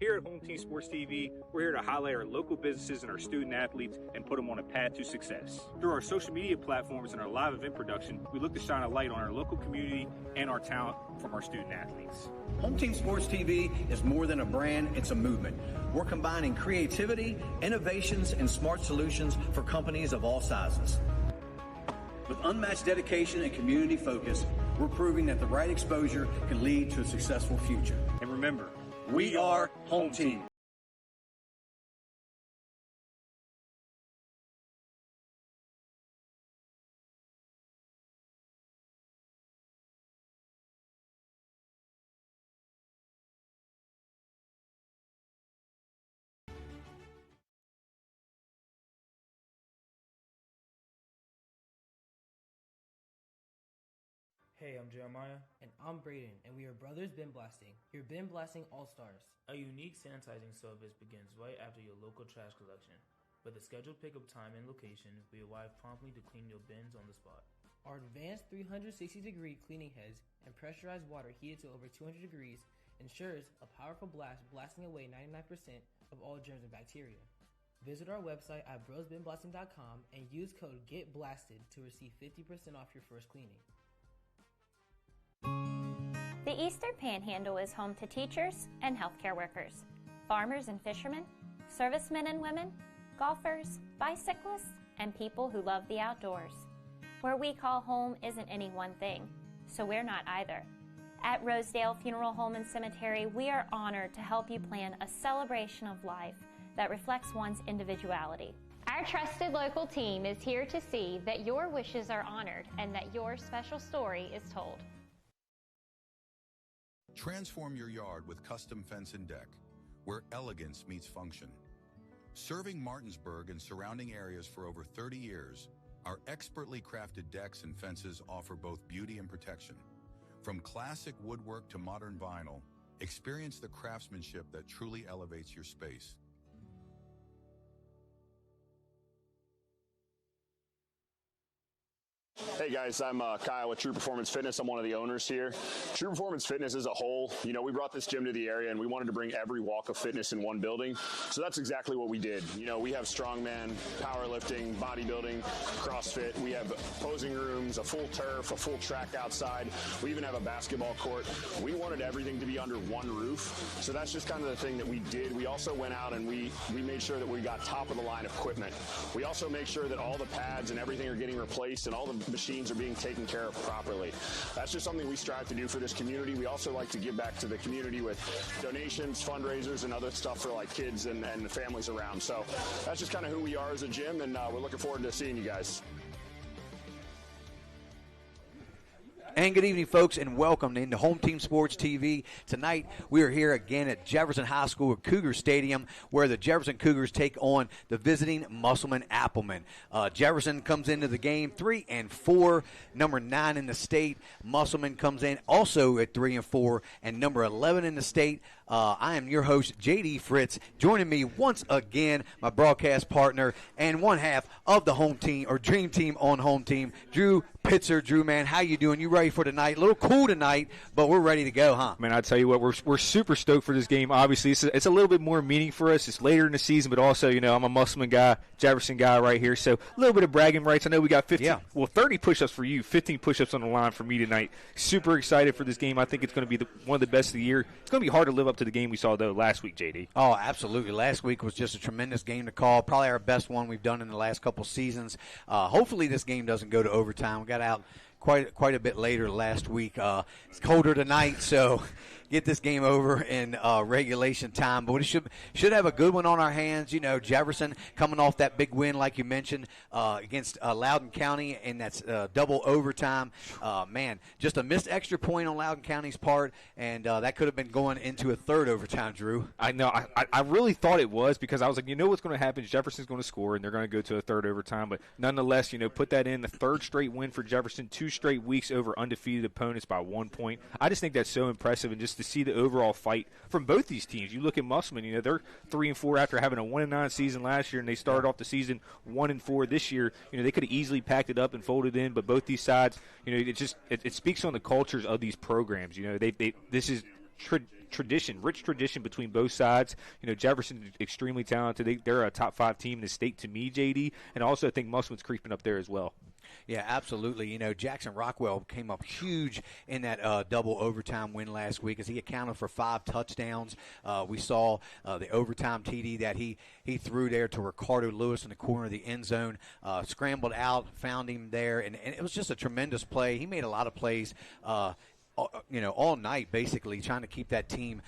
Here at Home Team Sports TV, we're here to highlight our local businesses and our student athletes and put them on a path to success. Through our social media platforms and our live event production, we look to shine a light on our local community and our talent from our student athletes. Home Team Sports TV is more than a brand, it's a movement. We're combining creativity, innovations, and smart solutions for companies of all sizes. With unmatched dedication and community focus, we're proving that the right exposure can lead to a successful future. And remember, we are Home Team. Hey, I'm Jeremiah. And I'm Braden, and we are Brothers Bin Blasting, your bin blasting all-stars. A unique sanitizing service begins right after your local trash collection. With a scheduled pickup time and location, we arrive promptly to clean your bins on the spot. Our advanced 360-degree cleaning heads and pressurized water heated to over 200 degrees ensures a powerful blast blasting away 99% of all germs and bacteria. Visit our website at brosbinblasting.com and use code GETBLASTED to receive 50% off your first cleaning. The Eastern Panhandle is home to teachers and healthcare workers, farmers and fishermen, servicemen and women, golfers, bicyclists, and people who love the outdoors. Where we call home isn't any one thing, so we're not either. At Rosedale Funeral Home and Cemetery, we are honored to help you plan a celebration of life that reflects one's individuality. Our trusted local team is here to see that your wishes are honored and that your special story is told. Transform your yard with custom fence and deck, where elegance meets function. Serving Martinsburg and surrounding areas for over 30 years, our expertly crafted decks and fences offer both beauty and protection. From classic woodwork to modern vinyl, experience the craftsmanship that truly elevates your space. Hey guys, I'm Kyle with True Performance Fitness. I'm one of the owners here. True Performance Fitness as a whole, we brought this gym to the area and we wanted to bring every walk of fitness in one building. So that's exactly what we did. We have strongman, powerlifting, bodybuilding, CrossFit. We have posing rooms, a full turf, a full track outside. We even have a basketball court. We wanted everything to be under one roof. So that's just kind of the thing that we did. We also went out and we made sure that we got top of the line equipment. We also make sure that all the pads and everything are getting replaced and all the machines are being taken care of properly. That's just something we strive to do for this community. We also like to give back to the community with donations, fundraisers, and other stuff for like kids and the families around. So that's just kind of who we are as a gym, and we're looking forward to seeing you guys. And good evening, folks, and welcome into Home Team Sports TV. Tonight, we are here again at Jefferson High School at Cougar Stadium, where the Jefferson Cougars take on the visiting Musselman Appleman. Jefferson comes into the game 3-4, number 9 in the state. Musselman comes in also at 3-4, and number 11 in the state. I am your host, J.D. Fritz. Joining me once again, my broadcast partner and one half of the home team, or dream team on home team, Drew Pitzer. Drew, man, how you doing? You ready for tonight? A little cool tonight, but we're ready to go, huh? Man, I tell you what, we're super stoked for this game. Obviously, it's a little bit more meaning for us. It's later in the season, but also, I'm a Musselman guy, Jefferson guy right here, so a little bit of bragging rights. I know we got 30 push-ups for you, 15 push-ups on the line for me tonight. Super excited for this game. I think it's going to be one of the best of the year. It's going to be hard to live up to the game we saw, though, last week, JD. Oh, absolutely. Last week was just a tremendous game to call, probably our best one we've done in the last couple seasons. Hopefully this game doesn't go to overtime. We got out quite a bit later last week. It's colder tonight, so get this game over in regulation time. But we should have a good one on our hands. Jefferson coming off that big win, like you mentioned, against Loudoun County, and that's double overtime. Man, just a missed extra point on Loudoun County's part, and that could have been going into a third overtime, Drew. I know. I really thought it was, because I was like, what's going to happen? Jefferson's going to score, and they're going to go to a third overtime. But nonetheless, put that in, the third straight win for Jefferson, 2 straight weeks over undefeated opponents by 1 point. I just think that's so impressive, and just to see the overall fight from both these teams. You look at Musselman, they're 3-4 after having a 1-9 season last year, and they started off the season 1-4 this year. They could have easily packed it up and folded in, but both these sides, it speaks on the cultures of these programs. This is rich tradition between both sides. Jefferson is extremely talented. They're a top 5 team in the state to me, JD, and I also think Musselman's creeping up there as well. Yeah, absolutely. Jackson Rockwell came up huge in that double overtime win last week as he accounted for 5 touchdowns. We saw the overtime TD that he threw there to Ricardo Lewis in the corner of the end zone, scrambled out, found him there, and it was just a tremendous play. He made a lot of plays all night, basically trying to keep that team,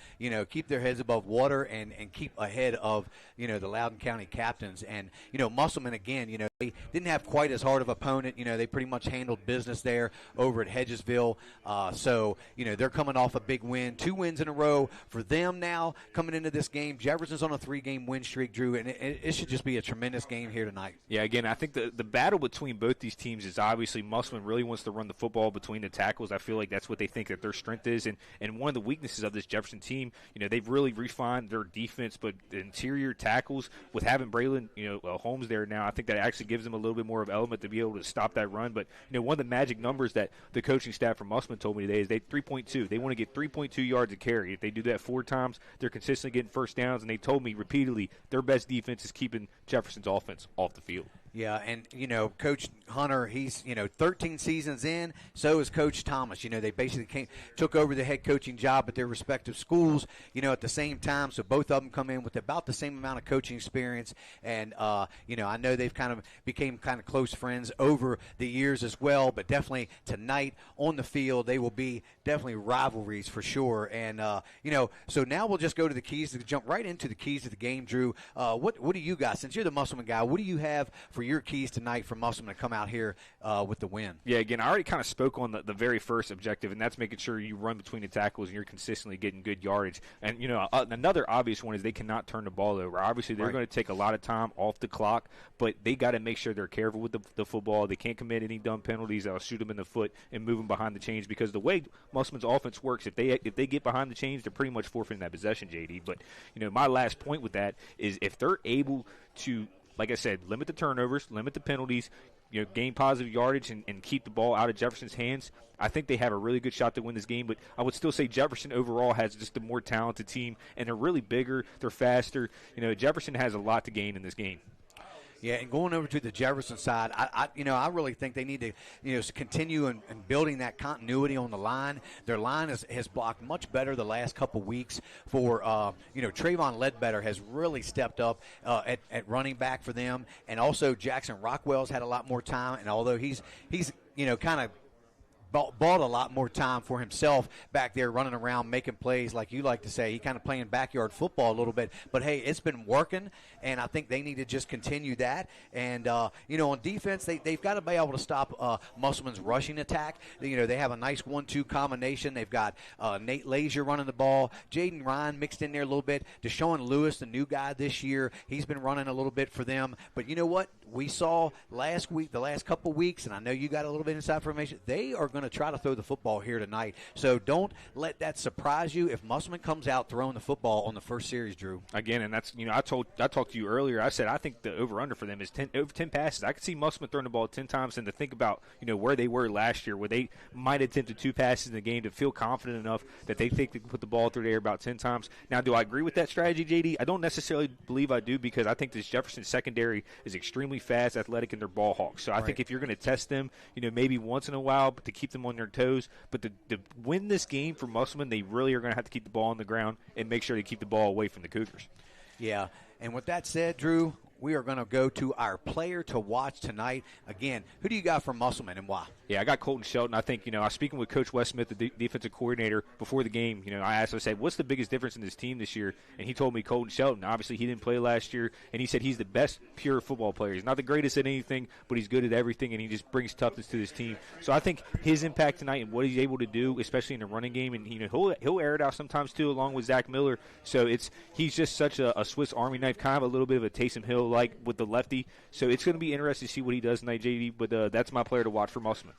keep their heads above water and keep ahead of, the Loudoun County captains. And, Musselman, again, they didn't have quite as hard of an opponent. They pretty much handled business there over at Hedgesville. So, they're coming off a big win, 2 wins in a row for them now coming into this game. Jefferson's on a 3-game win streak, Drew, and it should just be a tremendous game here tonight. Yeah, again, I think the battle between both these teams is obviously Musselman really wants to run the football between the tackles. I feel like that's what they think that their strength is, and one of the weaknesses of this Jefferson team, they've really refined their defense, but the interior tackles with having Braylon, Holmes there now, I think that actually gives them a little bit more of an element to be able to stop that run. But one of the magic numbers that the coaching staff from Musselman told me today is 3.2. They want to get 3.2 yards a carry. If they do that 4 times, they're consistently getting first downs, and they told me repeatedly their best defense is keeping Jefferson's offense off the field. Yeah, and, Coach Hunter, he's, 13 seasons in, so is Coach Thomas. They basically took over the head coaching job at their respective schools, at the same time, so both of them come in with about the same amount of coaching experience. And, I know they've became close friends over the years as well, but definitely tonight on the field, they will be definitely rivalries for sure. And, so now we'll just go to the keys, to jump right into the keys of the game, Drew. What do you got? Since you're the Musselman guy, what do you have for your keys tonight for Musselman to come out here with the win? Yeah, again, I already kind of spoke on the very first objective, and that's making sure you run between the tackles and you're consistently getting good yardage. And, another obvious one is they cannot turn the ball over. Obviously, they're going to take a lot of time off the clock, but they got to make sure they're careful with the football. They can't commit any dumb penalties that'll shoot them in the foot and move them behind the chains, because the way Musselman's offense works, if they get behind the chains, they're pretty much forfeiting that possession, JD. But, my last point with that is if they're able to, like I said, limit the turnovers, limit the penalties, gain positive yardage, and keep the ball out of Jefferson's hands, I think they have a really good shot to win this game. But I would still say Jefferson overall has just a more talented team, and they're really bigger, they're faster. Jefferson has a lot to gain in this game. Yeah, and going over to the Jefferson side, I really think they need to, continue in building that continuity on the line. Their line has blocked much better the last couple weeks. For Trayvon Ledbetter has really stepped up at running back for them, and also Jackson Rockwell's had a lot more time. And although he's kind of bought a lot more time for himself back there running around making plays, like you like to say. He kind of playing backyard football a little bit. But, hey, it's been working, and I think they need to just continue that. And, on defense, they've got to be able to stop Musselman's rushing attack. They have a nice 1-2 combination. They've got Nate Lazier running the ball, Jaden Ryan mixed in there a little bit, Deshaun Lewis, the new guy this year. He's been running a little bit for them. But you know what? We saw last week, the last couple weeks, and I know you got a little bit of inside information, they are going to try to throw the football here tonight. So don't let that surprise you if Musselman comes out throwing the football on the first series, Drew. Again, and that's, I talked to you earlier. I said I think the over-under for them is over 10 passes. I could see Musselman throwing the ball 10 times, and to think about, where they were last year, where they might attempt 2 passes in the game, to feel confident enough that they think they can put the ball through the air about 10 times. Now, do I agree with that strategy, JD? I don't necessarily believe I do, because I think this Jefferson secondary is extremely fast, athletic, and they're ball hawks. So I think if you're going to test them, maybe once in a while, but to keep them on their toes. But to win this game for Musselman, they really are going to have to keep the ball on the ground and make sure they keep the ball away from the Cougars. Yeah, and with that said, Drew, we are going to go to our player to watch tonight. Again, who do you got for Musselman and why? Yeah, I got Colton Shelton. I think, I was speaking with Coach Wes Smith, the defensive coordinator, before the game. I said, what's the biggest difference in this team this year? And he told me Colton Shelton. Obviously, he didn't play last year, and he said he's the best pure football player. He's not the greatest at anything, but he's good at everything, and he just brings toughness to this team. So I think his impact tonight and what he's able to do, especially in the running game, and he'll air it out sometimes too, along with Zach Miller. So he's just such a Swiss Army knife, kind of a little bit of a Taysom Hill like with the lefty. So it's going to be interesting to see what he does tonight, JD. But that's my player to watch for Musselman.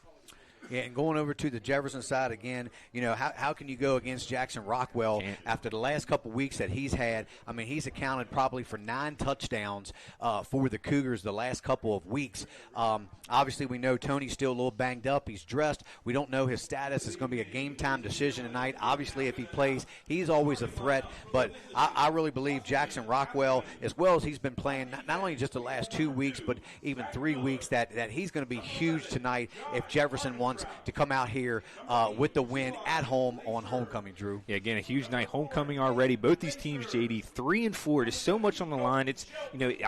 Yeah, and going over to the Jefferson side again, how can you go against Jackson Rockwell after the last couple weeks that he's had? I mean, he's accounted probably for 9 touchdowns for the Cougars the last couple of weeks. Obviously, we know Tony's still a little banged up. He's dressed. We don't know his status. It's going to be a game-time decision tonight. Obviously, if he plays, he's always a threat. But I really believe Jackson Rockwell, as well as he's been playing not only just the last 2 weeks, but even 3 weeks, that he's going to be huge tonight if Jefferson wants to come out here with the win at home on homecoming, Drew. Yeah, again, a huge night. Homecoming already. Both these teams, JD, 3-4. There's so much on the line. It's,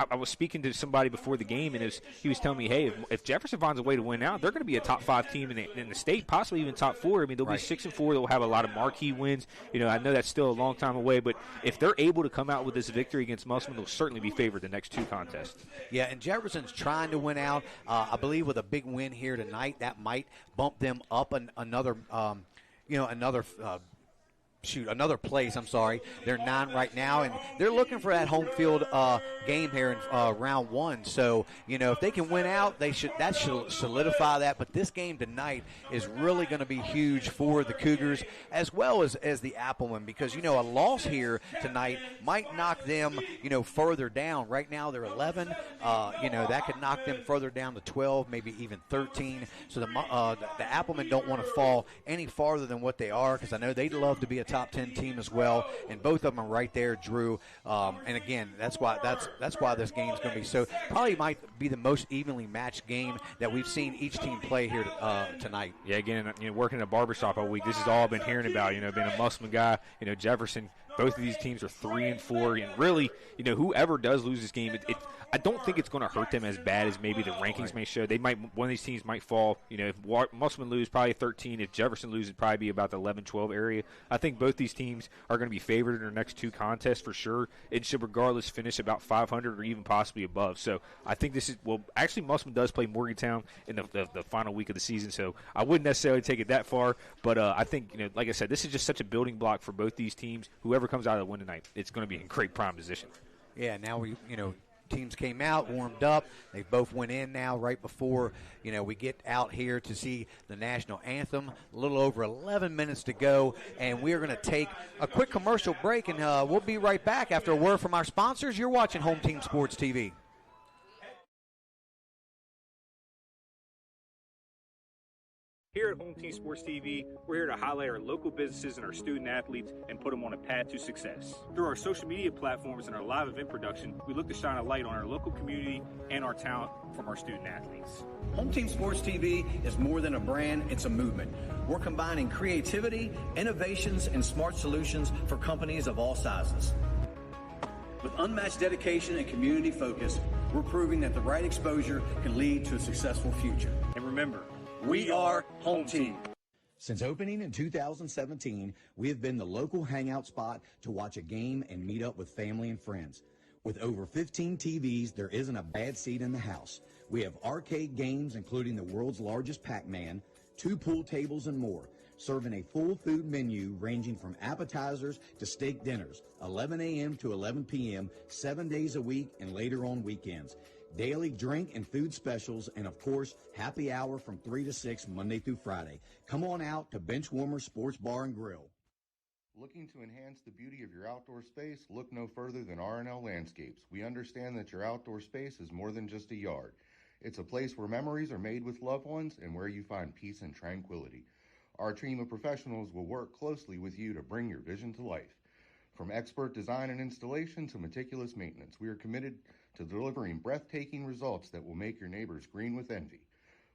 I was speaking to somebody before the game, and he was telling me, hey, if Jefferson finds a way to win out, they're going to be a top 5 team in the state, possibly even top 4. I mean, they'll be 6-4. They'll have a lot of marquee wins. I know that's still a long time away, but if they're able to come out with this victory against Musselman, they'll certainly be favored the next 2 contests. Yeah, and Jefferson's trying to win out. I believe with a big win here tonight, that might bump them up another place. I'm sorry. They're 9 right now, and they're looking for that home field game here in round 1. So, if they can win out, that should solidify that. But this game tonight is really going to be huge for the Cougars as well as the Applemen, because, a loss here tonight might knock them, further down. Right now they're 11. That could knock them further down to 12, maybe even 13. So the Applemen don't want to fall any farther than what they are, because I know they'd love to be a top 10 team as well, and both of them are right there, Drew. And again, that's why this game's going to be so. Probably might be the most evenly matched game that we've seen each team play here tonight. Yeah, again, working in a barbershop all week, this is all I've been hearing about. Being a Musselman guy, Jefferson. Both of these teams are 3-4, and really, whoever does lose this game, I don't think it's going to hurt them as bad as maybe the rankings may show. One of these teams might fall. If Musselman lose, probably 13. If Jefferson loses, it'd probably be about the 11-12 area. I think both these teams are going to be favored in their next 2 contests for sure. It should regardless finish about 500 or even possibly above. So I think actually Musselman does play Morgantown in the final week of the season, so I wouldn't necessarily take it that far. But I think, like I said, this is just such a building block for both these teams. Whoever comes out of the win tonight, it's going to be in great prime position. Yeah, now teams came out, warmed up. They both went in now right before, we get out here to see the national anthem. A little over 11 minutes to go, and we're going to take a quick commercial break, and we'll be right back after a word from our sponsors. You're watching Home Team Sports TV. Here at Home Team Sports TV, we're here to highlight our local businesses and our student athletes and put them on a path to success. Through our social media platforms and our live event production, we look to shine a light on our local community and our talent from our student athletes. Home Team Sports TV is more than a brand, it's a movement. We're combining creativity, innovations, and smart solutions for companies of all sizes. With unmatched dedication and community focus, we're proving that the right exposure can lead to a successful future. And remember, we are Home Team. Since opening in 2017, we have been the local hangout spot to watch a game and meet up with family and friends. With over 15 TVs, there isn't a bad seat in the house. We have arcade games, including the world's largest Pac-Man, 2 pool tables, and more, serving a full food menu ranging from appetizers to steak dinners, 11 a.m. to 11 p.m., 7 days a week, and later on weekends. Daily drink and food specials, and of course, happy hour from 3 to 6 Monday through Friday. Come on out to Benchwarmer Sports Bar and Grill. Looking to enhance the beauty of your outdoor space? Look no further than R&L Landscapes. We understand that your outdoor space is more than just a yard. It's a place where memories are made with loved ones and where you find peace and tranquility. Our team of professionals will work closely with you to bring your vision to life. From expert design and installation to meticulous maintenance, we are committed to delivering breathtaking results that will make your neighbors green with envy.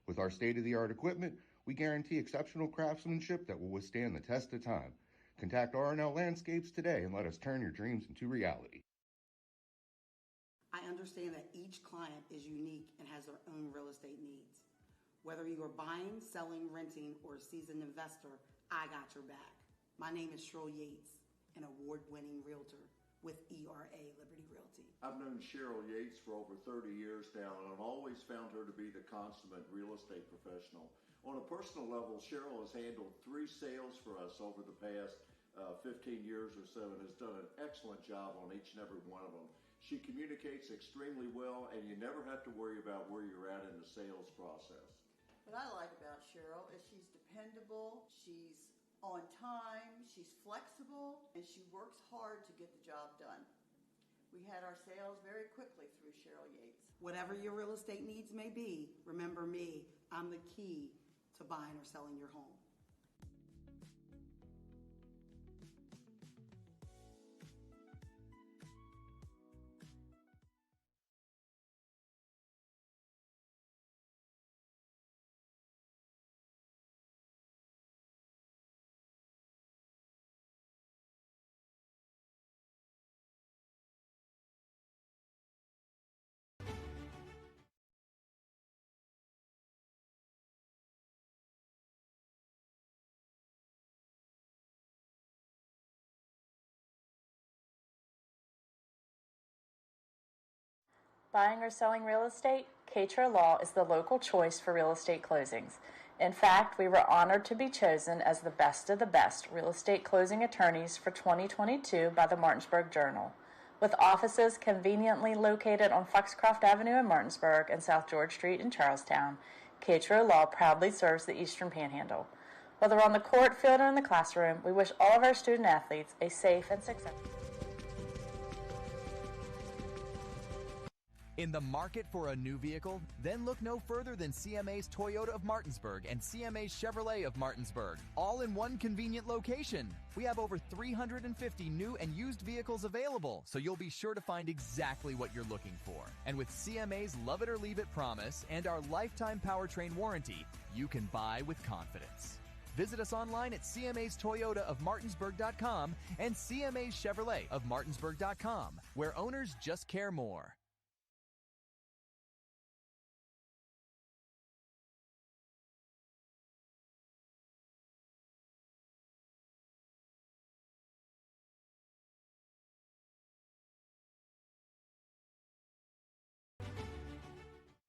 With our state-of-the-art equipment, we guarantee exceptional craftsmanship that will withstand the test of time. Contact R&L Landscapes today and let us turn your dreams into reality. I understand that each client is unique and has their own real estate needs. Whether you are buying, selling, renting, or a seasoned investor, I got your back. My name is Cheryl Yates, an award-winning realtor with ERA Liberty Realty. I've known Cheryl Yates for over 30 years now, and I've always found her to be the consummate real estate professional. On a personal level, Cheryl has handled 3 sales for us over the past 15 years or so and has done an excellent job on each and every one of them. She communicates extremely well, and you never have to worry about where you're at in the sales process. What I like about Cheryl is she's dependable, she's on time, she's flexible, and she works hard to get the job done. We had our sales very quickly through Cheryl Yates. Whatever your real estate needs may be, remember me. I'm the key to buying or selling your home. Buying or selling real estate? Katra Law is the local choice for real estate closings. In fact, we were honored to be chosen as the best of the best real estate closing attorneys for 2022 by the Martinsburg Journal. With offices conveniently located on Foxcroft Avenue in Martinsburg and South George Street in Charlestown, Katra Law proudly serves the Eastern Panhandle. Whether on the court, field, or in the classroom, we wish all of our student athletes a safe and successful. In the market for a new vehicle? Then look no further than CMA's Toyota of Martinsburg and CMA's Chevrolet of Martinsburg, all in one convenient location. We have over 350 new and used vehicles available, so you'll be sure to find exactly what you're looking for. And with CMA's Love It or Leave It promise and our lifetime powertrain warranty, you can buy with confidence. Visit us online at CMA's Toyota of Martinsburg.com and CMA's Chevrolet of Martinsburg.com, where owners just care more.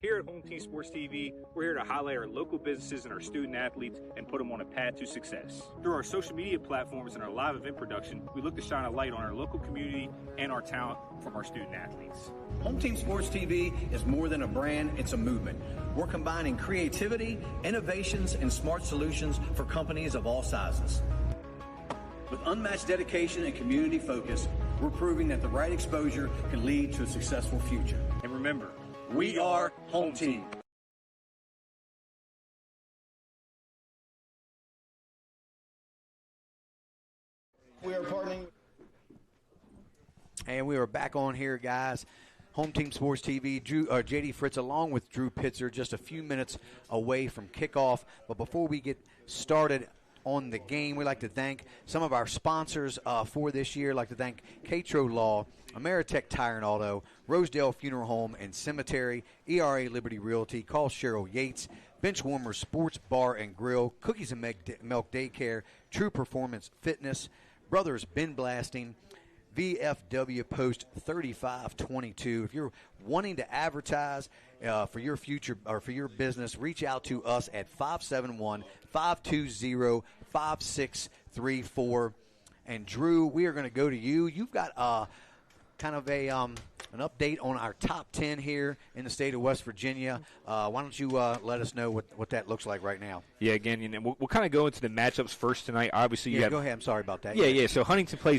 Here at Home Team Sports TV, we're here to highlight our local businesses and our student athletes and put them on a path to success. Through our social media platforms and our live event production, we look to shine a light on our local community and our talent from our student athletes. Home Team Sports TV is more than a brand, it's a movement. We're combining creativity, innovations, and smart solutions for companies of all sizes. With unmatched dedication and community focus, we're proving that the right exposure can lead to a successful future. And remember, we are Home Team. We are partnering. And we are back on here, guys. Home Team Sports TV, JD Fritz along with Drew Pitzer, just a few minutes away from kickoff. But before we get started on the game, we'd like to thank some of our sponsors for this year. I'd like to thank Katra Law, Ameritech Tire and Auto, Rosedale Funeral Home and Cemetery, ERA Liberty Realty, call Cheryl Yates, Benchwarmer Sports Bar and Grill, Cookies and Milk Daycare, True Performance Fitness, Brothers Bin Blasting, VFW Post 3522. If you're wanting to advertise for your future or for your business, reach out to us at 571-520-5634. And Drew, we are going to go to you. You've got kind of an update on our top 10 here in the state of West Virginia. Why don't you let us know what that looks like right now? Yeah, again, we'll kind of go into the matchups first tonight. Obviously, go ahead. I'm sorry about that. Yeah. So Huntington play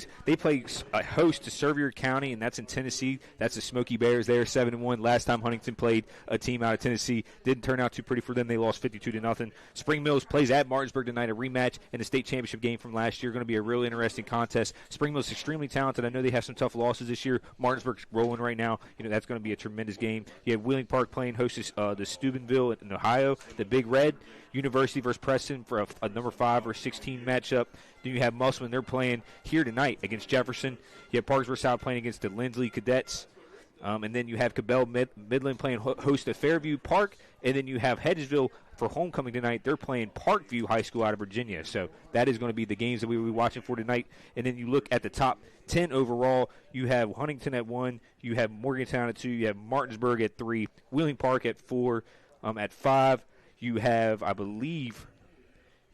a host to Sevier County, and that's in Tennessee. That's the Smoky Bears. They're 7-1. Last time Huntington played a team out of Tennessee, didn't turn out too pretty for them. They lost 52-0. Spring Mills plays at Martinsburg tonight, a rematch in the state championship game from last year. Going to be a really interesting contest. Spring Mills extremely talented. I know they have some tough losses this year. Martinsburg's rolling right now. That's going to be a tremendous game. You have Wheeling Park playing host the Steubenville in Ohio, the Big Red. University versus Preston for a number 5 or 16 matchup. Then you have Musselman. They're playing here tonight against Jefferson. You have Parkersburg South playing against the Lindsley Cadets. And then you have Cabell Midland playing host to Fairview Park. And then you have Hedgesville for homecoming tonight. They're playing Parkview High School out of Virginia. So that is going to be the games that we will be watching for tonight. And then you look at the top 10 overall. You have Huntington at 1. You have Morgantown at 2. You have Martinsburg at 3. Wheeling Park at 4. At 5, you have, I believe,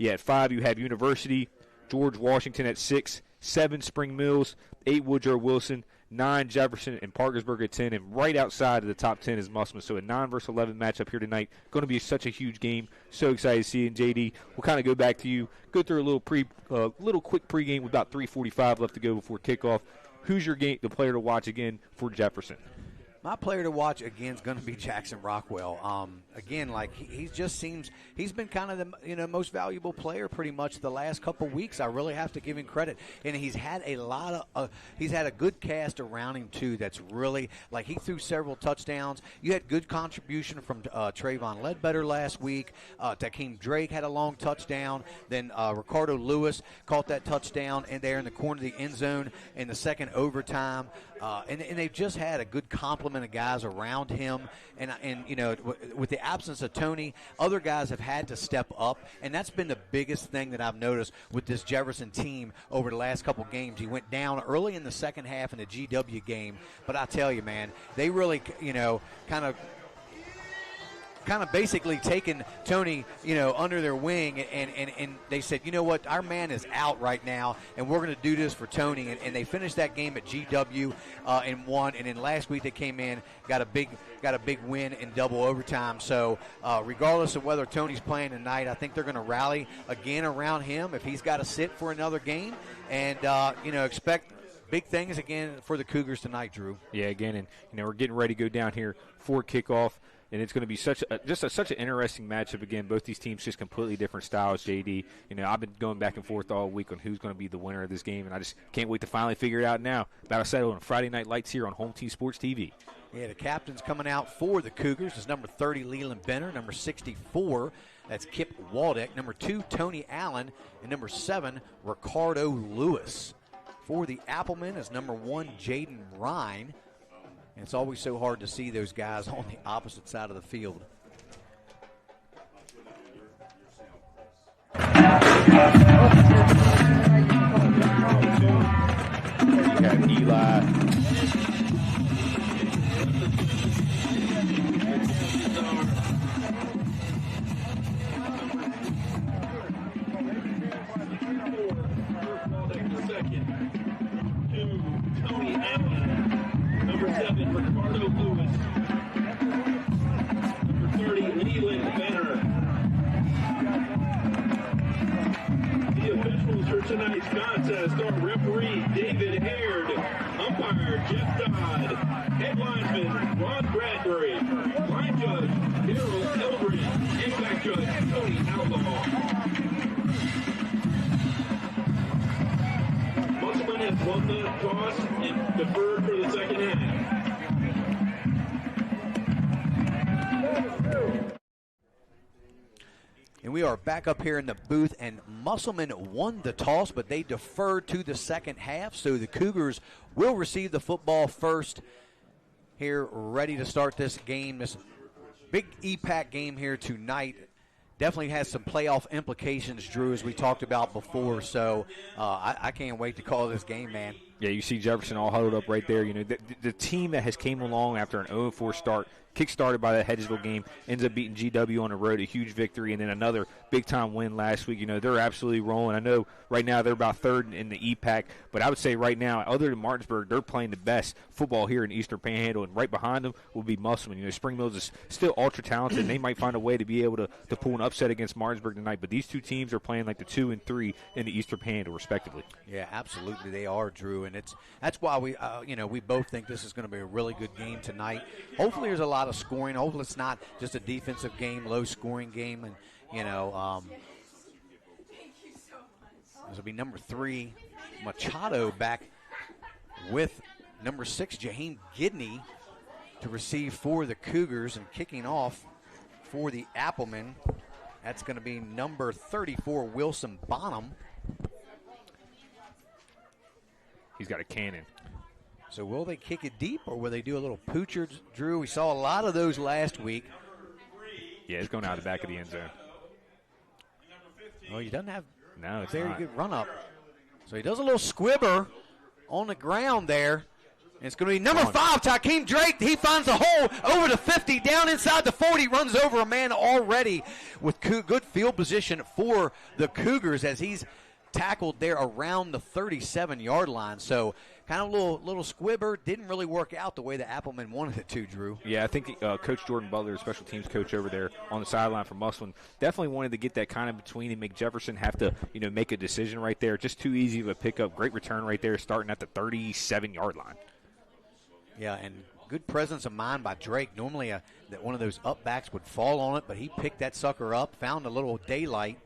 at 5 you have University. George Washington at 6. 7, Spring Mills. 8, Woodrow Wilson. 9 Jefferson, and Parkersburg at 10, and right outside of the top 10 is Musselman. So a 9 versus 11 matchup here tonight. Going to be such a huge game. So excited to see it. And JD, we'll kind of go back to you. Go through a little quick pregame with about 3:45 left to go before kickoff. Who's your the player to watch again for Jefferson? My player to watch again is going to be Jackson Rockwell. Again, like he just seems he's been kind of the most valuable player pretty much the last couple weeks. I really have to give him credit, and he's had a lot of he's had a good cast around him too. That's really like he threw several touchdowns. You had good contribution from Trayvon Ledbetter last week. Takeem Drake had a long touchdown. Then Ricardo Lewis caught that touchdown and there in the corner of the end zone in the second overtime. And they've just had a good complement of guys around him, and with the absence of Tony, other guys have had to step up, and that's been the biggest thing that I've noticed with this Jefferson team over the last couple games. He went down early in the second half in the GW game, but I tell you, man, they really kind of basically taken Tony, under their wing, and they said, you know what, our man is out right now, and we're going to do this for Tony. And they finished that game at GW and won. And then last week they came in, got a big win in double overtime. So regardless of whether Tony's playing tonight, I think they're going to rally again around him if he's got to sit for another game, and expect big things again for the Cougars tonight, Drew. Yeah, again, and we're getting ready to go down here for kickoff. And it's going to be such an interesting matchup. Again, both these teams just completely different styles, JD. I've been going back and forth all week on who's going to be the winner of this game, and I just can't wait to finally figure it out now. Battle settled on Friday Night Lights here on Home Team Sports TV. Yeah, the captain's coming out for the Cougars is number 30, Leland Benner, number 64, that's Kip Waldeck, number 2, Tony Allen, and number 7, Ricardo Lewis. For the Applemen is number 1, Jaden Ryan. And it's always so hard to see those guys on the opposite side of the field. You got Eli. Tony Allen. Number 7, Ricardo Lewis. Number 30, Leland Benner. The officials for tonight's contest are referee David Haird, umpire Jeff Dodd, head linesman Ron Bradbury, line judge Daryl Eldridge, impact judge Tony Outlaw. Musselman has won the toss and deferred for the second half. And we are back up here in the booth, and Musselman won the toss, but they deferred to the second half, so the Cougars will receive the football first here, ready to start this game, this big EPAC game here tonight. Definitely has some playoff implications, Drew, as we talked about before, so I can't wait to call this game, man. Yeah, you see Jefferson all huddled up right there. The team that has came along after an 0-4 start, kick-started by that Hedgesville game, ends up beating GW on the road, a huge victory, and then another big-time win last week. They're absolutely rolling. I know right now they're about third in the EPAC, but I would say right now, other than Martinsburg, they're playing the best football here in Eastern Panhandle, and right behind them will be Musselman. Spring Mills is still ultra-talented, and they might find a way to be able to pull an upset against Martinsburg tonight, but these two teams are playing like the 2 and 3 in the Eastern Panhandle, respectively. Yeah, absolutely they are, Drew, and that's why we we both think this is going to be a really good game tonight. Hopefully there's a lot of scoring. Hopefully it's not just a defensive game, low-scoring game, and this will be number 3, Machado, back with number 6, Jaheim Gidney, to receive for the Cougars, and kicking off for the Applemen. That's going to be number 34, Wilson Bonham. He's got a cannon. So will they kick it deep, or will they do a little poocher, Drew? We saw a lot of those last week. Yeah, it's going out the back of the end zone. Oh, he doesn't have a very good run-up. So he does a little squibber on the ground there. And it's going to be number 5, Takeem Drake. He finds a hole over the 50, down inside the 40, runs over a man already with good field position for the Cougars as he's tackled there around the 37-yard line. So kind of a little squibber. Didn't really work out the way the Applemen wanted it to, Drew. Yeah, I think Coach Jordan Butler, the special teams coach over there on the sideline for Musselman, definitely wanted to get that kind of between and make Jefferson have to, make a decision right there. Just too easy of a pickup. Great return right there, starting at the 37-yard line. Yeah, and good presence of mind by Drake. Normally that one of those up backs would fall on it, but he picked that sucker up, found a little daylight.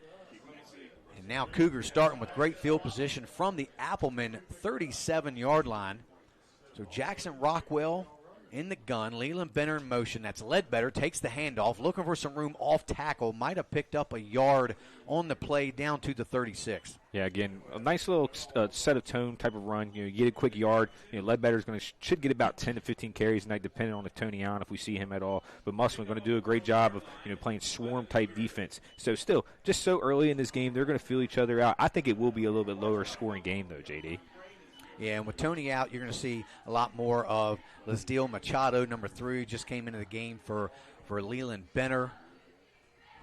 And now Cougars starting with great field position from the Appleman 37-yard line. So Jackson Rockwell in the gun, Leland Benner in motion. That's Ledbetter, takes the handoff, looking for some room off tackle. Might have picked up a yard on the play down to the 36. Yeah, again, a nice little set of tone type of run. You get a quick yard. Ledbetter's should get about 10 to 15 carries tonight, depending on if Tony Allen, if we see him at all. But Musselman going to do a great job of playing swarm type defense. So still, just so early in this game, they're going to feel each other out. I think it will be a little bit lower scoring game though, JD. Yeah, and with Tony out, you're going to see a lot more of Lesdeel Machado, number 3, just came into the game for Leland Benner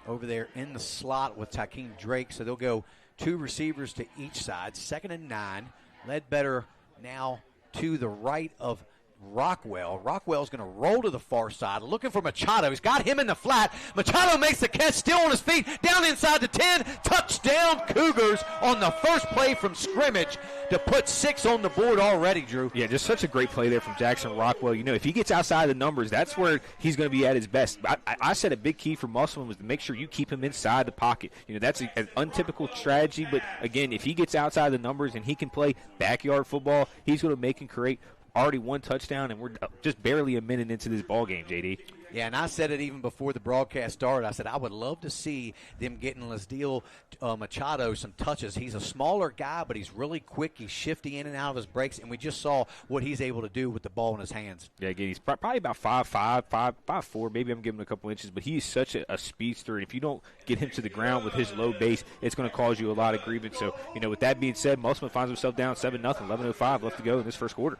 over there in the slot with Takeem Drake. So they'll go 2 receivers to each side, 2nd and 9. Ledbetter now to the right of Rockwell. Rockwell's going to roll to the far side, looking for Machado. He's got him in the flat. Machado makes the catch, still on his feet, down inside the 10. Touchdown Cougars on the first play from scrimmage to put 6 on the board already, Drew. Yeah, just such a great play there from Jackson Rockwell. If he gets outside the numbers, that's where he's going to be at his best. I said a big key for Musselman was to make sure you keep him inside the pocket. That's an untypical strategy, but again, if he gets outside the numbers and he can play backyard football, he's going to make and create. Already 1 touchdown, and we're just barely a minute into this ball game, JD. Yeah, and I said it even before the broadcast started. I said I would love to see them getting Lesdeel Machado some touches. He's a smaller guy, but he's really quick. He's shifty in and out of his breaks, and we just saw what he's able to do with the ball in his hands. Yeah, again, he's probably about 5'5", 5'4". Maybe I'm giving him a couple inches, but he's such a speedster, and if you don't get him to the ground with his low base, it's going to cause you a lot of grievance. So, with that being said, Musselman finds himself down 7-0, 11:05 left to go in this first quarter.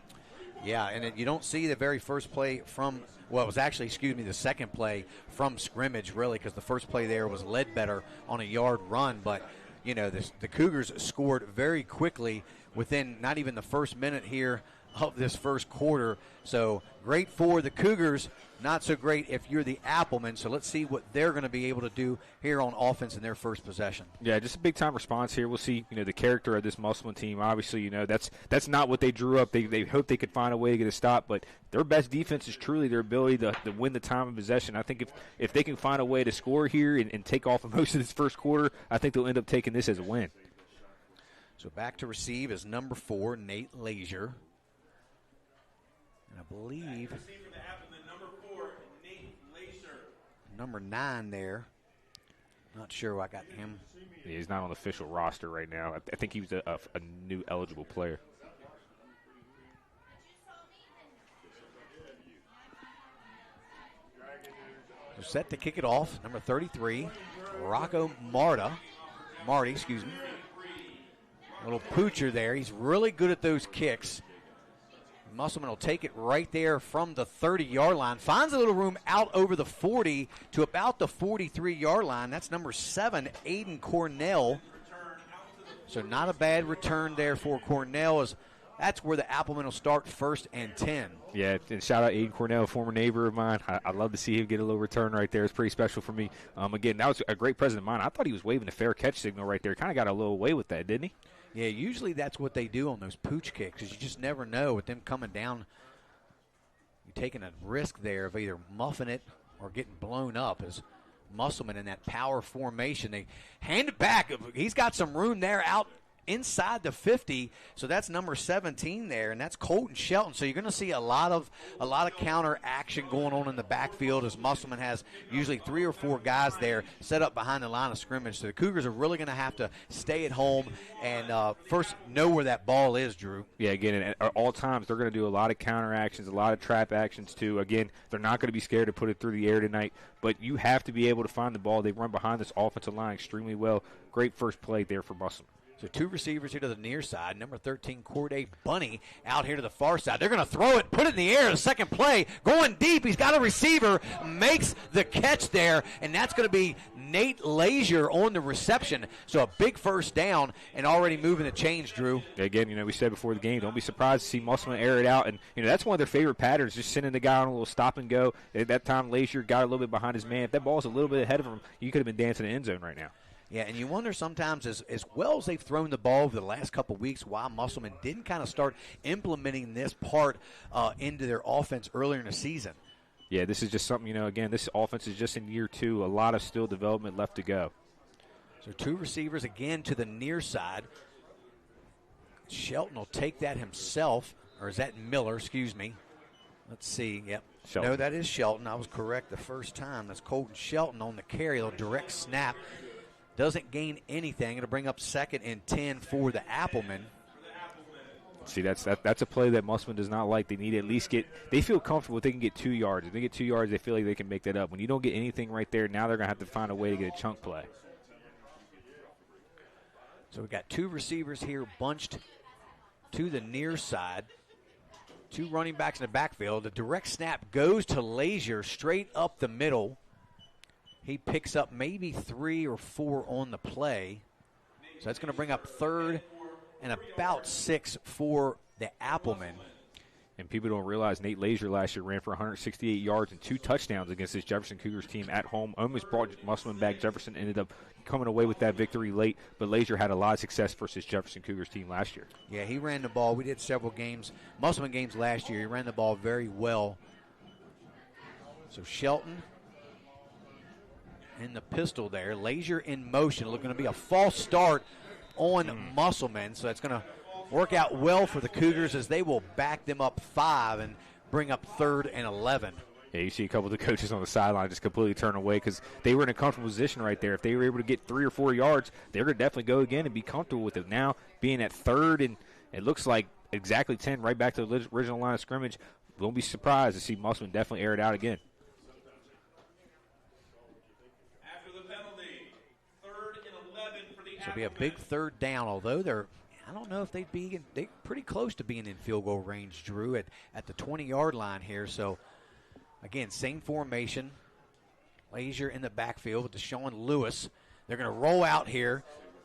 Yeah, and you don't see the very first play from, well, it was actually, the second play from scrimmage, really, because the first play there was Ledbetter on a yard run. But, the Cougars scored very quickly within not even the first minute here of this first quarter. So great for the Cougars, not so great if you're the Applemen. So let's see what they're going to be able to do here on offense in their first possession. Yeah, just a big-time response here. We'll see, the character of this Musselman team. Obviously, that's not what they drew up. They hope they could find a way to get a stop, but their best defense is truly their ability to win the time of possession. I think if they can find a way to score here and take off most of this first quarter, I think they'll end up taking this as a win. So back to receive is number 4, Nate Lazier. And I believe number 9 there. Not sure I got him. Yeah, he's not on the official roster right now. I think he was a new eligible player. So set to kick it off, number 33, Rocco Marty. Little poocher there. He's really good at those kicks. Musselman will take it right there from the 30-yard line. Finds a little room out over the 40 to about the 43-yard line. That's number 7, Aiden Cornell. So not a bad return there for Cornell. That's where the Applemen will start 1st and 10. Yeah, and shout out Aiden Cornell, a former neighbor of mine. I'd love to see him get a little return right there. It's pretty special for me. Again, that was a great presence of mine. I thought he was waving a fair catch signal right there. Kind of got a little away with that, didn't he? Yeah, usually that's what they do on those pooch kicks, because you just never know with them coming down. You're taking a risk there of either muffing it or getting blown up. As Musselman in that power formation, they hand it back. He's got some room there out inside the 50, so that's number 17 there, and that's Colton Shelton. So you're going to see a lot of counter action going on in the backfield, as Musselman has usually 3 or 4 guys there set up behind the line of scrimmage. So the Cougars are really going to have to stay at home and first know where that ball is, Drew. Yeah, again, at all times they're going to do a lot of counter actions, a lot of trap actions too. Again, they're not going to be scared to put it through the air tonight, but you have to be able to find the ball. They run behind this offensive line extremely well. Great first play there for Musselman. So 2 receivers here to the near side. Number 13, Corday Bunny, out here to the far side. They're going to throw it, put it in the air. The second play, going deep. He's got a receiver, makes the catch there, and that's going to be Nate Lazier on the reception. So a big first down and already moving the chains, Drew. Again, we said before the game, don't be surprised to see Musselman air it out. And, that's one of their favorite patterns, just sending the guy on a little stop and go. At that time, Lazier got a little bit behind his man. If that ball's a little bit ahead of him, you could have been dancing in the end zone right now. Yeah, and you wonder sometimes, as well as they've thrown the ball over the last couple of weeks, why Musselman didn't kind of start implementing this part into their offense earlier in the season. Yeah, this is just something, again, this offense is just in year 2. A lot of still development left to go. So 2 receivers again to the near side. Shelton will take that himself, or is that Miller? Excuse me. Let's see. Yep. Shelton. No, that is Shelton. I was correct the first time. That's Colton Shelton on the carry. A direct snap. Doesn't gain anything. It'll bring up 2nd and 10 for the Appleman. See, that's a play that Musselman does not like. They need to at least they feel comfortable if they can get 2 yards. If they get 2 yards, they feel like they can make that up. When you don't get anything right there, now they're going to have to find a way to get a chunk play. So we've got 2 receivers here bunched to the near side. 2 running backs in the backfield. The direct snap goes to Lazier straight up the middle. He picks up maybe 3 or 4 on the play. So that's going to bring up 3rd and about 6 for the Appleman. And people don't realize Nate Lazier last year ran for 168 yards and 2 touchdowns against this Jefferson Cougars team at home. Almost brought Musselman back. Jefferson ended up coming away with that victory late, but Lazier had a lot of success versus Jefferson Cougars team last year. Yeah, he ran the ball. We did several games, Musselman games last year. He ran the ball very well. So Shelton in the pistol there. Lazier in motion. Looking to be a false start on Musselman. So that's going to work out well for the Cougars as they will back them up 5 and bring up 3rd and 11. Yeah, you see a couple of the coaches on the sideline just completely turn away because they were in a comfortable position right there. If they were able to get 3 or 4 yards, they're going to definitely go again and be comfortable with it. Now, being at 3rd and it looks like exactly 10 right back to the original line of scrimmage, won't be surprised to see Musselman definitely air it out again. So it'll be a big 3rd down, although I don't know if they're pretty close to being in field goal range, Drew, at the 20-yard line here. So, again, same formation. Lazier in the backfield with Deshaun Lewis. They're going to roll out here,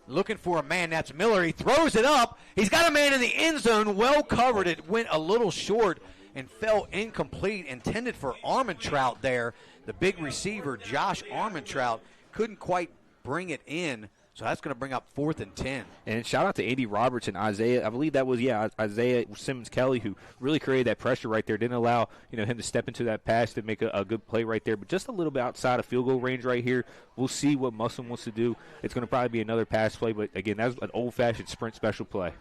looking for a man. That's Miller. He throws it up. He's got a man in the end zone, well covered. It went a little short and fell incomplete, intended for Armentrout there. The big receiver, Josh Armentrout, couldn't quite bring it in. So that's going to bring up 4th and 10. And shout out to Andy Roberts and Isaiah. I believe that was, Isaiah Simmons-Kelly who really created that pressure right there. Didn't allow, him to step into that pass to make a good play right there. But just a little bit outside of field goal range right here. We'll see what Musselman wants to do. It's going to probably be another pass play. But, again, that's an old-fashioned sprint special play.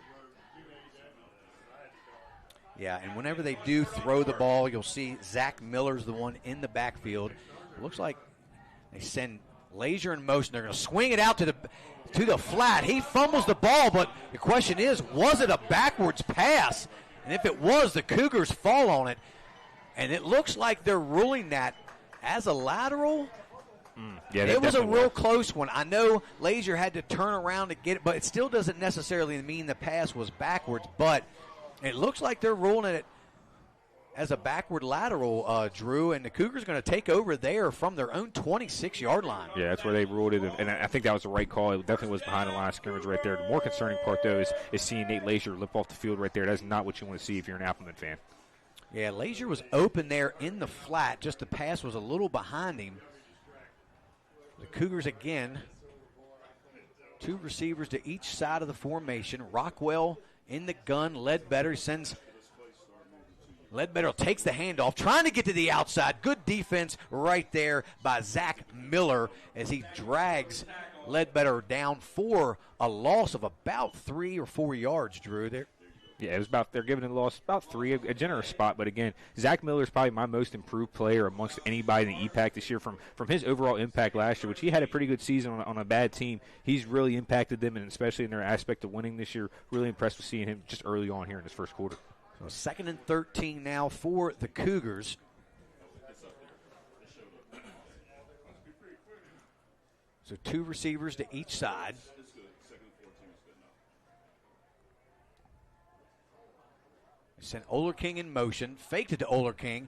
Yeah, and whenever they do throw the ball, you'll see Zach Miller's the one in the backfield. It looks like they send Lazier in motion. They're going to swing it out to the flat. He fumbles the ball, but the question is, was it a backwards pass? And if it was, the Cougars fall on it. And it looks like they're ruling that as a lateral. Yeah, it was a real close one. I know Lazier had to turn around to get it, but it still doesn't necessarily mean the pass was backwards. But it looks like they're ruling it as a backward lateral, Drew, and the Cougars are going to take over there from their own 26-yard line. Yeah, that's where they ruled it, and I think that was the right call. It definitely was behind the line of scrimmage right there. The more concerning part, though, is seeing Nate Lazier limp off the field right there. That's not what you want to see if you're an Appleman fan. Yeah, Lazier was open there in the flat, just the pass was a little behind him. The Cougars, again, 2 receivers to each side of the formation. Rockwell in the gun, Ledbetter sends – Ledbetter takes the handoff, trying to get to the outside. Good defense right there by Zach Miller as he drags Ledbetter down for a loss of about 3 or 4 yards, Drew. Yeah, it was they're giving the loss about 3, a generous spot. But, again, Zach Miller is probably my most improved player amongst anybody in the EPAC this year from his overall impact last year, which he had a pretty good season on a bad team. He's really impacted them, and especially in their aspect of winning this year. Really impressed with seeing him just early on here in his first quarter. So 2nd and 13 now for the Cougars. So 2 receivers to each side. Sent Oler King in motion. Faked it to Oler King.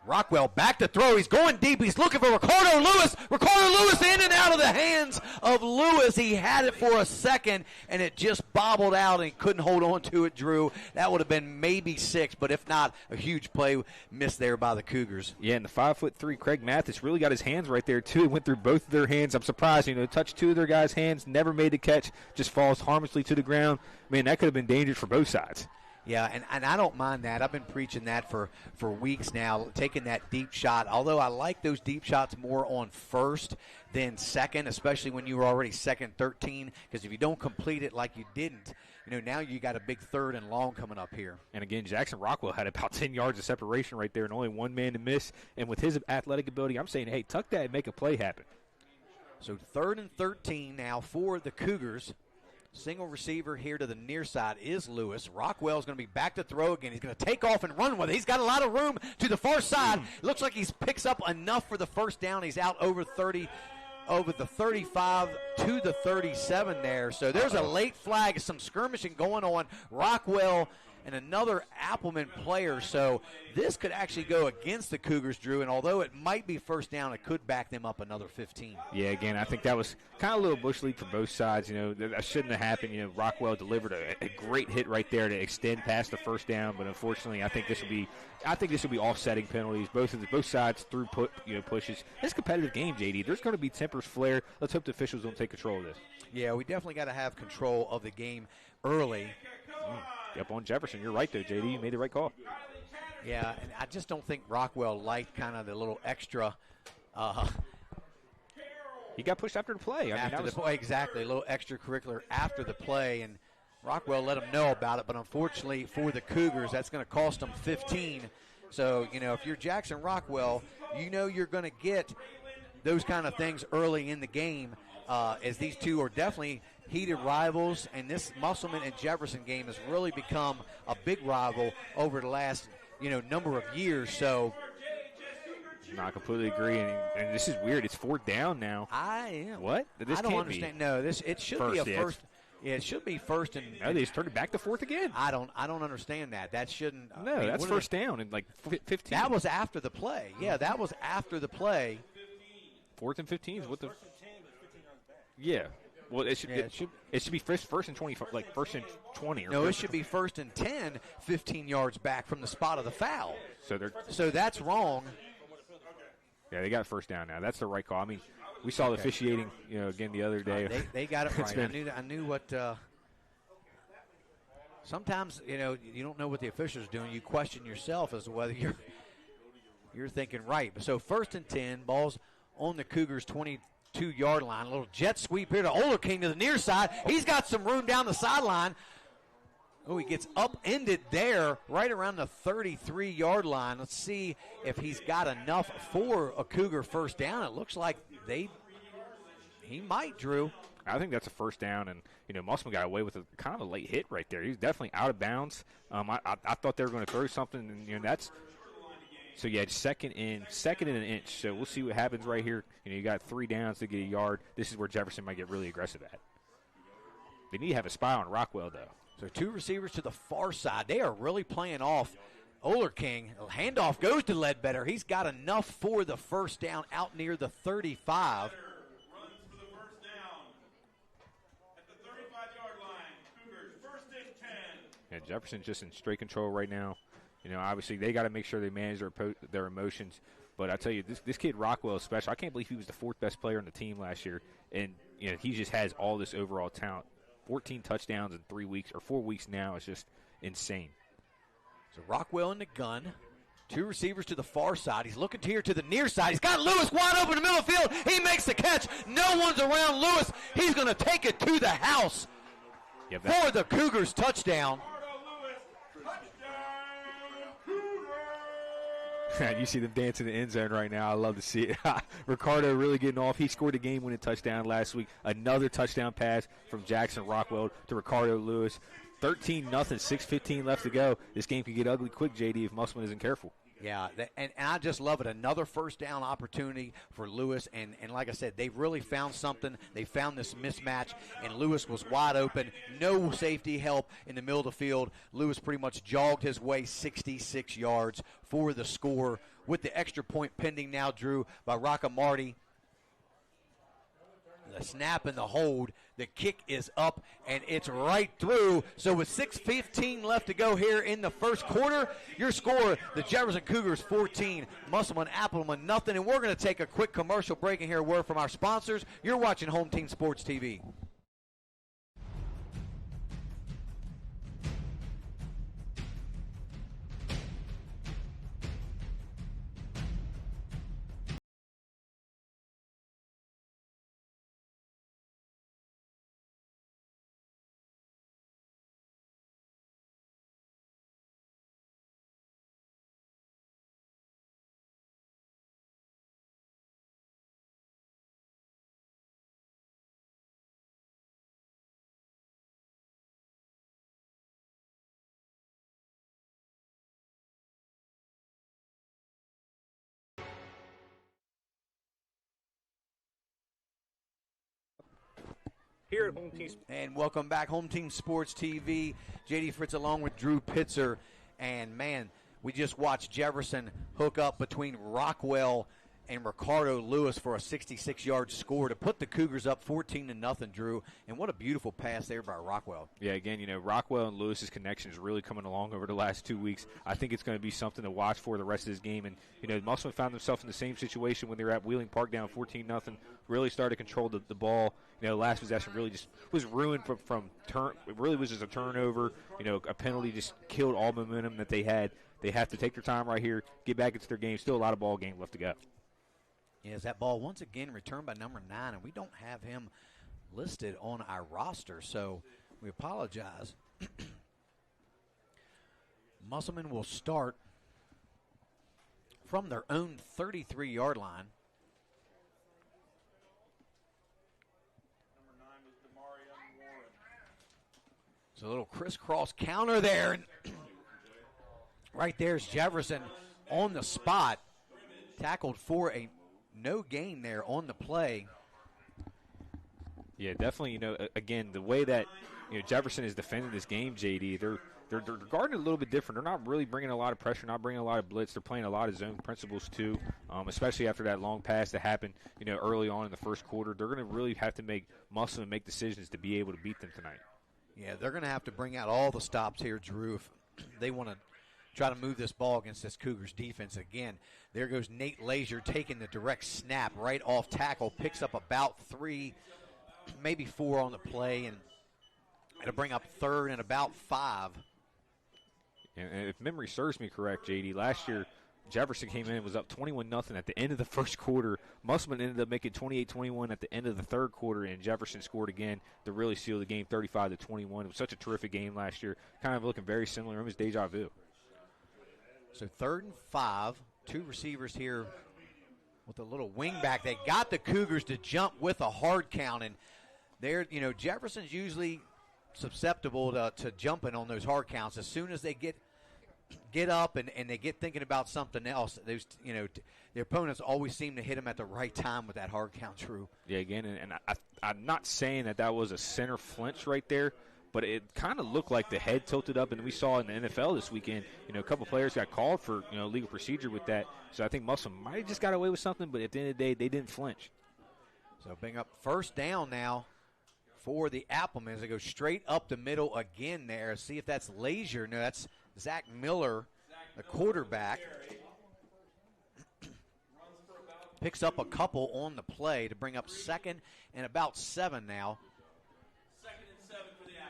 Rockwell back to throw. He's going deep. He's looking for Ricardo Lewis. Ricardo Lewis in and out of the hands of Lewis. He had it for a second, and it just bobbled out, and he couldn't hold on to it, Drew. That would have been maybe 6, but if not, a huge play missed there by the Cougars. Yeah, and the 5'3" Craig Mathis really got his hands right there, too. He went through both of their hands. I'm surprised, touched 2 of their guys' hands, never made the catch, just falls harmlessly to the ground. Man, that could have been dangerous for both sides. Yeah, and I don't mind that. I've been preaching that for weeks now, taking that deep shot. Although I like those deep shots more on first than second, especially when you were already second 13, because if you don't complete it like you didn't, now you got a big third and long coming up here. And again, Jackson Rockwell had about 10 yards of separation right there and only one man to miss. And with his athletic ability, I'm saying, hey, tuck that and make a play happen. So 3rd and 13 now for the Cougars. Single receiver here to the near side is Lewis. Rockwell's going to be back to throw again. He's going to take off and run with it. He's got a lot of room to the far side. Looks like he picks up enough for the first down. He's out over the 35 to the 37 there. So there's a late flag, some skirmishing going on. Rockwell and another Appleman player. So this could actually go against the Cougars, Drew, and although it might be first down, it could back them up another 15. Yeah, again, I think that was kind of a little bush league for both sides. That shouldn't have happened. Rockwell delivered a great hit right there to extend past the first down, but unfortunately, I think this will be offsetting penalties. Both sides threw pushes. It's a competitive game, JD. There's going to be tempers flare. Let's hope the officials don't take control of this. Yeah, we definitely got to have control of the game early. Up on Jefferson. You're right, though, JD. You made the right call. Yeah, and I just don't think Rockwell liked kind of the little extra. He got pushed after the play. Exactly, a little extracurricular after the play, and Rockwell let him know about it, but unfortunately for the Cougars, that's going to cost them 15. So, if you're Jackson Rockwell, you're going to get those kind of things early in the game, as these two are definitely heated rivals, and this Musselman and Jefferson game has really become a big rival over the last, number of years. So, I completely agree, and this is weird. It's 4th down now. What? I don't understand. No, it should be a first. Yeah, it should be first and. No, they just turned it back to 4th again. I don't understand that. That shouldn't. No, that's first down and 15. That was after the play. Yeah, that was after the play. 4th and 15 is what the. Yeah. Well, it should be first and 20, like first and 20. No, it should be first and 10, 15 yards back from the spot of the foul. So that's wrong. Yeah, they got first down now. That's the right call. I mean, we saw the officiating, again the other day. They got it right. I knew what. Sometimes you don't know what the officials are doing. You question yourself as to whether you're thinking right. So 1st and 10, balls on the Cougars 22-yard line. A little jet sweep here to Olerking to the near side. He's got some room down the sideline. Oh, he gets upended there right around the 33-yard line. Let's see if he's got enough for a Cougar first down. It looks like he might, Drew. I think that's a first down, and Musselman got away with a kind of a late hit right there. He's definitely out of bounds. I thought they were going to throw something, and that's. So, yeah, second and an inch. So we'll see what happens right here. You got 3 downs to get a yard. This is where Jefferson might get really aggressive at. They need to have a spy on Rockwell, though. So 2 receivers to the far side. They are really playing off Olerking. Handoff goes to Ledbetter. He's got enough for the first down out near the 35. And Jefferson's just in straight control right now. Obviously they got to make sure they manage their emotions. But I tell you, this kid Rockwell is special. I can't believe he was the 4th best player on the team last year, and he just has all this overall talent. 14 touchdowns in 3 weeks or 4 weeks now is just insane. So Rockwell in the gun. 2 receivers to the far side. He's looking here to the near side. He's got Lewis wide open in the middle of the field. He makes the catch. No one's around Lewis. He's going to take it to the house for the Cougars touchdown. You see them dance in the end zone right now. I love to see it. Ricardo really getting off. He scored a game-winning touchdown last week. Another touchdown pass from Jackson Rockwell to Ricardo Lewis. 13-0, 6:15 left to go. This game could get ugly quick, JD, if Musselman isn't careful. Yeah, and I just love it. Another first down opportunity for Lewis, and like I said, they've really found something. They found this mismatch, and Lewis was wide open. No safety help in the middle of the field. Lewis pretty much jogged his way 66 yards for the score with the extra point pending now, Drew, by Rocca Marty. The snap and the hold. The kick is up, and it's right through. So with 6:15 left to go here in the first quarter, your score, the Jefferson Cougars 14, Musselman Appleman nothing. And we're going to take a quick commercial break and hear a word from our sponsors. You're watching Home Team Sports TV. Here at Home Team. And welcome back, Home Team Sports TV. J.D. Fritz along with Drew Pitzer. And, man, we just watched Jefferson hook up between Rockwell and Ricardo Lewis for a 66-yard score to put the Cougars up 14-0, Drew. And what a beautiful pass there by Rockwell. Yeah, again, Rockwell and Lewis's connection is really coming along over the last 2 weeks. I think it's going to be something to watch for the rest of this game. And, Musselman found themselves in the same situation when they were at Wheeling Park down 14-0. Really started to control the ball. Last possession really just was ruined from turn. It really was just a turnover. A penalty just killed all momentum that they had. They have to take their time right here, get back into their game. Still a lot of ball game left to go. Yes, that ball once again returned by number 9, and we don't have him listed on our roster, so we apologize. Musselman will start from their own 33-yard line. So a little crisscross counter there. And right there's Jefferson on the spot. Tackled for a no gain there on the play. Yeah, definitely, again, the way that, Jefferson is defending this game, JD, they're guarding a little bit different. They're not really bringing a lot of pressure, not bringing a lot of blitz. They're playing a lot of zone principles, too, especially after that long pass that happened, early on in the first quarter. They're going to really have to make Musselman make decisions to be able to beat them tonight. Yeah, they're going to have to bring out all the stops here, Drew, if they want to try to move this ball against this Cougars defense. Again, there goes Nate Lazier taking the direct snap right off tackle, picks up about 3, maybe 4 on the play, and it'll bring up 3rd and about 5. And if memory serves me correct, JD, last year Jefferson came in and was up 21-0 at the end of the first quarter. Musselman ended up making 28-21 at the end of the third quarter, and Jefferson scored again to really seal the game 35-21. It was such a terrific game last year, kind of looking very similar. It was deja vu. So 3rd and 5, 2 receivers here with a little wing back. They got the Cougars to jump with a hard count, and they're, Jefferson's usually susceptible to jumping on those hard counts. As soon as they get up and they get thinking about something else, those, their opponents always seem to hit them at the right time with that hard count, True. Yeah, again, and I'm not saying that was a center flinch right there, but it kind of looked like the head tilted up, and we saw in the NFL this weekend, a couple players got called for, legal procedure with that. So I think Musselman might have just got away with something, but at the end of the day, they didn't flinch. So bring up first down now for the Applemans. They go straight up the middle again there. See if that's Lazier. No, that's Zach Miller, the quarterback. Picks up a couple on the play to bring up 2nd and about 7 now.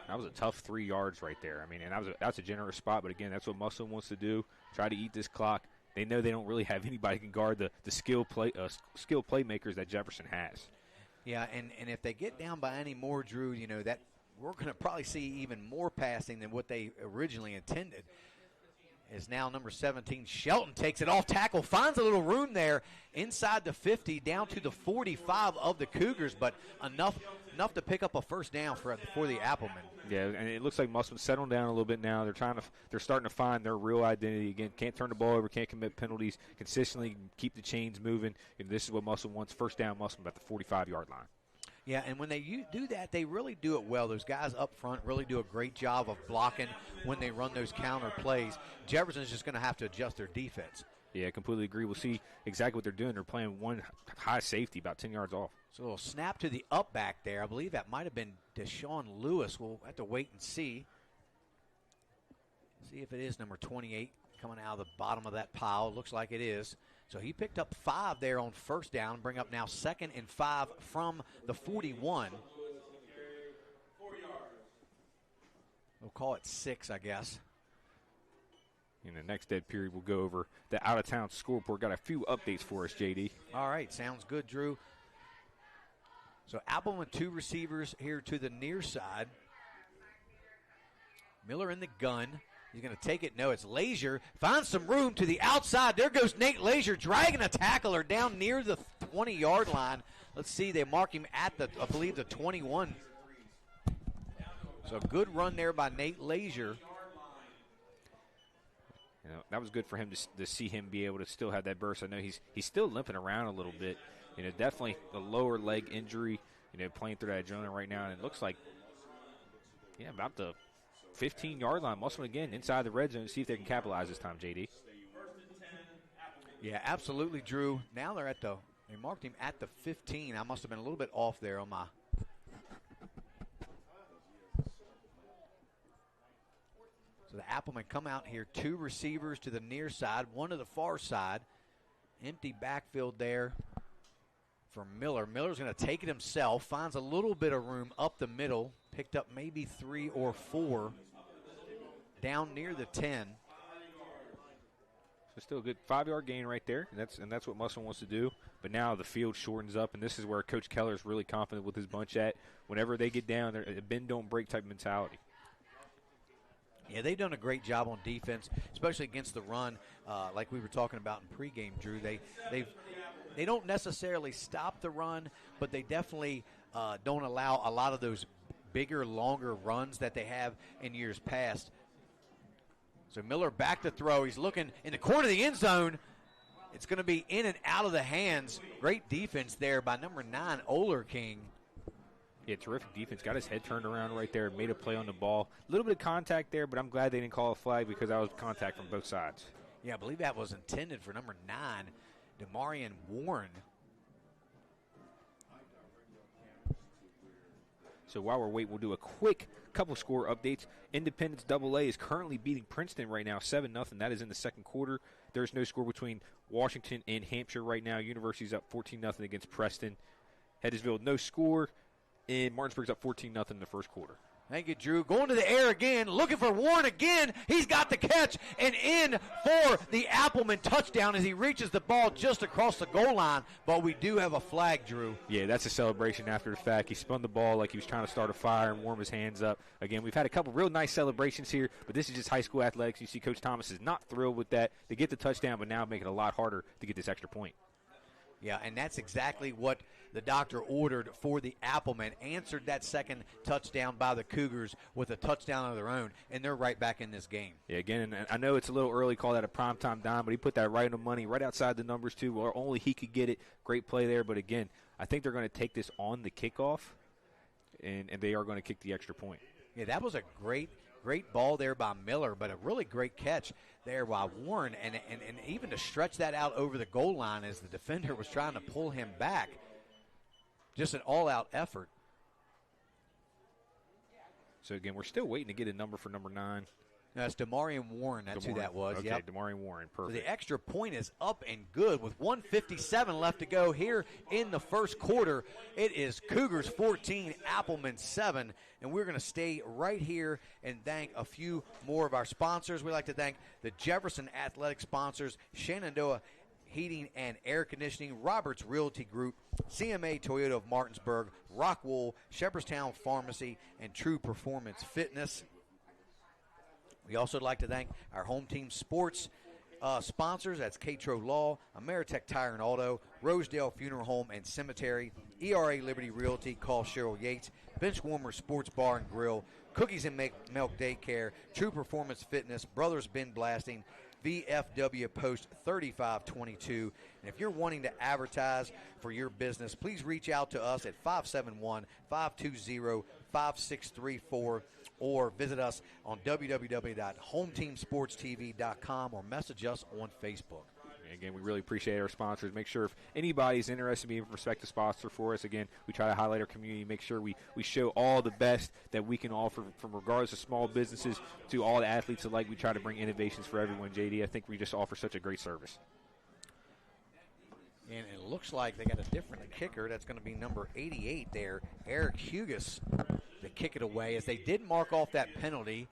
That was a tough 3 yards right there. I mean, and that's a generous spot, but again, that's what Musselman wants to do, try to eat this clock. They know they don't really have anybody who can guard the skilled playmakers that Jefferson has. Yeah, and if they get down by any more, Drew, that we're going to probably see even more passing than what they originally intended. is now number 17. Shelton takes it off tackle, finds a little room there inside the 50, down to the 45 of the Cougars, but enough to pick up a first down for the Applemen. Yeah, and it looks like Musselman's settling down a little bit now. They're starting to find their real identity again. Can't turn the ball over, can't commit penalties, consistently keep the chains moving. And this is what Musselman wants. First down, Musselman at the 45-yard line. Yeah, and when they do that, they really do it well. Those guys up front really do a great job of blocking when they run those counter plays. Jefferson's just going to have to adjust their defense. Yeah, I completely agree. We'll see exactly what they're doing. They're playing one high safety about 10 yards off. So a little snap to the up back there. I believe that might have been Deshaun Lewis. We'll have to wait and see. See if it is number 28 coming out of the bottom of that pile. Looks like it is. So he picked up 5 there on first down, bring up now 2nd and 5 from the 41. We'll call it 6, I guess. In the next dead period, we'll go over the out-of-town scoreboard. Got a few updates for us, JD. All right, sounds good, Drew. So Appleman 2 receivers here to the near side. Miller in the gun. He's going to take it. No, it's Lazier. Finds some room to the outside. There goes Nate Lazier dragging a tackler down near the 20-yard line. Let's see. They mark him at I believe, the 21. So a good run there by Nate Lazier. You know, that was good for him to see him be able to still have that burst. I know he's still limping around a little bit. You know, definitely a lower leg injury, you know, playing through that adrenaline right now. And it looks like, about the 15-yard line. Musselman again inside the red zone to see if they can capitalize this time, JD. Yeah, absolutely, Drew. Now they marked him at the 15. I must have been a little bit off there on my. So the Applemen come out here, 2 receivers to the near side, 1 to the far side. Empty backfield there for Miller. Miller's going to take it himself, finds a little bit of room up the middle, picked up maybe 3 or 4 down near the 10. So still a good 5-yard gain right there, and that's what Musselman wants to do. But now the field shortens up, and this is where Coach Keller is really confident with his bunch at. Whenever they get down, they're a bend don't break type mentality. Yeah, they've done a great job on defense, especially against the run, like we were talking about in pregame, Drew. They don't necessarily stop the run, but they definitely don't allow a lot of those bigger, longer runs that they have in years past. So Miller back to throw. He's looking in the corner of the end zone. It's going to be in and out of the hands. Great defense there by number 9, Oler King. Yeah, terrific defense. Got his head turned around right there, made a play on the ball. A little bit of contact there, but I'm glad they didn't call a flag because that was contact from both sides. Yeah, I believe that was intended for number 9, Demarion Warren. So while we're waiting, we'll do a quick couple score updates. Independence AA is currently beating Princeton right now, 7-0. That is in the second quarter. There's no score between Washington and Hampshire right now. University's up 14-0 against Preston. Hedgesville, no score. And Martinsburg's up 14-0 in the first quarter. Thank you, Drew. Going to the air again, looking for Warren again. He's got the catch and in for the Appleman touchdown as he reaches the ball just across the goal line. But we do have a flag, Drew. Yeah, that's a celebration after the fact. He spun the ball like he was trying to start a fire and warm his hands up. Again, we've had a couple real nice celebrations here, but this is just high school athletics. You see Coach Thomas is not thrilled with that. They get the touchdown, but now make it a lot harder to get this extra point. Yeah, and that's exactly what the doctor ordered for the Applemen. Answered that second touchdown by the Cougars with a touchdown of their own, and they're right back in this game. Yeah, again, and I know it's a little early to call that a primetime dime, but he put that right on the money, right outside the numbers too, where only he could get it. Great play there, but again, I think they're going to take this on the kickoff, and they are going to kick the extra point. Yeah, that was a great ball there by Miller, but a really great catch there by Warren, and even to stretch that out over the goal line as the defender was trying to pull him back. Just an all-out effort. So, again, we're still waiting to get a number for number 9. That's Demarion Warren. That's who that was. Okay, yep. Demarion Warren. Perfect. So the extra point is up and good with 1:57 left to go here in the first quarter. It is Cougars 14, Appleman 7, and we're going to stay right here and thank a few more of our sponsors. We'd like to thank the Jefferson Athletic sponsors, Shenandoah Heating and Air Conditioning, Roberts Realty Group, CMA Toyota of Martinsburg, Rockwool, Shepherdstown Pharmacy, and True Performance Fitness. We also would like to thank our Home Team Sports sponsors. That's Catro Law, Ameritech Tire and Auto, Rosedale Funeral Home and Cemetery, ERA Liberty Realty, call Cheryl Yates, Benchwarmer Sports Bar and Grill, Cookies and Milk Daycare, True Performance Fitness, Brothers Ben Blasting, VFW Post 3522. And if you're wanting to advertise for your business, please reach out to us at 571-520-5634 or visit us on www.hometeamsportstv.com or message us on Facebook. Again, we really appreciate our sponsors. Make sure if anybody's interested in being a prospective sponsor for us, again, we try to highlight our community, make sure we show all the best that we can offer, from regardless of small businesses to all the athletes alike. We try to bring innovations for everyone, JD. I think we just offer such a great service. And it looks like they got a different kicker. That's going to be number 88 there, Eric Hugas, to kick it away, as they did mark off that penalty.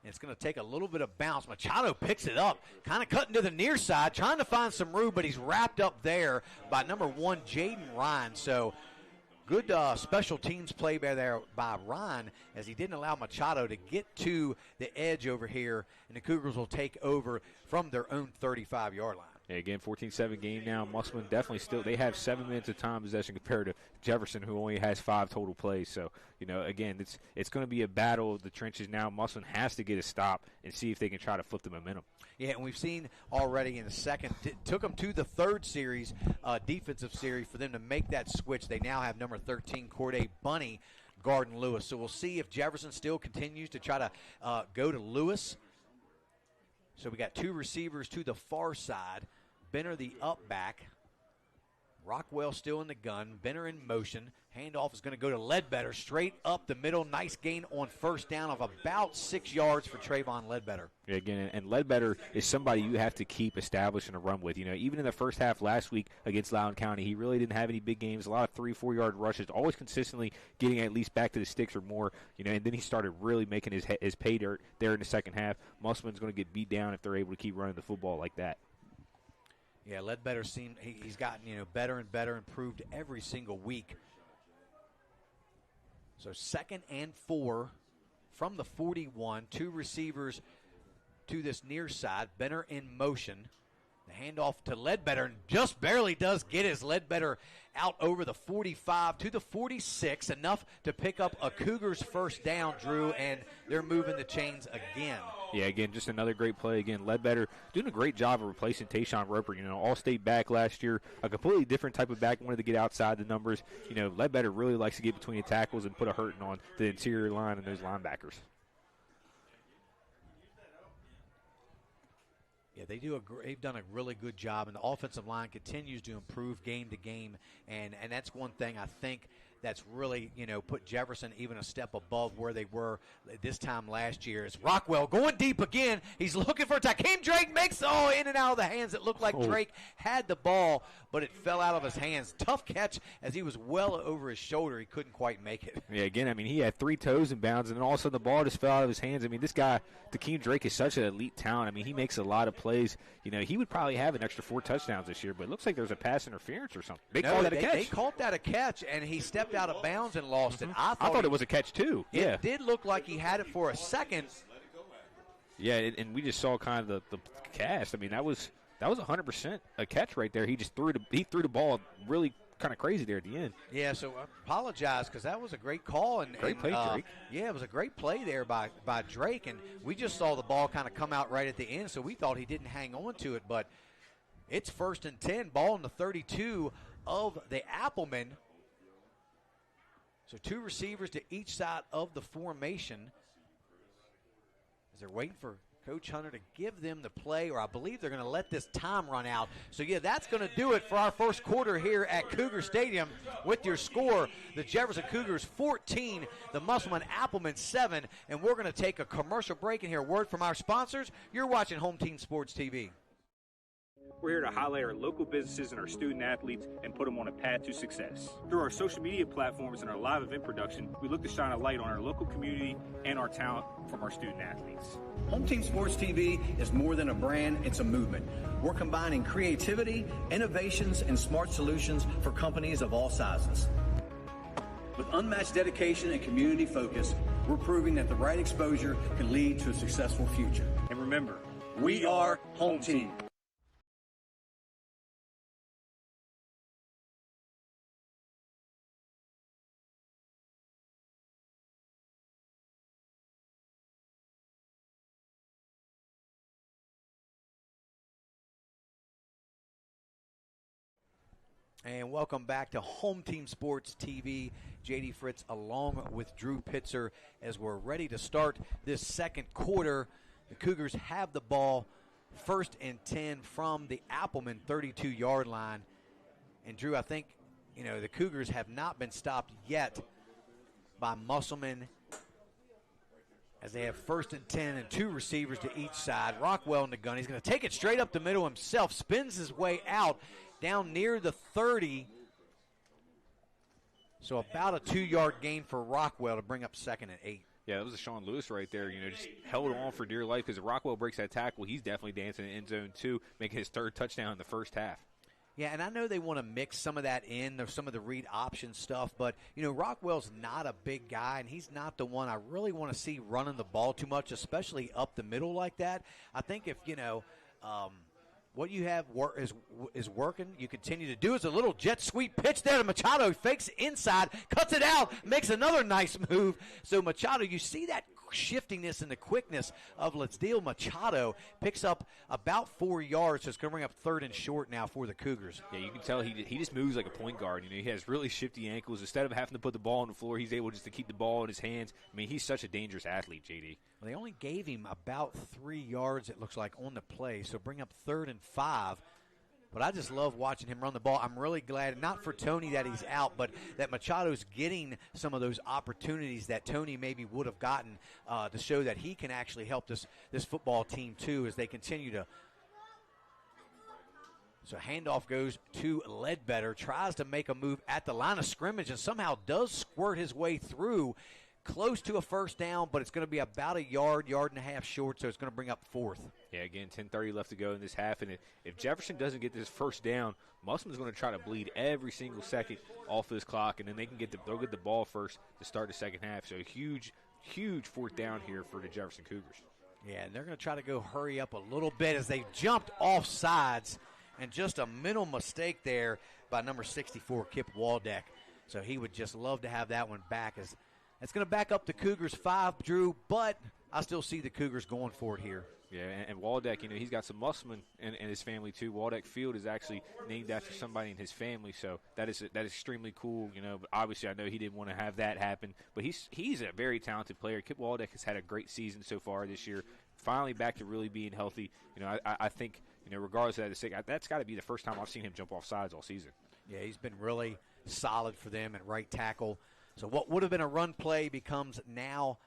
And it's going to take a little bit of bounce. Machado picks it up, kind of cutting to the near side, trying to find some room, but he's wrapped up there by number 1, Jaden Ryan. So good special teams play by Ryan, as he didn't allow Machado to get to the edge over here, and the Cougars will take over from their own 35-yard line. Yeah, again, 14-7 game now. Musselman definitely still, they have 7 minutes of time possession compared to Jefferson, who only has 5 total plays. So, again, it's going to be a battle of the trenches now. Musselman has to get a stop and see if they can try to flip the momentum. Yeah, and we've seen already in the second, took them to the third series, defensive series, for them to make that switch. They now have number 13, Corday Bunny, guarding Lewis. So we'll see if Jefferson still continues to try to go to Lewis. So we got 2 receivers to the far side. Benner the up back. Rockwell still in the gun. Benner in motion. Handoff is going to go to Ledbetter straight up the middle. Nice gain on first down of about 6 yards for Trayvon Ledbetter. Yeah, again, and Ledbetter is somebody you have to keep establishing a run with. Even in the first half last week against Loudoun County, he really didn't have any big games. A lot of 3-4 yard rushes, always consistently getting at least back to the sticks or more. And then he started really making his pay dirt there in the second half. Musselman's going to get beat down if they're able to keep running the football like that. Yeah, Ledbetter he's gotten better and better, improved every single week. So 2nd and 4 from the 41. 2 receivers to this near side. Benner in motion. The handoff to Ledbetter, and just barely does get his Ledbetter out over the 45 to the 46, enough to pick up a Cougars first down, Drew, and they're moving the chains again. Yeah, again, just another great play. Again, Ledbetter doing a great job of replacing Tayshawn Roper. All-state back last year, a completely different type of back, wanted to get outside the numbers. Ledbetter really likes to get between the tackles and put a hurting on the interior line and those linebackers. Yeah, they've done a really good job, and the offensive line continues to improve game to game, and that's one thing I think that's really, put Jefferson even a step above where they were this time last year. It's Rockwell going deep again. He's looking for a tackle. Came Drake, makes in and out of the hands. It looked like Drake had the ball, but it fell out of his hands. Tough catch, as he was well over his shoulder. He couldn't quite make it. Yeah, again, he had 3 toes in bounds, and then all of a sudden the ball just fell out of his hands. This guy, Takeem Drake, is such an elite talent. He makes a lot of plays. He would probably have an extra 4 touchdowns this year, but it looks like there's a pass interference or something. They called that a catch. They called that a catch, and he stepped out of bounds and lost it. I thought it was a catch, too. It did look like he had it for a second. Yeah, and we just saw kind of the cast. That was 100% a catch right there. He just threw the ball really kind of crazy there at the end. Yeah, so I apologize, because that was a great call. Great play, Drake. Yeah, it was a great play there by Drake, and we just saw the ball kind of come out right at the end, so we thought he didn't hang on to it, but it's 1st and 10, ball in the 32 of the Appleman. So 2 receivers to each side of the formation, as they're waiting for Coach Hunter to give them the play, or I believe they're going to let this time run out. So, yeah, that's going to do it for our first quarter here at Cougar Stadium with your score. The Jefferson Cougars 14, the Musselman Appleman 7, and we're going to take a commercial break and hear a word from our sponsors. You're watching Home Team Sports TV. We're here to highlight our local businesses and our student athletes and put them on a path to success. Through our social media platforms and our live event production, we look to shine a light on our local community and our talent from our student athletes. Home Team Sports TV is more than a brand, it's a movement. We're combining creativity, innovations, and smart solutions for companies of all sizes. With unmatched dedication and community focus, we're proving that the right exposure can lead to a successful future. And remember, We are Home Team. And welcome back to Home Team Sports TV. JD Fritz along with Drew Pitzer as we're ready to start this second quarter. The Cougars have the ball, 1st and 10 from the Appleman 32-yard line. And Drew, I think, the Cougars have not been stopped yet by Musselman as they have 1st and 10 and 2 receivers to each side. Rockwell in the gun. He's going to take it straight up the middle himself, spins his way out down near the 30. So about a 2-yard gain for Rockwell to bring up 2nd and 8. Yeah, that was a Sean Lewis right there. Just held on for dear life because if Rockwell breaks that tackle, he's definitely dancing in the end zone too, making his 3rd touchdown in the first half. Yeah, and I know they want to mix some of that in, or some of the read option stuff, but, Rockwell's not a big guy, and he's not the one I really want to see running the ball too much, especially up the middle like that. I think if, what you have is working, you continue to do is a little jet sweep pitch there to Machado. He fakes inside, cuts it out, makes another nice move. So Machado, you see that shiftiness and the quickness of Let's-Deal. Machado picks up about 4 yards, so it's going to bring up 3rd and short now for the Cougars. Yeah, you can tell he just moves like a point guard. He has really shifty ankles. Instead of having to put the ball on the floor, he's able just to keep the ball in his hands. I mean, he's such a dangerous athlete, JD. Well, they only gave him about 3 yards, it looks like, on the play, so bring up 3rd and 5. But I just love watching him run the ball. I'm really glad, not for Tony that he's out, but that Machado's getting some of those opportunities that Tony maybe would have gotten to show that he can actually help this football team too as they continue to. So handoff goes to Ledbetter, tries to make a move at the line of scrimmage and somehow does squirt his way through. Close to a 1st down, but it's going to be about a yard and a half short, so it's going to bring up 4th. Yeah, again, 10:30 left to go in this half, and if Jefferson doesn't get this 1st down, Musselman's going to try to bleed every single second off this clock, and then they'll get the ball first to start the second half. So huge 4th down here for the Jefferson Cougars. Yeah, and they're going to try to go hurry up a little bit as they jumped off sides, and just a mental mistake there by number 64, Kip Waldeck. So he would just love to have that one back. As it's going to back up the Cougars 5, Drew, but I still see the Cougars going for it here. Yeah, and Waldeck, he's got some Musselman in his family too. Waldeck Field is actually named after somebody in his family, so that is extremely cool. But obviously I know he didn't want to have that happen, but he's a very talented player. Kip Waldeck has had a great season so far this year. Finally back to really being healthy. I think regardless of that, that's got to be the first time I've seen him jump off sides all season. Yeah, he's been really solid for them at right tackle. So what would have been a run play becomes now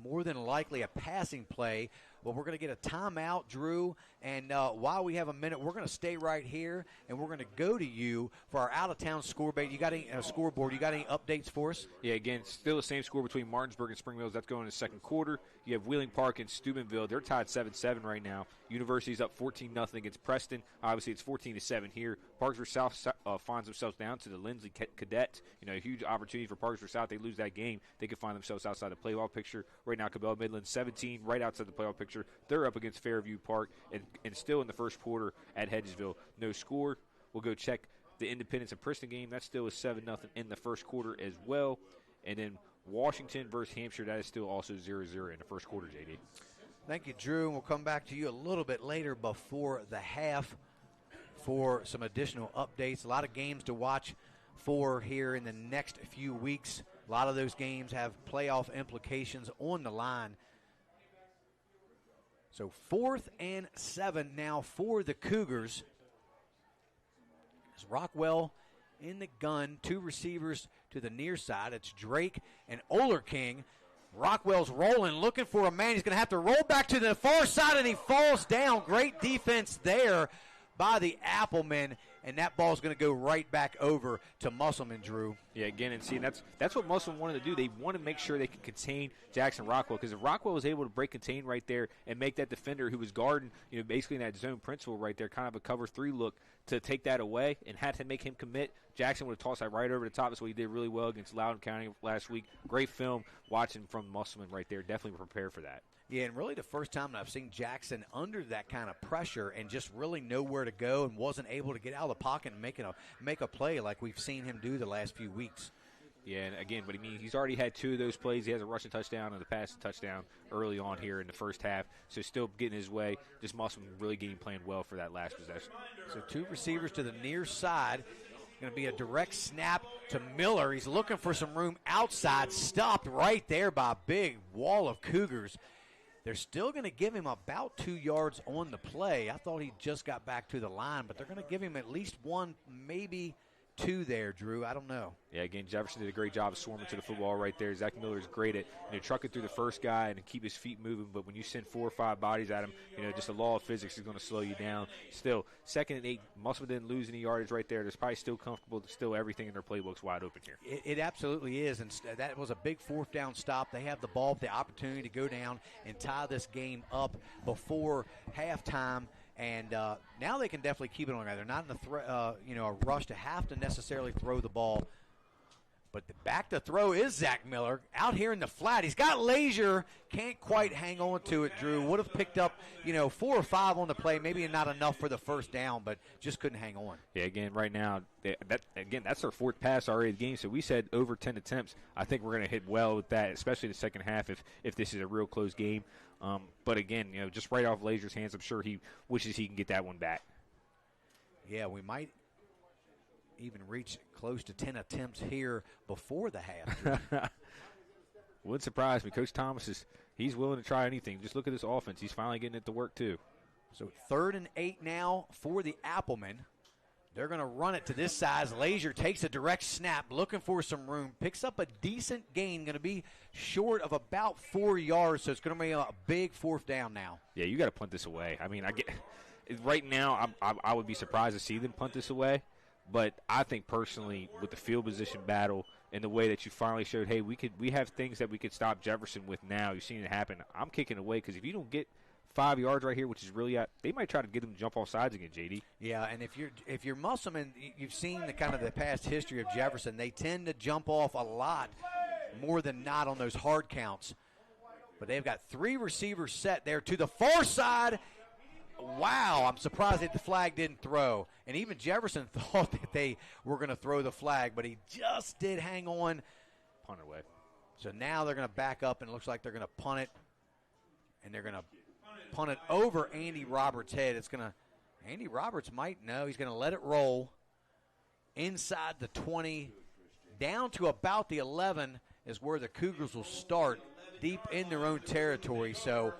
more than likely a passing play. Well, we're going to get a timeout, Drew, and while we have a minute, we're going to stay right here, and we're going to go to you for our out-of-town scoreboard. You got any scoreboard? You got any updates for us? Yeah, again, still the same score between Martinsburg and Spring Mills. That's going in the second quarter. You have Wheeling Park and Steubenville. They're tied 7-7 right now. University's up 14-0 against Preston. Obviously, it's 14-7 here. Parkersburg South finds themselves down to the Lindsley Cadets. A huge opportunity for Parkersburg South. They lose that game, they could find themselves outside the playoff picture. Right now, Cabell Midland 17, right outside the playoff picture. They're up against Fairview Park and still in the first quarter at Hedgesville. No score. We'll go check the Independence and Princeton game. That still is 7-0 in the first quarter as well. And then Washington versus Hampshire, that is still also 0-0 in the first quarter, JD. Thank you, Drew. And we'll come back to you a little bit later before the half for some additional updates. A lot of games to watch for here in the next few weeks. A lot of those games have playoff implications on the line. So 4th and 7 now for the Cougars. As Rockwell in the gun, 2 receivers to the near side. It's Drake and Olerking. Rockwell's rolling, looking for a man. He's going to have to roll back to the far side, and he falls down. Great defense there by the Applemen, and that ball's going to go right back over to Musselman, Drew. Yeah, again, and see, that's what Musselman wanted to do. They want to make sure they can contain Jackson Rockwell, because if Rockwell was able to break contain right there and make that defender who was guarding, basically in that zone principle right there, kind of a cover 3 look, to take that away and had to make him commit, Jackson would have tossed that right over the top. That's what he did really well against Loudoun County last week. Great film watching from Musselman right there. Definitely prepare for that. Yeah, and really the first time that I've seen Jackson under that kind of pressure and just really know where to go and wasn't able to get out of the pocket and make a play like we've seen him do the last few weeks. Yeah, and again, but he's already had 2 of those plays. He has a rushing touchdown and a passing touchdown early on here in the first half, so still getting his way. Just Musselman really game playing well for that last possession. So 2 receivers to the near side. Going to be a direct snap to Miller. He's looking for some room outside. Stopped right there by a big wall of Cougars. They're still going to give him about 2 yards on the play. I thought he just got back to the line, but they're going to give him at least 1, maybe 2 there, Drew. I don't know. Yeah, again, Jefferson did a great job of swarming to the football right there. Zach Miller is great at trucking through the first guy and keep his feet moving, but when you send 4 or 5 bodies at him, just the law of physics is going to slow you down. Still, 2nd and 8, Musselman didn't lose any yardage right there. They're probably still comfortable. Still, everything in their playbook's wide open here. It absolutely is, and that was a big 4th down stop. They have the ball with the opportunity to go down and tie this game up before halftime. And now they can definitely keep it on. They're not in a rush to have to necessarily throw the ball. But the back to throw is Zach Miller out here in the flat. He's got leisure, can't quite hang on to it, Drew. Would have picked up, 4 or 5 on the play, maybe not enough for the first down, but just couldn't hang on. Yeah, again, right now, that's their 4th pass already of the game. So we said over 10 attempts. I think we're going to hit well with that, especially the second half if this is a real close game. But again, just right off Lazier's hands, I'm sure he wishes he can get that one back. Yeah, we might even reach close to 10 attempts here before the half. Wouldn't surprise me. Coach Thomas he's willing to try anything. Just look at this offense. He's finally getting it to work too. So 3rd and 8 now for the Applemen. They're going to run it to this side. Lazier takes a direct snap, looking for some room, picks up a decent gain, going to be short of about 4 yards, so it's going to be a big 4th down now. Yeah, you got to punt this away. Right now, I would be surprised to see them punt this away, but I think personally with the field position battle and the way that you finally showed, hey, we have things that we could stop Jefferson with now. You've seen it happen. I'm kicking away because if you don't get 5 yards right here, which is really they might try to get him to jump off sides again, JD. Yeah, and if you're Musselman, you've seen the kind of the past history of Jefferson. They tend to jump off a lot more than not on those hard counts. But they've got 3 receivers set there to the far side. Wow, I'm surprised that the flag didn't throw. And even Jefferson thought that they were going to throw the flag, but he just did hang on. Punt away. So now they're going to back up, and it looks like they're going to punt it. And they're going to punt it over Andy Roberts' head. Andy Roberts might know. He's going to let it roll inside the 20. Down to about the 11 is where the Cougars will start, deep in their own territory. So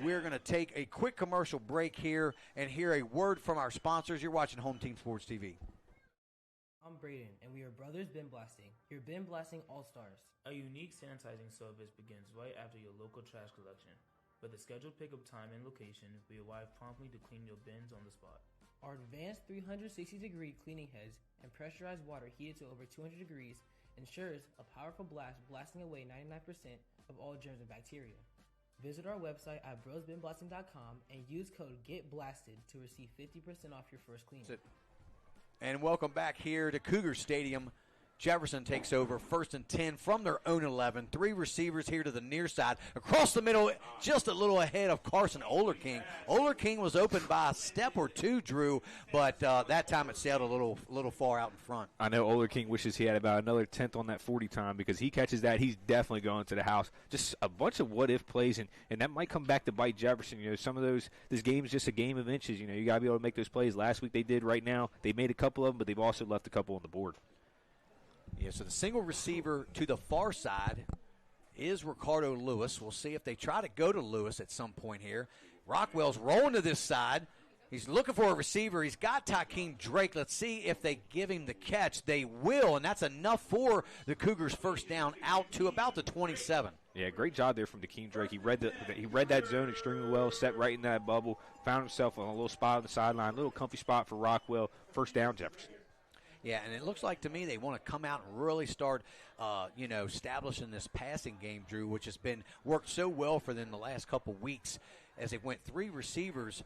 we're going to take a quick commercial break here and hear a word from our sponsors. You're watching Home Team Sports TV. I'm Braden, and we are Brothers Bin Blasting, your bin blasting all-stars. A unique sanitizing service begins right after your local trash collection. With a scheduled pickup time and location, we arrive promptly to clean your bins on the spot. Our advanced 360-degree cleaning heads and pressurized water heated to over 200 degrees ensures a powerful blast blasting away 99% of all germs and bacteria. Visit our website at brosbinblasting.com and use code GETBLASTED to receive 50% off your first clean. And welcome back here to Cougar Stadium. Jefferson takes over 1st and 10 from their own 11. 3 receivers here to the near side. Across the middle, just a little ahead of Carson Olerking. Olerking was open by a step or 2, Drew, but that time it sailed a little far out in front. I know Olerking wishes he had about another 10th on that 40 time because he catches that, he's definitely going to the house. Just a bunch of what-if plays, and that might come back to bite Jefferson. Some of this game is just a game of inches. You got to be able to make those plays. Last week they did. Right now they made a couple of them, but they've also left a couple on the board. Yeah, so the single receiver to the far side is Ricardo Lewis. We'll see if they try to go to Lewis at some point here. Rockwell's rolling to this side. He's looking for a receiver. He's got Takeem Drake. Let's see if they give him the catch. They will, and that's enough for the Cougars' first down out to about the 27. Yeah, great job there from Dakeem Drake. He read that zone extremely well, set right in that bubble, found himself on a little spot on the sideline, a little comfy spot for Rockwell. First down, Jefferson. Yeah, and it looks like to me they want to come out and really start, establishing this passing game, Drew, which has been worked so well for them the last couple weeks as they went 3 receivers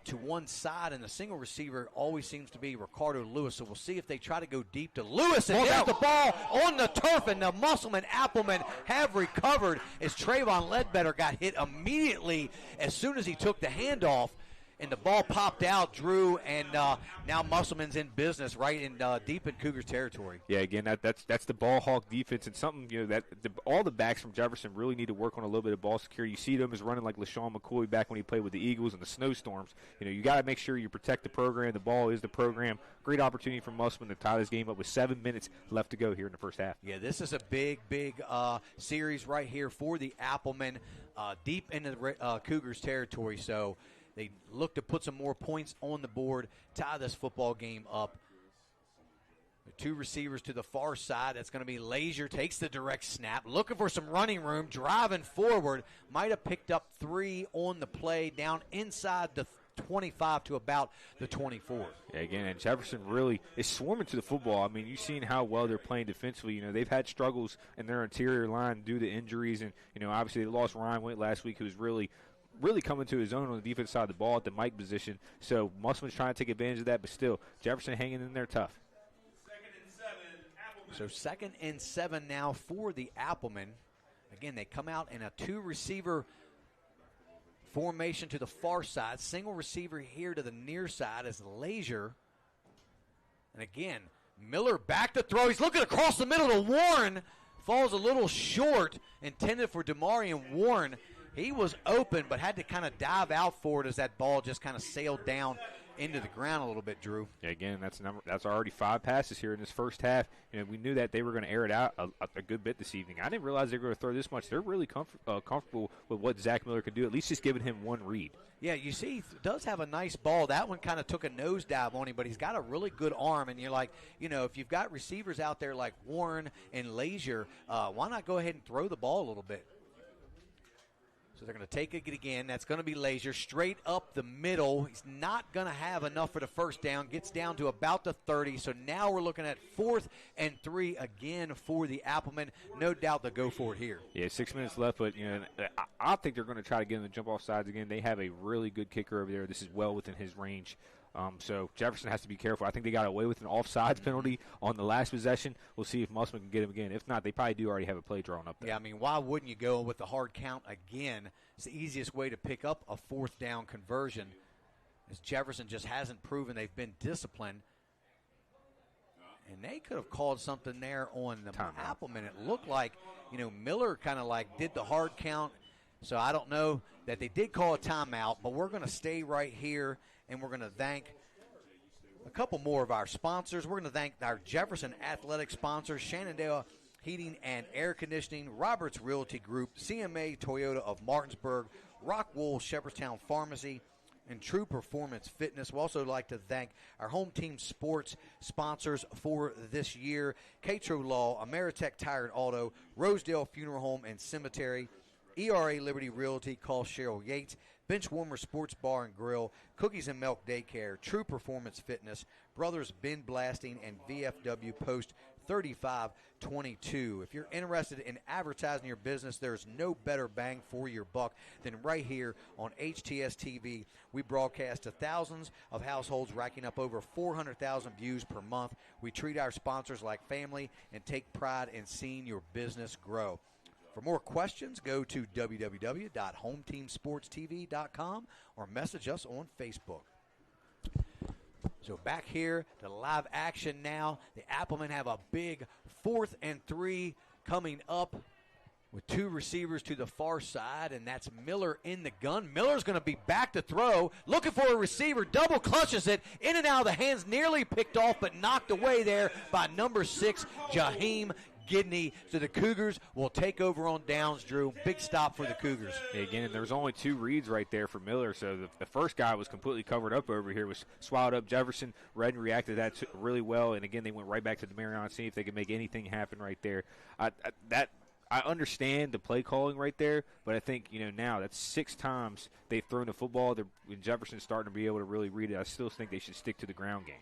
to one side, and the single receiver always seems to be Ricardo Lewis. So we'll see if they try to go deep to Lewis, and there's the ball on the turf, and the Musselman Applemen have recovered as Trayvon Ledbetter got hit immediately as soon as he took the handoff. And the ball popped out, Drew, and now Musselman's in business right in deep in Cougars territory. Yeah, again, that's the ball hawk defense, and something that all the backs from Jefferson really need to work on a little bit of ball security. You see them as running like LaShawn McCoy back when he played with the Eagles in the snowstorms. You got to make sure you protect the program. The ball is the program. Great opportunity for Musselman to tie this game up with 7 minutes left to go here in the first half. Yeah, this is a big series right here for the Applemen, deep into the Cougars territory. So they look to put some more points on the board, tie this football game up. The 2 receivers to the far side. That's going to be Lazier, takes the direct snap, looking for some running room, driving forward. Might have picked up 3 on the play, down inside the 25 to about the 24. Yeah, again, and Jefferson really is swarming to the football. I mean, you've seen how well they're playing defensively. They've had struggles in their interior line due to injuries, and, obviously they lost Ryan Witt last week, who was really coming to his own on the defense side of the ball at the Mike position. So Musselman's trying to take advantage of that, but still, Jefferson hanging in there tough. So 2nd and 7 now for the Applemen. Again, they come out in a 2-receiver formation to the far side. Single receiver here to the near side is Lazier. And again, Miller back to throw. He's looking across the middle to Warren. Falls a little short, intended for Demarion Warren. He was open, but had to kind of dive out for it as that ball just kind of sailed down into the ground a little bit, Drew. Yeah, again, that's already 5 passes here in this first half. We knew that they were going to air it out a good bit this evening. I didn't realize they were going to throw this much. They're really comfortable with what Zach Miller can do, at least just giving him one read. Yeah, you see, he does have a nice ball. That one kind of took a nosedive on him, but he's got a really good arm. And you're like, if you've got receivers out there like Warren and Lazier, why not go ahead and throw the ball a little bit? So they're going to take it again. That's going to be Lazier straight up the middle. He's not going to have enough for the first down. Gets down to about the 30. So now we're looking at 4th and 3 again for the Applemen. No doubt they'll go for it here. Yeah, 6 minutes left, but I think they're going to try to get him to jump off sides again. They have a really good kicker over there. This is well within his range. So Jefferson has to be careful. I think they got away with an offsides penalty on the last possession. We'll see if Musselman can get him again. If not, they probably do already have a play drawn up there. Yeah, I mean, why wouldn't you go with the hard count again? It's the easiest way to pick up a 4th down conversion, as Jefferson just hasn't proven they've been disciplined. And they could have called something there on the Applemen. It looked like, Miller kind of did the hard count. So I don't know that they did call a timeout, but we're going to stay right here. And we're going to thank a couple more of our sponsors. We're going to thank our Jefferson Athletic sponsors, Shenandoah Heating and Air Conditioning, Roberts Realty Group, CMA Toyota of Martinsburg, Rockwool Shepherdstown Pharmacy, and True Performance Fitness. We also like to thank our home team sports sponsors for this year, Catro Law, Ameritech Tire and Auto, Rosedale Funeral Home and Cemetery, ERA Liberty Realty, call Cheryl Yates, Benchwarmer Sports Bar and Grill, Cookies and Milk Daycare, True Performance Fitness, Brothers Bin Blasting, and VFW Post 3522. If you're interested in advertising your business, there's no better bang for your buck than right here on HTS TV. We broadcast to thousands of households, racking up over 400,000 views per month. We treat our sponsors like family and take pride in seeing your business grow. For more questions, go to www.hometeamsportstv.com or message us on Facebook. So back here to live action now. The Applemen have a big 4th and 3 coming up with 2 receivers to the far side, and that's Miller in the gun. Miller's going to be back to throw, looking for a receiver, double clutches it, in and out of the hands, nearly picked off but knocked away there by number 6, Jaheim Gidney. So the Cougars will take over on downs, Drew. Big stop for the Cougars. Yeah, again, there's only 2 reads right there for Miller. So the first guy was completely covered up over here, was swallowed up. Jefferson read and reacted to that really well. And again, they went right back to Demarion, see if they could make anything happen right there. I understand the play calling right there, but I think, now that's 6 times they've thrown the football. Jefferson's starting to be able to really read it. I still think they should stick to the ground game.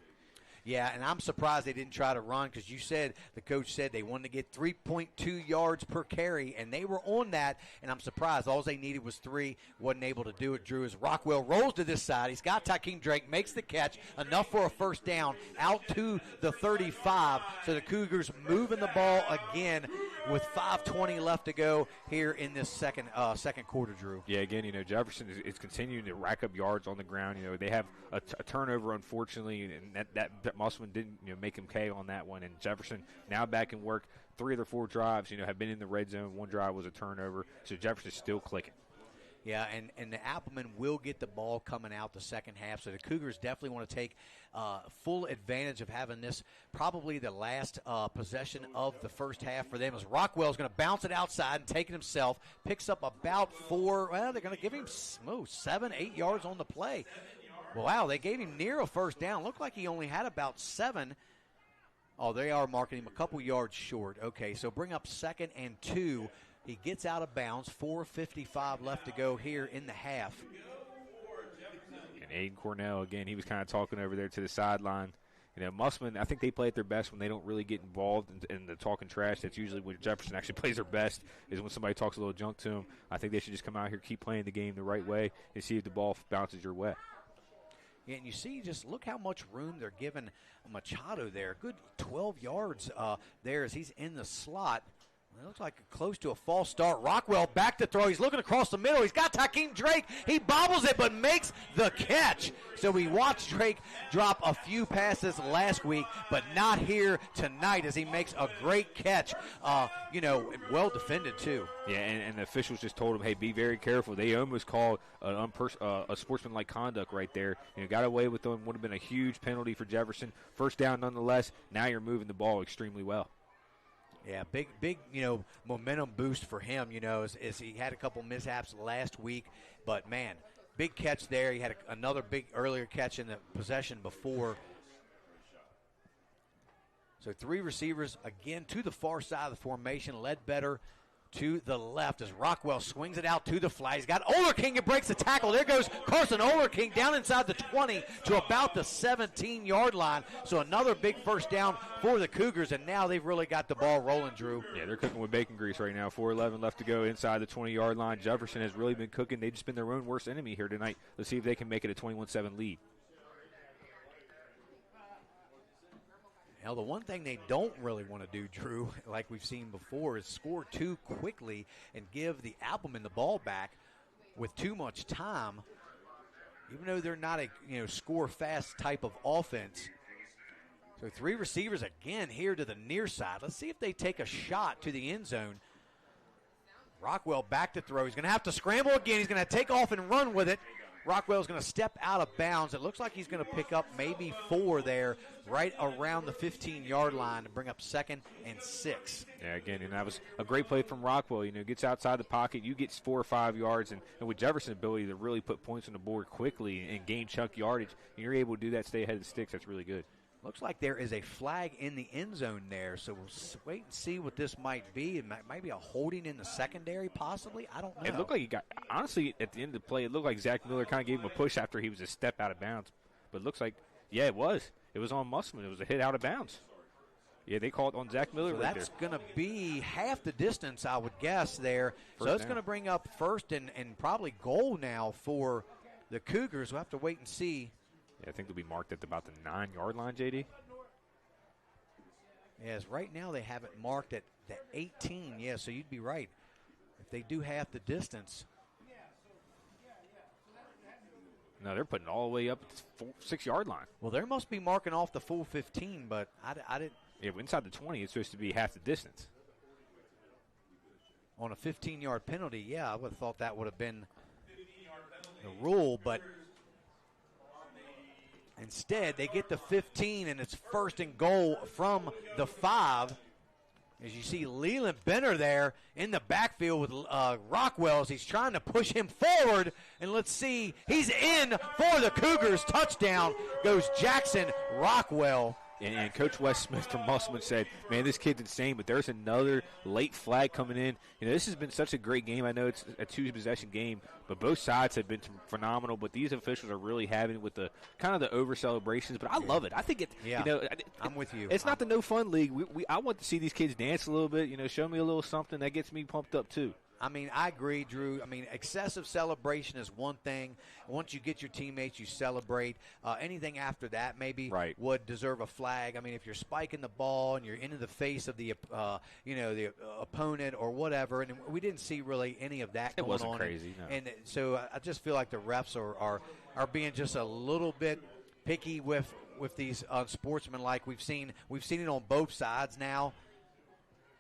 Yeah, and I'm surprised they didn't try to run because the coach said they wanted to get 3.2 yards per carry, and they were on that, and I'm surprised. All they needed was 3, wasn't able to do it. Drew, as Rockwell rolls to this side. He's got Tykeem Drake, makes the catch, enough for a first down, out to the 35. So the Cougars moving the ball again with 5:20 left to go here in this second quarter, Drew. Yeah, again, Jefferson is continuing to rack up yards on the ground. They have a turnover, unfortunately, and that Musselman didn't make him K on that one. And Jefferson now back in work. 3 of their 4 drives, have been in the red zone. 1 drive was a turnover. So Jefferson's still clicking. Yeah, and the Applemen will get the ball coming out the second half. So the Cougars definitely want to take full advantage of having this probably the last possession of the first half for them, as Rockwell's going to bounce it outside and take it himself. Picks up about 4. Well, they're going to give him 7, 8 yards on the play. Wow, they gave him near a first down. Looked like he only had about 7. Oh, they are marking him a couple yards short. Okay, so bring up 2nd and 2. He gets out of bounds. 4:55 left to go here in the half. And Aiden Cornell, again, he was kind of talking over there to the sideline. Musselman, I think they play at their best when they don't really get involved in the talking trash. That's usually when Jefferson actually plays their best, is when somebody talks a little junk to him. I think they should just come out here, keep playing the game the right way, and see if the ball bounces your way. Yeah, and you see, just look how much room they're giving Machado there. Good 12 yards there as he's in the slot. It looks like close to a false start. Rockwell back to throw. He's looking across the middle. He's got Tykeem Drake. He bobbles it but makes the catch. So we watched Drake drop a few passes last week, but not here tonight as he makes a great catch. Well defended too. Yeah, and the officials just told him, hey, be very careful. They almost called a sportsmanlike conduct right there. Got away with them. Would have been a huge penalty for Jefferson. First down nonetheless. Now you're moving the ball extremely well. Yeah, big, momentum boost for him, as he had a couple mishaps last week. But, man, big catch there. He had another big earlier catch in the possession before. So 3 receivers, again, to the far side of the formation. Ledbetter to the left as Rockwell swings it out to the flat. He's got Olerking. It breaks the tackle. There goes Carson Olerking down inside the 20 to about the 17-yard line. So another big first down for the Cougars, and now they've really got the ball rolling, Drew. Yeah, they're cooking with bacon grease right now. 4:11 left to go inside the 20-yard line. Jefferson has really been cooking. They've just been their own worst enemy here tonight. Let's see if they can make it a 21-7 lead. Now, the one thing they don't really want to do, Drew, like we've seen before, is score too quickly and give the Applemen the ball back with too much time, even though they're not a score-fast type of offense. So 3 receivers again here to the near side. Let's see if they take a shot to the end zone. Rockwell back to throw. He's going to have to scramble again. He's going to take off and run with it. Rockwell's going to step out of bounds. It looks like he's going to pick up maybe 4 there right around the 15-yard line to bring up 2nd and 6. Yeah, again, and that was a great play from Rockwell. Gets outside the pocket. You get 4 or 5 yards, and with Jefferson's ability to really put points on the board quickly and gain chunk yardage, you're able to do that, stay ahead of the sticks. That's really good. Looks like there is a flag in the end zone there, so we'll wait and see what this might be. It might be a holding in the secondary, possibly. I don't know. It looked like he got – honestly, at the end of the play, it looked like Zach Miller kind of gave him a push after he was a step out of bounds. But it looks like – yeah, it was. It was on Musselman. It was a hit out of bounds. Yeah, they called on Zach Miller right there. That's going to be half the distance, I would guess, there. So it's going to bring up 1st and probably goal now for the Cougars. We'll have to wait and see. Yeah, I think they'll be marked at about the 9-yard line, JD. Yes, right now they have it marked at the 18. Yeah, so you'd be right. If they do half the distance. No, they're putting it all the way up at the 6-yard line. Well, they must be marking off the full 15, but I didn't. Yeah, inside the 20, it's supposed to be half the distance. On a 15-yard penalty, yeah, I would have thought that would have been the rule, but instead they get the 15, and it's 1st and goal from the 5. As you see Leland Benner there in the backfield with Rockwell as he's trying to push him forward. And let's see, he's in for the Cougars. Touchdown goes Jackson Rockwell. And Coach Wes Smith from Musselman said, man, this kid's insane, but there's another late flag coming in. This has been such a great game. I know it's a two-possession game, but both sides have been phenomenal. But these officials are really having it with the kind of the over-celebrations. But I love it. I think I'm with you. It's not the no-fun league. I want to see these kids dance a little bit, show me a little something. That gets me pumped up too. I mean, I agree, Drew. I mean, excessive celebration is one thing. Once you get your teammates, you celebrate. Anything after that maybe would deserve a flag. I mean, if you're spiking the ball and you're into the face of the, the opponent or whatever, and we didn't see really any of that going on. It wasn't crazy, no. And so I just feel like the refs are being just a little bit picky with these unsportsmanlike. We've seen it on both sides now.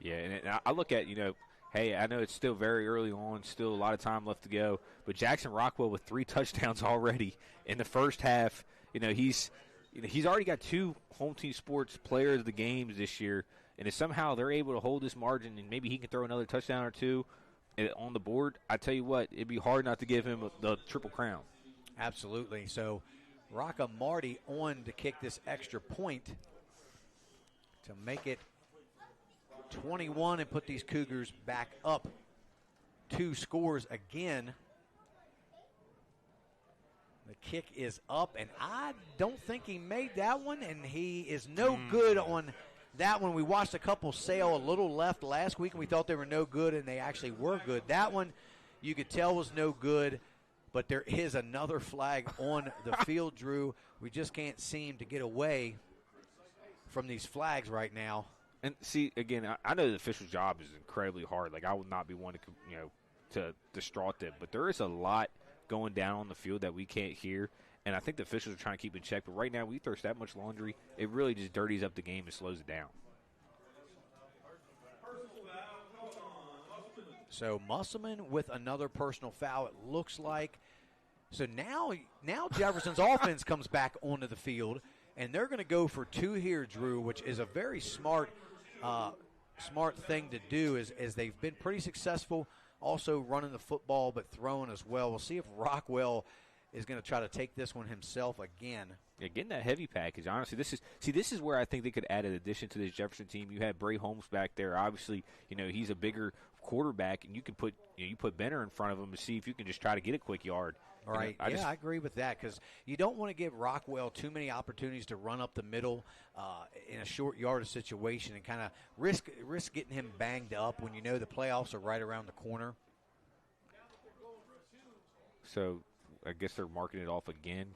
Yeah, and I look at, hey, I know it's still very early on, still a lot of time left to go, but Jackson Rockwell with 3 touchdowns already in the first half. He's already got 2 home team sports players of the games this year, and if somehow they're able to hold this margin and maybe he can throw another touchdown or 2 on the board, I tell you what, it'd be hard not to give him the triple crown. Absolutely. So Rocca Marty on to kick this extra point to make it 21 and put these Cougars back up 2 scores again. The kick is up, and I don't think he made that one, and he is no good on that one. We watched a couple sail a little left last week, and we thought they were no good, and they actually were good. That one you could tell was no good, but there is another flag on the field, Drew. We just can't seem to get away from these flags right now. And see, again, I know the official's job is incredibly hard. Like, I would not be one to distraught them. But there is a lot going down on the field that we can't hear. And I think the officials are trying to keep in check. But right now, we thirst that much laundry, it really just dirties up the game and slows it down. So Musselman with another personal foul, it looks like. So now Jefferson's offense comes back onto the field. And they're going to go for 2 here, Drew, which is a very smart thing to do, as they've been pretty successful also running the football but throwing as well. We'll see if Rockwell is going to try to take this one himself again. Yeah, getting that heavy package, honestly, this is where I think they could add an addition to this Jefferson team. You had Bray Holmes back there. Obviously, he's a bigger quarterback, and you can put Benner in front of him to see if you can just try to get a quick yard. All right, I agree with that, because you don't want to give Rockwell too many opportunities to run up the middle in a short yardage situation and kind of risk getting him banged up when you know the playoffs are right around the corner. So I guess they're marking it off again.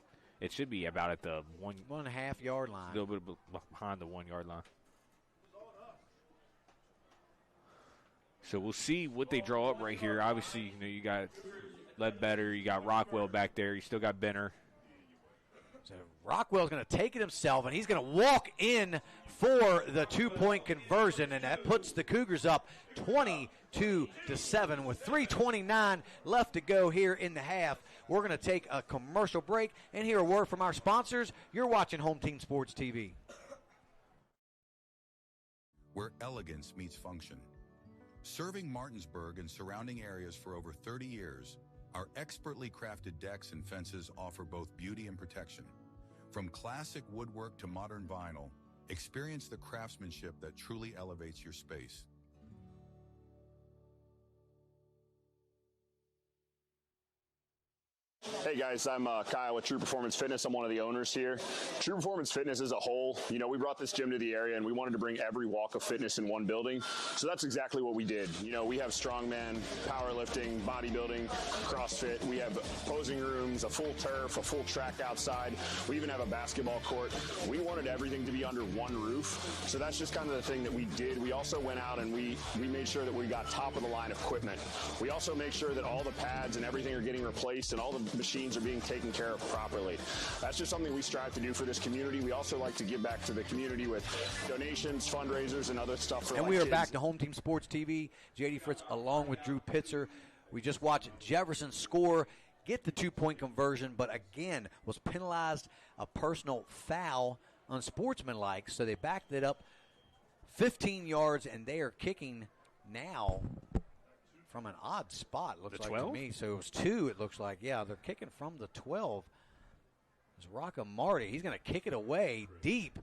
It should be about at the 1.5 yard line. A little bit behind the 1 yard line. So we'll see what they draw up right here. Obviously, you got Ledbetter, you got Rockwell back there, you still got Benner. So Rockwell's going to take it himself, and he's going to walk in for the 2-point conversion, and that puts the Cougars up 22-7 with 3:29 left to go here in the half. We're going to take a commercial break and hear a word from our sponsors. You're watching Home Team Sports TV. Where elegance meets function. Serving Martinsburg and surrounding areas for over 30 years, our expertly crafted decks and fences offer both beauty and protection. From classic woodwork to modern vinyl, experience the craftsmanship that truly elevates your space. Hey guys, I'm Kyle with True Performance Fitness. I'm one of the owners here. True Performance Fitness as a whole, we brought this gym to the area and we wanted to bring every walk of fitness in one building. So that's exactly what we did. We have strongman, powerlifting, bodybuilding, CrossFit. We have posing rooms, a full turf, a full track outside. We even have a basketball court. We wanted everything to be under one roof. So that's just kind of the thing that we did. We also went out and we made sure that we got top of the line equipment. We also make sure that all the pads and everything are getting replaced and all the machines are being taken care of properly. That's just something we strive to do for this community. We also like to give back to the community with donations, fundraisers, and other stuff. And we are back to Home Team Sports TV. J.D. Fritz along with Drew Pitzer. We just watched Jefferson score, get the 2-point conversion, but again was penalized a personal foul, unsportsmanlike, so they backed it up 15 yards, and they are kicking now from an odd spot, looks like to me. So it was 2, it looks like. Yeah, they're kicking from the 12. It's Rocca Marty. He's going to kick it away deep.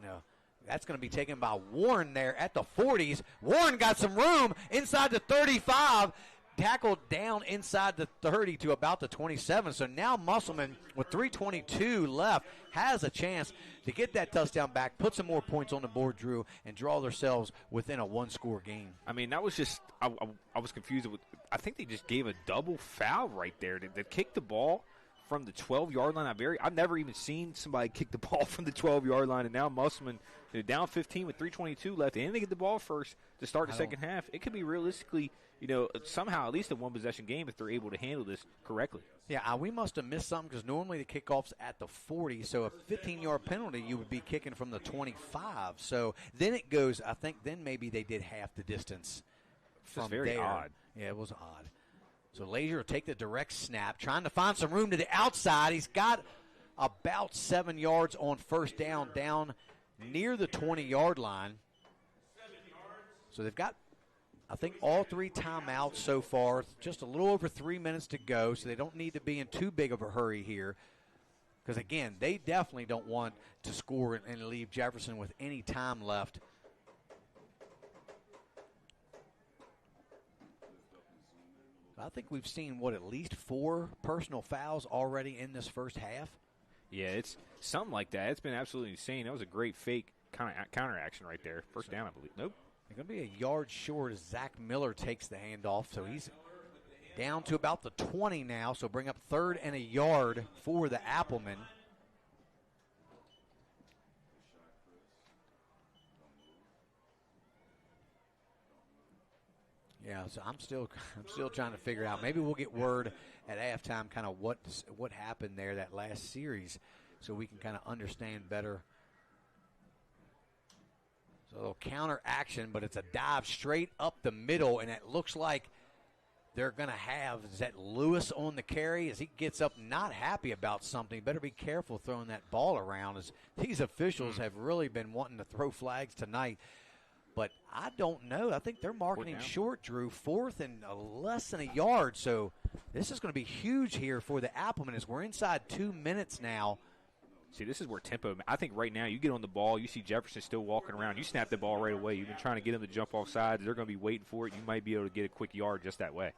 No. That's going to be taken by Warren there at the 40s. Warren got some room inside the 35. Tackled down inside the 30 to about the 27. So now Musselman, with 3:22 left, has a chance to get that touchdown back, put some more points on the board, Drew, and draw themselves within a one-score game. I mean, that was just I was confused. I think they just gave a double foul right there. They kicked the ball from the 12-yard line. I've never even seen somebody kick the ball from the 12-yard line, and now Musselman, down 15 with 3:22 left, and they get the ball first to start the second half. It could be realistically, somehow at least a one-possession game if they're able to handle this correctly. Yeah, we must have missed something because normally the kickoff's at the 40, so a 15-yard penalty you would be kicking from the 25. So then it goes, I think then maybe they did half the distance from It's very there. odd. Yeah, it was odd. So Lazier will take the direct snap, trying to find some room to the outside. He's got about 7 yards on first down near the 20-yard line. So they've got, I think, all 3 timeouts so far. Just a little over 3 minutes to go, so they don't need to be in too big of a hurry here. Because, again, they definitely don't want to score and leave Jefferson with any time left. I think we've seen, at least 4 personal fouls already in this first half. Yeah, it's something like that. It's been absolutely insane. That was a great fake kind of counter action right there. First down, I believe. Nope. They're going to be a yard short as Zach Miller takes the handoff, so he's down to about the 20 now, so bring up 3rd and a yard for the Applemen. Yeah, so I'm still trying to figure out. Maybe we'll get word at halftime kind of what happened there that last series so we can kind of understand better. So a little counter action, but it's a dive straight up the middle, and it looks like they're going to have, is that Lewis on the carry as he gets up not happy about something. Better be careful throwing that ball around as these officials have really been wanting to throw flags tonight. But I don't know. I think they're marking him short, Drew. 4th and less than a yard. So this is going to be huge here for the Applemen as we're inside 2 minutes now. See, this is where tempo, I think right now you get on the ball, you see Jefferson still walking around, you snap the ball right away. You've been trying to get him to jump off sides. They're going to be waiting for it. You might be able to get a quick yard just that way.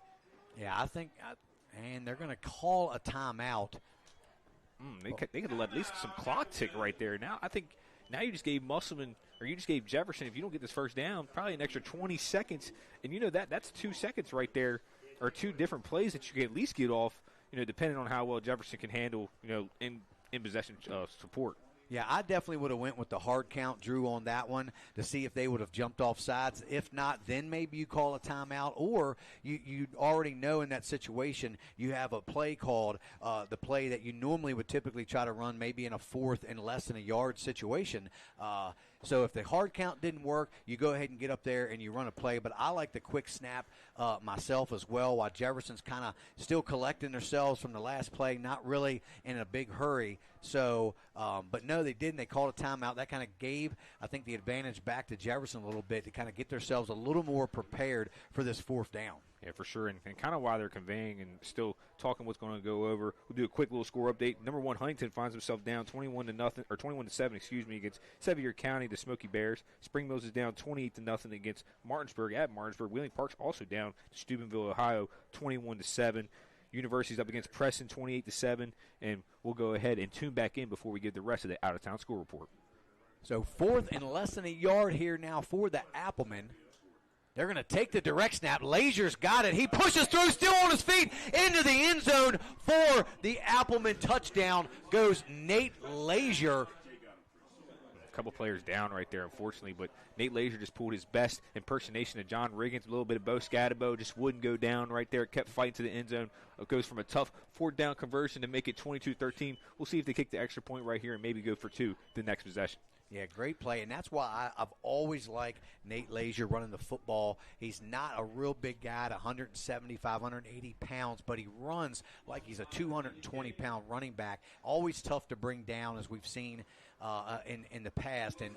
Yeah, I think, and they're going to call a timeout. They could let at least some clock tick right there. Now, I think now you just gave Musselman, or you just gave Jefferson, if you don't get this first down, probably an extra 20 seconds. And that's 2 seconds right there, or 2 different plays that you can at least get off, depending on how well Jefferson can handle, in possession support. Yeah, I definitely would have went with the hard count, Drew, on that one to see if they would have jumped off sides. If not, then maybe you call a timeout, or you already know in that situation you have a play called, the play that you normally would typically try to run maybe in a 4th and less than a yard situation. So if the hard count didn't work, you go ahead and get up there and you run a play. But I like the quick snap myself as well, while Jefferson's kind of still collecting themselves from the last play, not really in a big hurry. So, but no, they didn't. They called a timeout. That kind of gave, I think, the advantage back to Jefferson a little bit to kind of get themselves a little more prepared for this 4th down. Yeah, for sure, and kind of why they're conveying and still talking what's going to go over. We'll do a quick little score update. Number 1, Huntington finds himself down 21-7, against Sevier County, the Smoky Bears. Spring Mills is down 28-0 against Martinsburg at Martinsburg. Wheeling Park's also down to Steubenville, Ohio, 21-7. University's up against Preston, 28-7, and we'll go ahead and tune back in before we get the rest of the out-of-town score report. So 4th and less than a yard here now for the Applemen. They're going to take the direct snap. Lazier's got it. He pushes through, still on his feet, into the end zone for the Appleman touchdown goes Nate Lazier. A couple players down right there, unfortunately, but Nate Lazier just pulled his best impersonation of John Riggins. A little bit of Bo Scatabo, just wouldn't go down right there. Kept fighting to the end zone. It goes from a tough 4th down conversion to make it 22-13. We'll see if they kick the extra point right here and maybe go for 2 the next possession. Yeah, great play, and that's why I've always liked Nate Lazier running the football. He's not a real big guy at 175, 180 pounds, but he runs like he's a 220-pound running back. Always tough to bring down, as we've seen in the past, and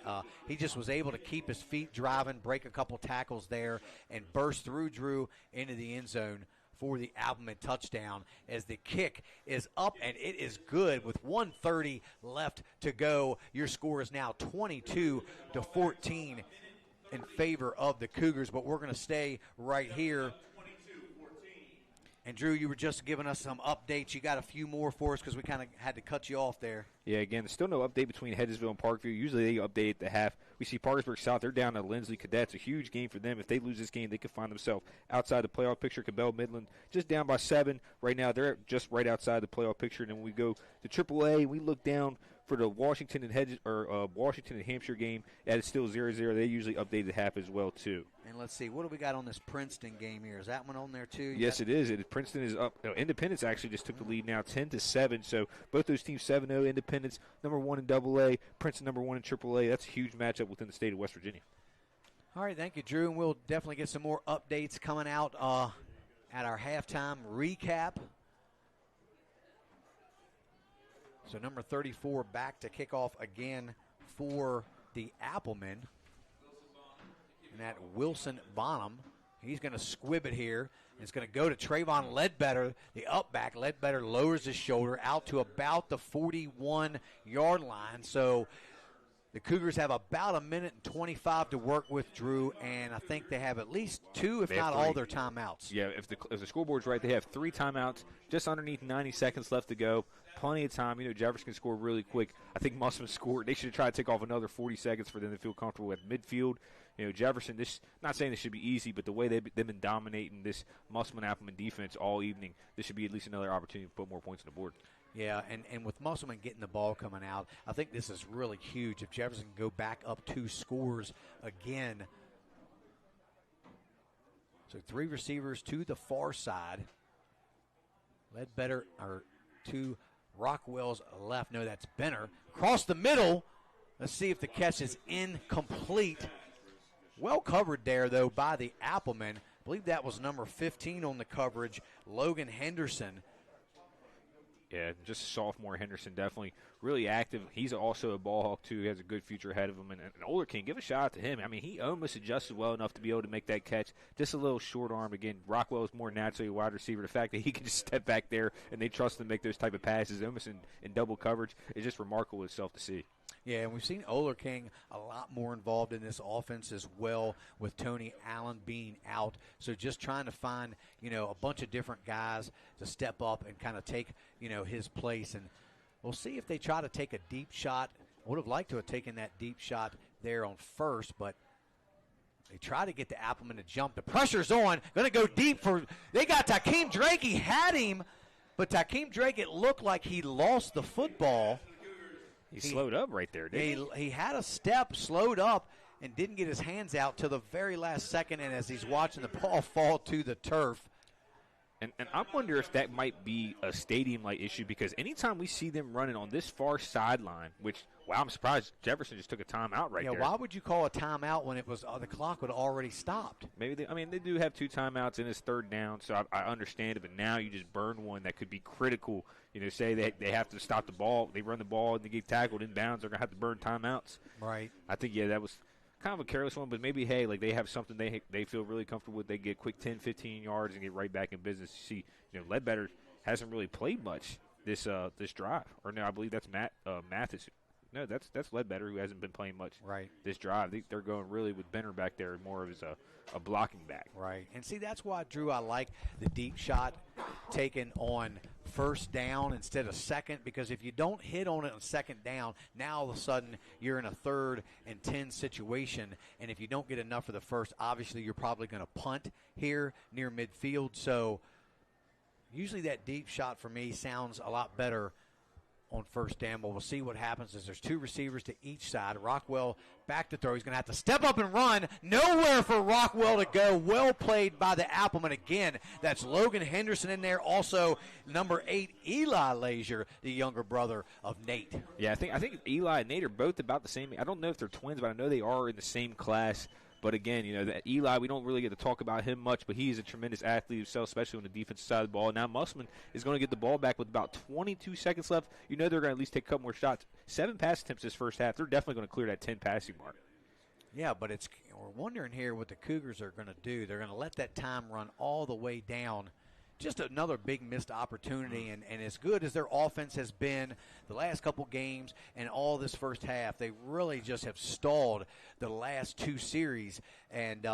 he just was able to keep his feet driving, break a couple tackles there, and burst through Drew into the end zone for the Appleman touchdown as the kick is up and it is good with 1:30 left to go. Your score is now 22-14 in favor of the Cougars, but we're going to stay right here. And, Drew, you were just giving us some updates. You got a few more for us because we kind of had to cut you off there. Yeah, again, there's still no update between Hedgesville and Parkview. Usually they update at the half. We see Parkersburg South, they're down to Lindsley Cadets. A huge game for them. If they lose this game, they could find themselves outside the playoff picture. Cabell Midland just down by 7. Right now, they're just right outside the playoff picture. And then when we go to AAA, we look down for the Washington and Washington and Hampshire game. That is still 0-0. They usually update at half as well, too. And let's see, what do we got on this Princeton game here? Is that one on there, too? Yes, it is. Princeton is up. No, Independence actually just took the lead now, 10-7. So both those teams 7-0. Independence number 1 in AA. Princeton number 1 in AAA. That's a huge matchup within the state of West Virginia. All right, thank you, Drew. And we'll definitely get some more updates coming out at our halftime recap. So number 34 back to kick off again for the Applemen. And that Wilson Bonham, he's going to squib it here. It's going to go to Trayvon Ledbetter, the up back. Ledbetter lowers his shoulder out to about the 41-yard line. So the Cougars have about 1:25 to work with, Drew, and I think they have at least 2, if not all, their timeouts. Yeah, if the scoreboard's right, they have 3 timeouts, just underneath 90 seconds left to go. Plenty of time. Jefferson can score really quick. I think Musselman scored. They should have tried to take off another 40 seconds for them to feel comfortable at midfield. Jefferson, not saying this should be easy, but the way they've been dominating this Musselman-Appleman defense all evening, this should be at least another opportunity to put more points on the board. Yeah, and with Musselman getting the ball coming out, I think this is really huge. If Jefferson can go back up 2 scores again. So 3 receivers to the far side. Ledbetter, or to Rockwell's left. No, that's Benner. Across the middle. Let's see if the catch is incomplete. Well covered there, though, by the Appleman. I believe that was number 15 on the coverage, Logan Henderson. Yeah, just sophomore Henderson, definitely really active. He's also a ball hawk, too. He has a good future ahead of him. And Older King, give a shout out to him. I mean, he almost adjusted well enough to be able to make that catch. Just a little short arm. Again, Rockwell is more naturally a wide receiver. The fact that he can just step back there and they trust him to make those type of passes almost in double coverage is just remarkable itself to see. Yeah, and we've seen Oler King a lot more involved in this offense as well, with Tony Allen being out. So just trying to find, a bunch of different guys to step up and kind of take, his place. And we'll see if they try to take a deep shot. I would have liked to have taken that deep shot there on first, but they try to get the Appleman to jump. The pressure's on. Going to go deep they got Takeem Drake. He had him, but Takeem Drake, it looked like he lost the football. He slowed up right there, didn't he? He had a step, slowed up, and didn't get his hands out till the very last second, and as he's watching the ball fall to the turf. And I wonder if that might be a stadium-like issue, because anytime we see them running on this far sideline, which, wow, I'm surprised Jefferson just took a timeout right there. Yeah, why would you call a timeout when it was the clock would already stopped? Maybe they do have 2 timeouts in his 3rd down, so I understand it, but now you just burn one that could be critical. Say they have to stop the ball, they run the ball, and they get tackled in bounds, they're going to have to burn timeouts. Right. I think, that was kind of a careless one, but maybe, hey, they have something they feel really comfortable with. They get quick 10, 15 yards and get right back in business. You see, Ledbetter hasn't really played much this drive. Or no, I believe that's Mathis. No, that's Ledbetter, who hasn't been playing much this drive. They're going really with Benner back there more of as a blocking back. Right. And see, that's why, Drew, I like the deep shot taken on first down instead of second, because if you don't hit on it on second down, now all of a sudden you're in a 3rd and 10 situation, and if you don't get enough for the first, obviously you're probably going to punt here near midfield. So usually that deep shot for me sounds a lot better on first down, but we'll see what happens as there's 2 receivers to each side. Rockwell back to throw. He's going to have to step up and run. Nowhere for Rockwell to go. Well played by the Appleman again. That's Logan Henderson in there. Also, number 8, Eli Lazier, the younger brother of Nate. Yeah, I think Eli and Nate are both about the same. I don't know if they're twins, but I know they are in the same class. But again, that Eli, we don't really get to talk about him much, but he's a tremendous athlete himself, especially on the defensive side of the ball. Now Musselman is going to get the ball back with about 22 seconds left. They're going to at least take a couple more shots. 7 pass attempts this first half. They're definitely going to clear that 10 passing mark. Yeah, but we're wondering here what the Cougars are going to do. They're going to let that time run all the way down just another big missed opportunity. And as good as their offense has been the last couple games and all this first half, they really just have stalled the last two series. And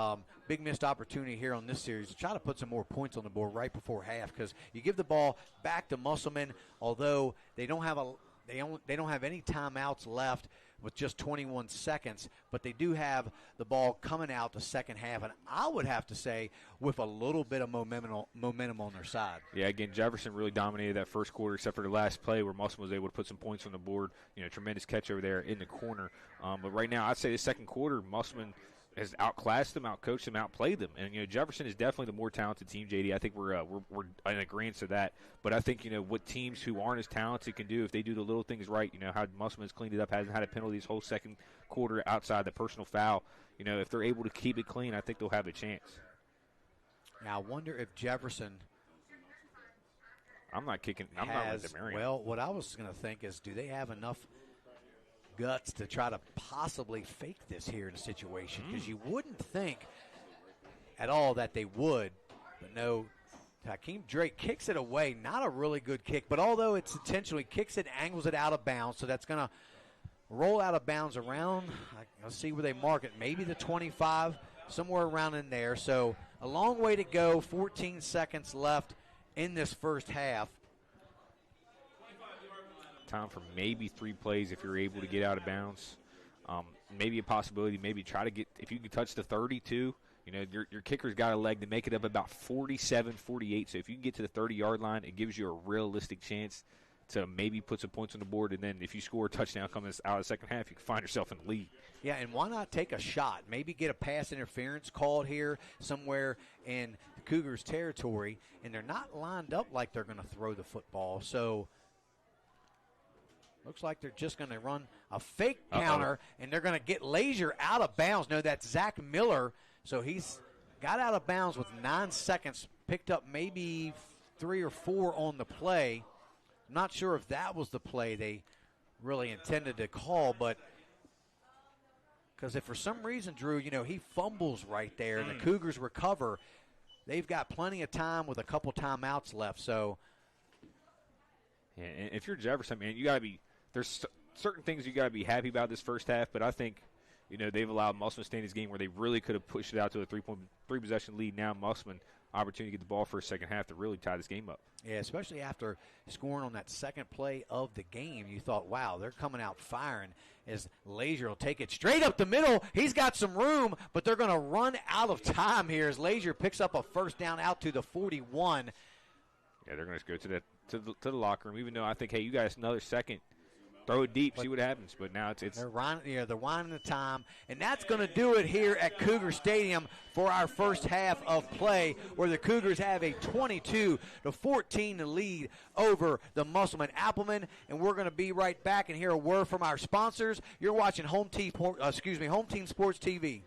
big missed opportunity here on this series to try to put some more points on the board right before half, because you give the ball back to Musselman, although they don't have any timeouts left with just 21 seconds, but they do have the ball coming out the second half, and I would have to say with a little bit of momentum on their side. Yeah, again, Jefferson really dominated that first quarter, except for the last play where Musselman was able to put some points on the board. Tremendous catch over there in the corner. But right now, I'd say the second quarter, Musselman has outclassed them, outcoached them, outplayed them. And, Jefferson is definitely the more talented team, JD. I think we're in agreement to that. But I think, what teams who aren't as talented can do if they do the little things right, how Musselman's cleaned it up, hasn't had a penalty this whole second quarter outside the personal foul. If they're able to keep it clean, I think they'll have a chance. Now, I wonder if Jefferson I'm not with the Marion. Well, what I was going to think is, do they have enough guts to try to possibly fake this here in a situation? Because you wouldn't think at all that they would. But no, Hakeem Drake kicks it away. Not a really good kick, but although it's intentionally kicks it, angles it out of bounds, so that's going to roll out of bounds around, let's see where they mark it, maybe the 25, somewhere around in there. So a long way to go, 14 seconds left in this first half. Time for maybe 3 plays if you're able to get out of bounds. Maybe a possibility, maybe try to get, if you can touch the 30 too, your kicker's got a leg to make it up about 47, 48. So if you can get to the 30-yard line, it gives you a realistic chance to maybe put some points on the board. And then if you score a touchdown coming out of the second half, you can find yourself in the lead. Yeah, and why not take a shot? Maybe get a pass interference called here somewhere in the Cougars' territory. And they're not lined up like they're going to throw the football. So looks like they're just going to run a fake counter, and they're going to get Lazier out of bounds. No, that's Zach Miller. So he's got out of bounds with 9 seconds, picked up maybe 3 or 4 on the play. I'm not sure if that was the play they really intended to call, but because if for some reason, Drew, he fumbles right there and the Cougars recover, they've got plenty of time with a couple timeouts left. So, yeah, and if you're Jefferson, man, you got to be – there's certain things you got to be happy about this first half, but I think – they've allowed Musselman to stay in this game where they really could have pushed it out to a 3-possession lead. Now Musselman, opportunity to get the ball for a second half to really tie this game up. Yeah, especially after scoring on that second play of the game. You thought, wow, they're coming out firing as Lazier will take it straight up the middle. He's got some room, but they're going to run out of time here as Lazier picks up a first down out to the 41. Yeah, they're going to go to the locker room, even though I think, hey, you guys another second. Throw it deep, see what happens. But now it's they're winding the time, and that's going to do it here at Cougar Stadium for our first half of play, where the Cougars have a 22-14 lead over the Musselman Appleman. And we're going to be right back and hear a word from our sponsors. You're watching Home Team Sports TV.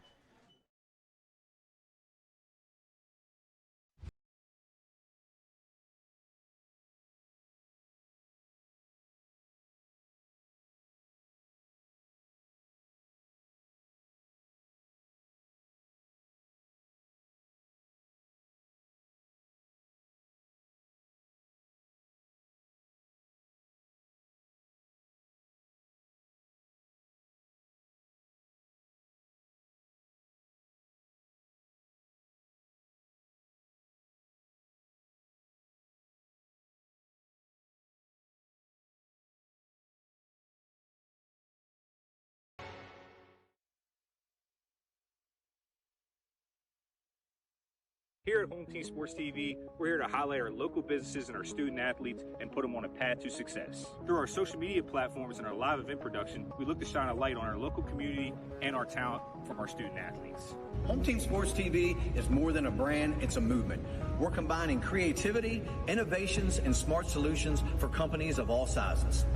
Here at Home Team Sports TV, we're here to highlight our local businesses and our student athletes and put them on a path to success. Through our social media platforms and our live event production, we look to shine a light on our local community and our talent from our student athletes. Home Team Sports TV is more than a brand, it's a movement. We're combining creativity, innovations, and smart solutions for companies of all sizes.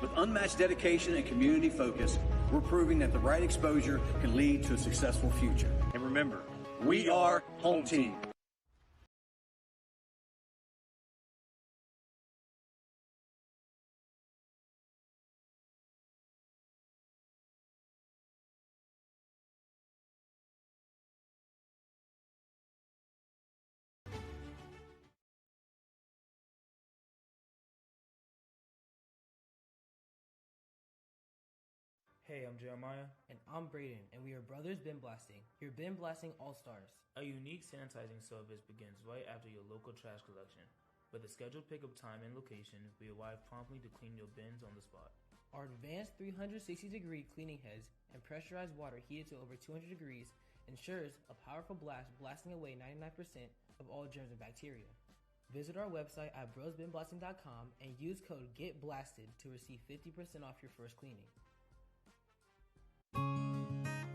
With unmatched dedication and community focus, we're proving that the right exposure can lead to a successful future. And remember, we are Home Team. Hey, I'm Jeremiah. And I'm Braden, and we are Brothers Bin Blasting, your bin blasting all-stars. A unique sanitizing service begins right after your local trash collection. With a scheduled pickup time and location, we arrive promptly to clean your bins on the spot. Our advanced 360-degree cleaning heads and pressurized water heated to over 200 degrees ensures a powerful blast blasting away 99% of all germs and bacteria. Visit our website at brosbinblasting.com and use code GETBLASTED to receive 50% off your first cleaning.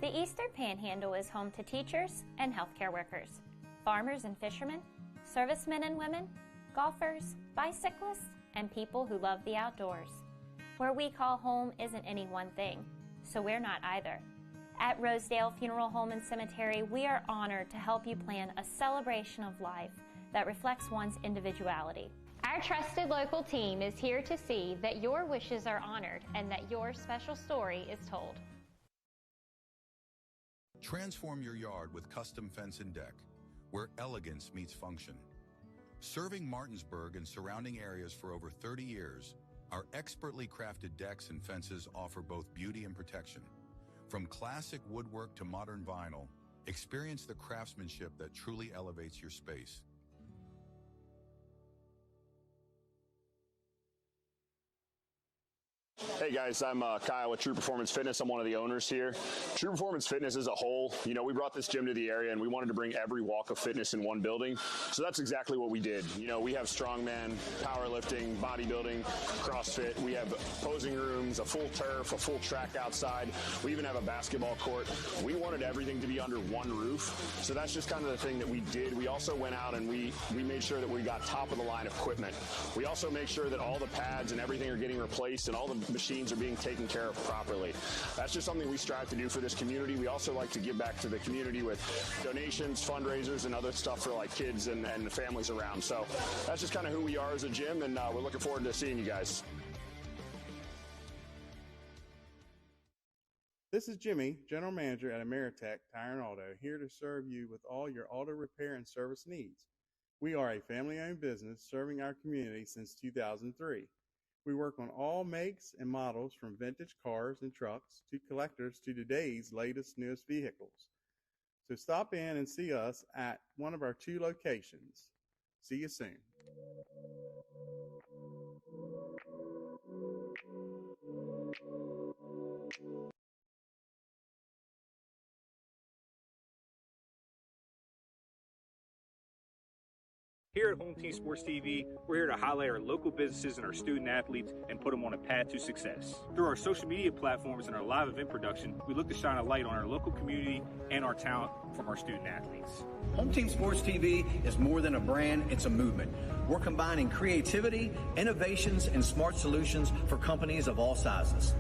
The Eastern Panhandle is home to teachers and healthcare workers, farmers and fishermen, servicemen and women, golfers, bicyclists, and people who love the outdoors. Where we call home isn't any one thing, so we're not either. At Rosedale Funeral Home and Cemetery, we are honored to help you plan a celebration of life that reflects one's individuality. Our trusted local team is here to see that your wishes are honored and that your special story is told. Transform your yard with custom fence and deck, where elegance meets function. Serving Martinsburg and surrounding areas for over 30 years, our expertly crafted decks and fences offer both beauty and protection. From classic woodwork to modern vinyl, experience the craftsmanship that truly elevates your space. Hey guys, I'm Kyle with True Performance Fitness. I'm one of the owners here. True Performance Fitness as a whole, we brought this gym to the area and we wanted to bring every walk of fitness in one building. So that's exactly what we did. We have strongman, powerlifting, bodybuilding, CrossFit. We have posing rooms, a full turf, a full track outside. We even have a basketball court. We wanted everything to be under one roof. So that's just kind of the thing that we did. We also went out and we made sure that we got top of the line equipment. We also make sure that all the pads and everything are getting replaced and all the machines are being taken care of properly. That's just something we strive to do for this community. We also like to give back to the community with donations, fundraisers, and other stuff for like kids and the families around. So that's just kind of who we are as a gym, and we're looking forward to seeing you guys. This is Jimmy, General Manager at Ameritech Tire and Auto, here to serve you with all your auto repair and service needs. We are a family-owned business serving our community since 2003. We work on all makes and models from vintage cars and trucks to collectors to today's latest, newest vehicles. So stop in and see us at one of our 2 locations. See you soon. Here at Home Team Sports TV, we're here to highlight our local businesses and our student athletes and put them on a path to success. Through our social media platforms and our live event production, we look to shine a light on our local community and our talent from our student athletes. Home Team Sports TV is more than a brand, it's a movement. We're combining creativity, innovations, and smart solutions for companies of all sizes.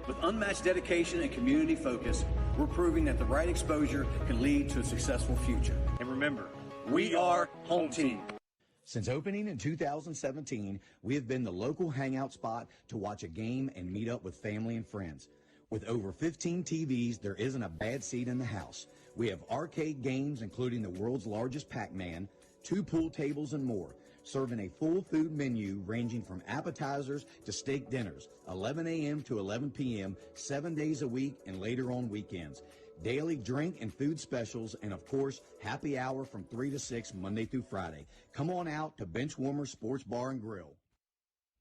With unmatched dedication and community focus, we're proving that the right exposure can lead to a successful future. And remember, we are Home Team. Since opening in 2017, we have been the local hangout spot to watch a game and meet up with family and friends. With over 15 TVs, there isn't a bad seat in the house. We have arcade games, including the world's largest Pac-Man, 2 pool tables, and more, serving a full food menu ranging from appetizers to steak dinners, 11 a.m. to 11 p.m., 7 days a week, and later on weekends. Daily drink and food specials, and of course, happy hour from 3 to 6 Monday through Friday. Come on out to Benchwarmer Sports Bar and Grill.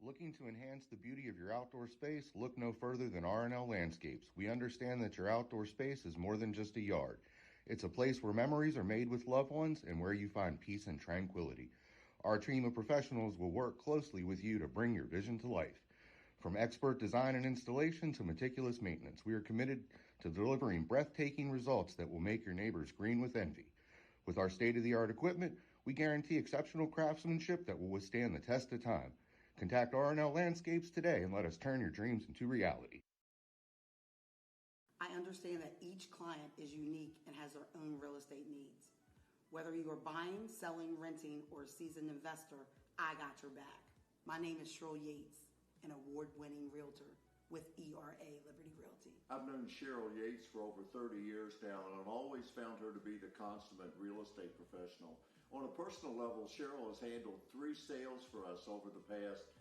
Looking to enhance the beauty of your outdoor space? Look no further than R&L Landscapes. We understand that your outdoor space is more than just a yard. It's a place where memories are made with loved ones and where you find peace and tranquility. Our team of professionals will work closely with you to bring your vision to life. From expert design and installation to meticulous maintenance, we are committed to delivering breathtaking results that will make your neighbors green with envy. With our state-of-the-art equipment, we guarantee exceptional craftsmanship that will withstand the test of time. Contact R&L Landscapes today and let us turn your dreams into reality. I understand that each client is unique and has their own real estate needs. Whether you are buying, selling, renting, or a seasoned investor, I got your back. My name is Cheryl Yates, an award-winning realtor with ERA Liberty Realty. I've known Cheryl Yates for over 30 years now, and I've always found her to be the consummate real estate professional. On a personal level, Cheryl has handled 3 sales for us over the past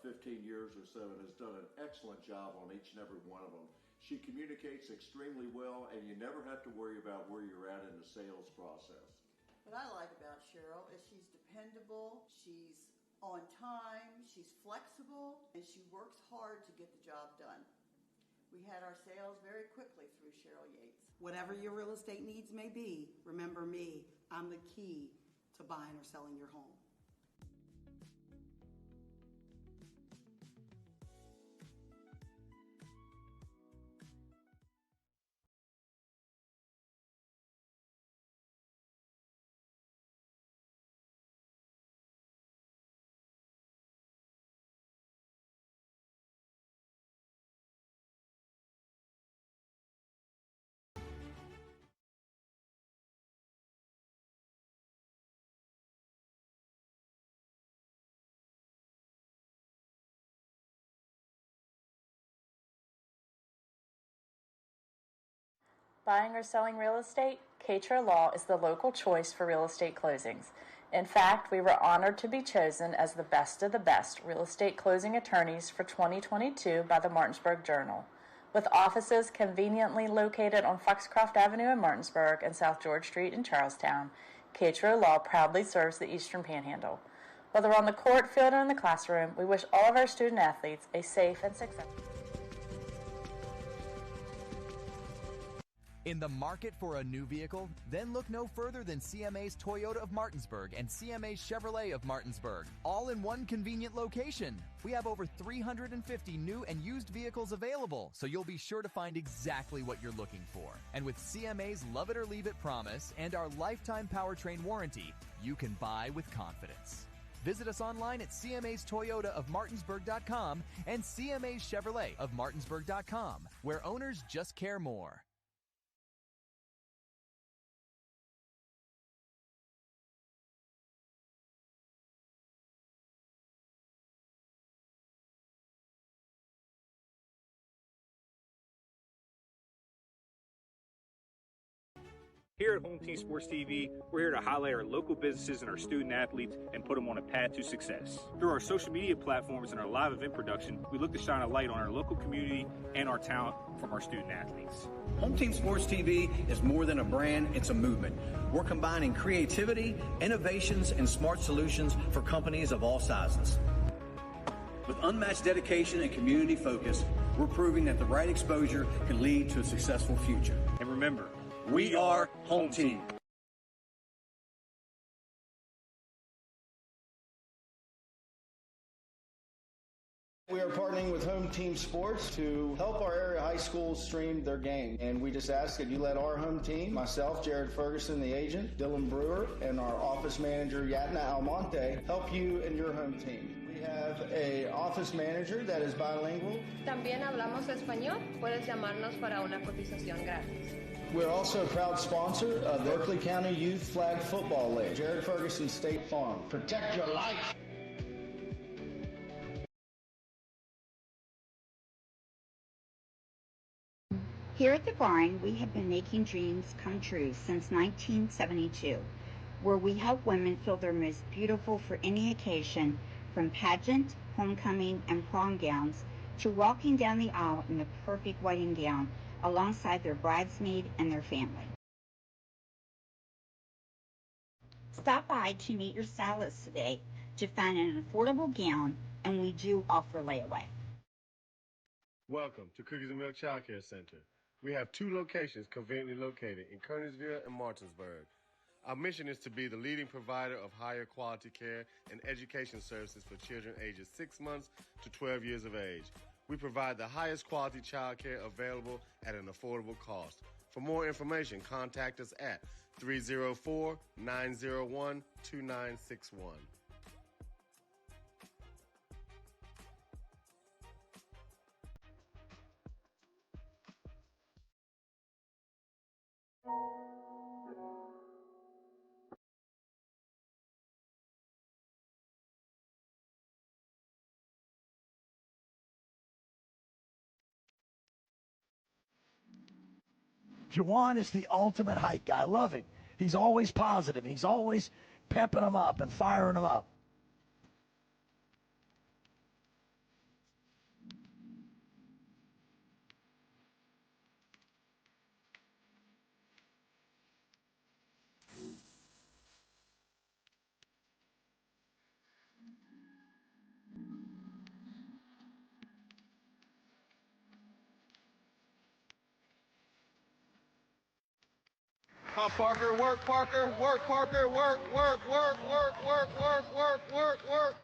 15 years or so and has done an excellent job on each and every one of them. She communicates extremely well, and you never have to worry about where you're at in the sales process. What I like about Cheryl is she's dependable, she's on time, she's flexible, and she works hard to get the job done. We had our sales very quickly through Cheryl Yates. Whatever your real estate needs may be, remember me. I'm the key to buying or selling your home. Buying or selling real estate? Katra Law is the local choice for real estate closings. In fact, we were honored to be chosen as the best of the best real estate closing attorneys for 2022 by the Martinsburg Journal. With offices conveniently located on Foxcroft Avenue in Martinsburg and South George Street in Charlestown, Katra Law proudly serves the Eastern Panhandle. Whether on the court, field, or in the classroom, we wish all of our student athletes a safe and successful. In the market for a new vehicle? Then look no further than CMA's Toyota of Martinsburg and CMA's Chevrolet of Martinsburg, all in one convenient location. We have over 350 new and used vehicles available, so you'll be sure to find exactly what you're looking for. And with CMA's Love It or Leave It promise and our lifetime powertrain warranty, you can buy with confidence. Visit us online at CMA's Toyota of Martinsburg.com and CMA's Chevrolet of Martinsburg.com, where owners just care more. Here at Home Team Sports TV, we're here to highlight our local businesses and our student athletes and put them on a path to success. Through our social media platforms and our live event production, we look to shine a light on our local community and our talent from our student athletes. Home Team Sports TV is more than a brand, it's a movement. We're combining creativity, innovations, and smart solutions for companies of all sizes. With unmatched dedication and community focus, we're proving that the right exposure can lead to a successful future. And remember, we are Home Team. We are partnering with Home Team Sports to help our area high schools stream their game. And we just ask that you let our home team, myself, Jared Ferguson, the agent, Dylan Brewer, and our office manager, Yatna Almonte, help you and your home team. We have an office manager that is bilingual. También hablamos español. Puedes llamarnos para una cotización gratis. We're also a proud sponsor of the Berkeley County Youth Flag Football League. Jared Ferguson State Farm. Protect your life. Here at the barn, we have been making dreams come true since 1972, where we help women feel their most beautiful for any occasion, from pageant, homecoming, and prom gowns, to walking down the aisle in the perfect wedding gown alongside their bridesmaid and their family. Stop by to meet your stylist today to find an affordable gown, and we do offer layaway. Welcome to Cookies and Milk Child Care Center. We have 2 locations conveniently located in Kernersville and Martinsburg. Our mission is to be the leading provider of higher quality care and education services for children ages 6 months to 12 years of age. We provide the highest quality child care available at an affordable cost. For more information, contact us at 304-901-2961. Juwan is the ultimate hype guy. I love him. He's always positive. He's always pepping them up and firing them up. job, Parker. Work, Parker. Work, Parker. Work, work, work, work, work, work, work, work, work.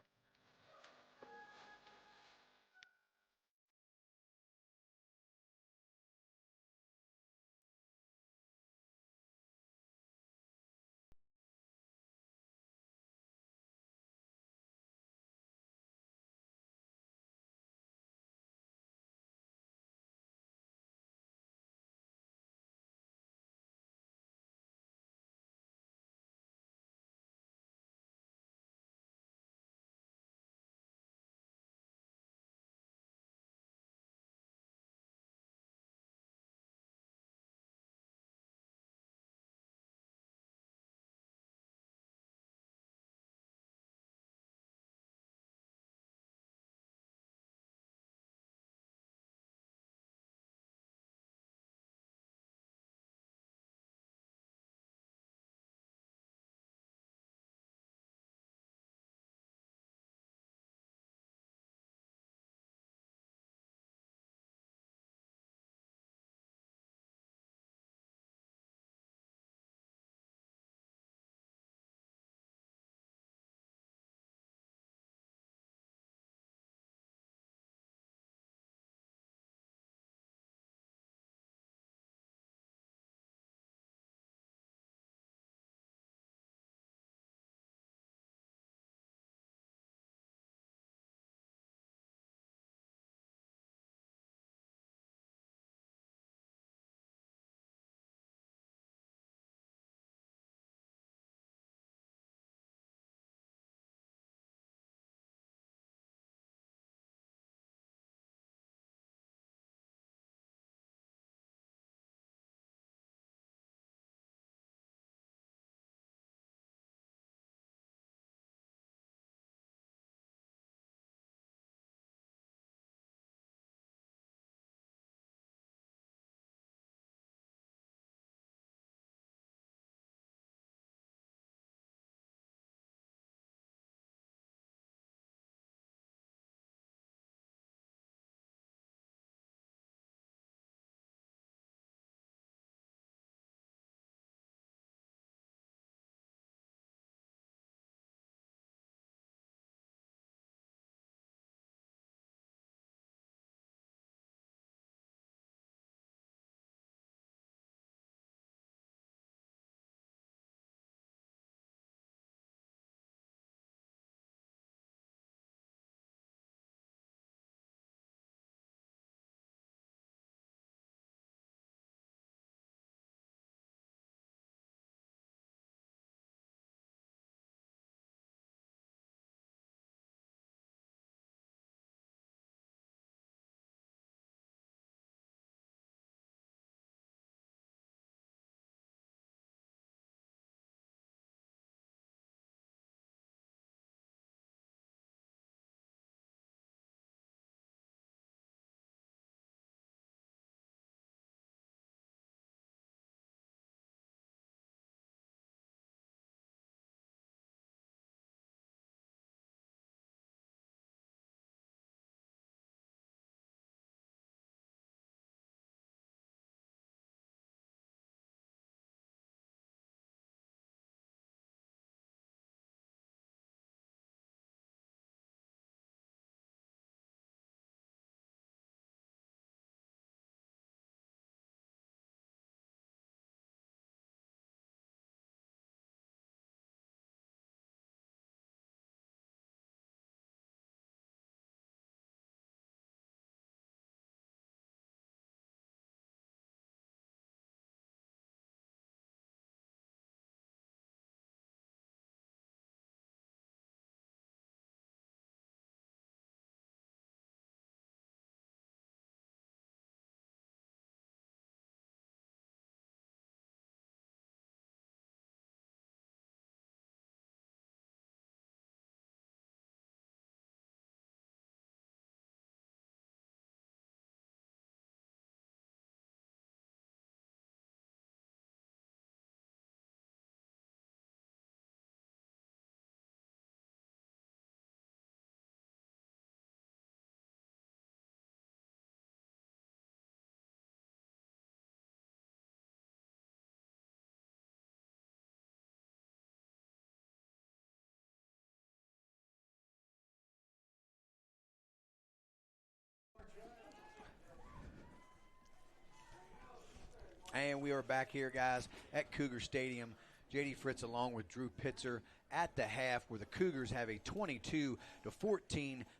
And we are back here, guys, at Cougar Stadium. J.D. Fritz along with Drew Pitzer at the half, where the Cougars have a 22-14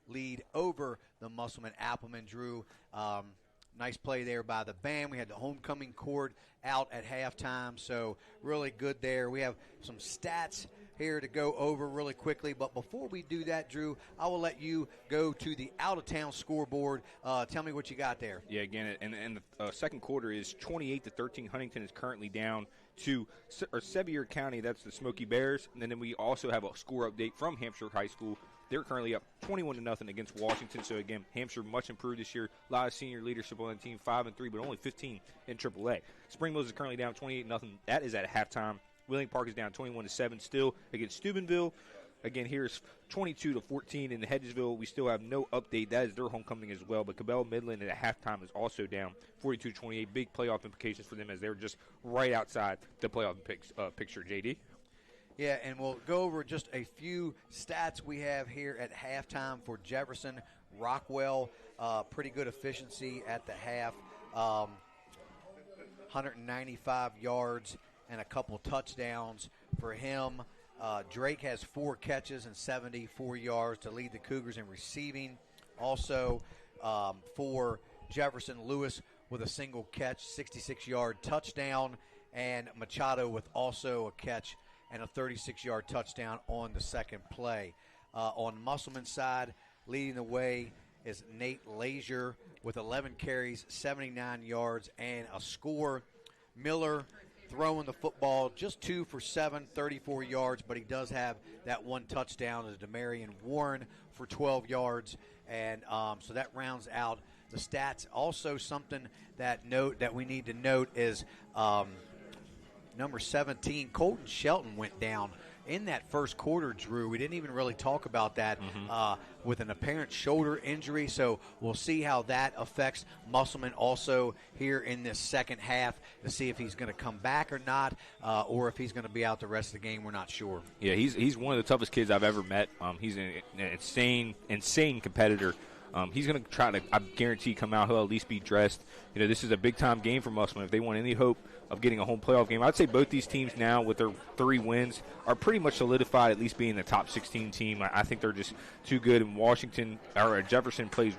lead over the Musselman Appleman. Drew, nice play there by the band. We had the homecoming court out at halftime, so really good there. We have some stats here to go over really quickly, but before we do that, Drew, I will let you go to the out-of-town scoreboard. Tell me what you got there. Yeah, again, and the second quarter is 28-13. Huntington is currently down to Sevier County. That's the Smoky Bears. And then we also have a score update from Hampshire High School. They're currently up 21-0 against Washington. So, again, Hampshire much improved this year. A lot of senior leadership on the team, 5-3, but only 15 in AAA. Spring Mills is currently down 28-0. That is at halftime. Wheeling Park is down 21-7 still against Steubenville. Again, here's 22-14 in Hedgesville. We still have no update. That is their homecoming as well. But Cabell Midland at halftime is also down 42-28. Big playoff implications for them as they're just right outside the playoff picture, JD. Yeah, and we'll go over just a few stats we have here at halftime for Jefferson. Rockwell, pretty good efficiency at the half, 195 yards and a couple touchdowns for him. Drake has 4 catches and 74 yards to lead the Cougars in receiving. Also for Jefferson, Lewis with a single catch, 66-yard touchdown, and Machado with also a catch and a 36-yard touchdown on the second play. On Musselman's side, leading the way is Nate Lazier with 11 carries, 79 yards, and a score. Miller throwing the football, just 2 for 7, 34 yards, but he does have that one touchdown as Demarion Warren for 12 yards, and so that rounds out the stats. Also, something that we need to note is number 17, Colton Shelton went down in that first quarter, Drew. We didn't even really talk about that with an apparent shoulder injury, so we'll see how that affects Musselman also here in this second half to see if he's going to come back or not, or if he's going to be out the rest of the game. We're not sure. Yeah, he's one of the toughest kids I've ever met. He's an insane competitor. He's going to try to, I guarantee, come out. He'll at least be dressed. You know, this is a big-time game for Musselman. If they want any hope of getting a home playoff game, I'd say both these teams now with their 3 wins are pretty much solidified at least being the top 16 team. I think they're just too good. And Washington or Jefferson plays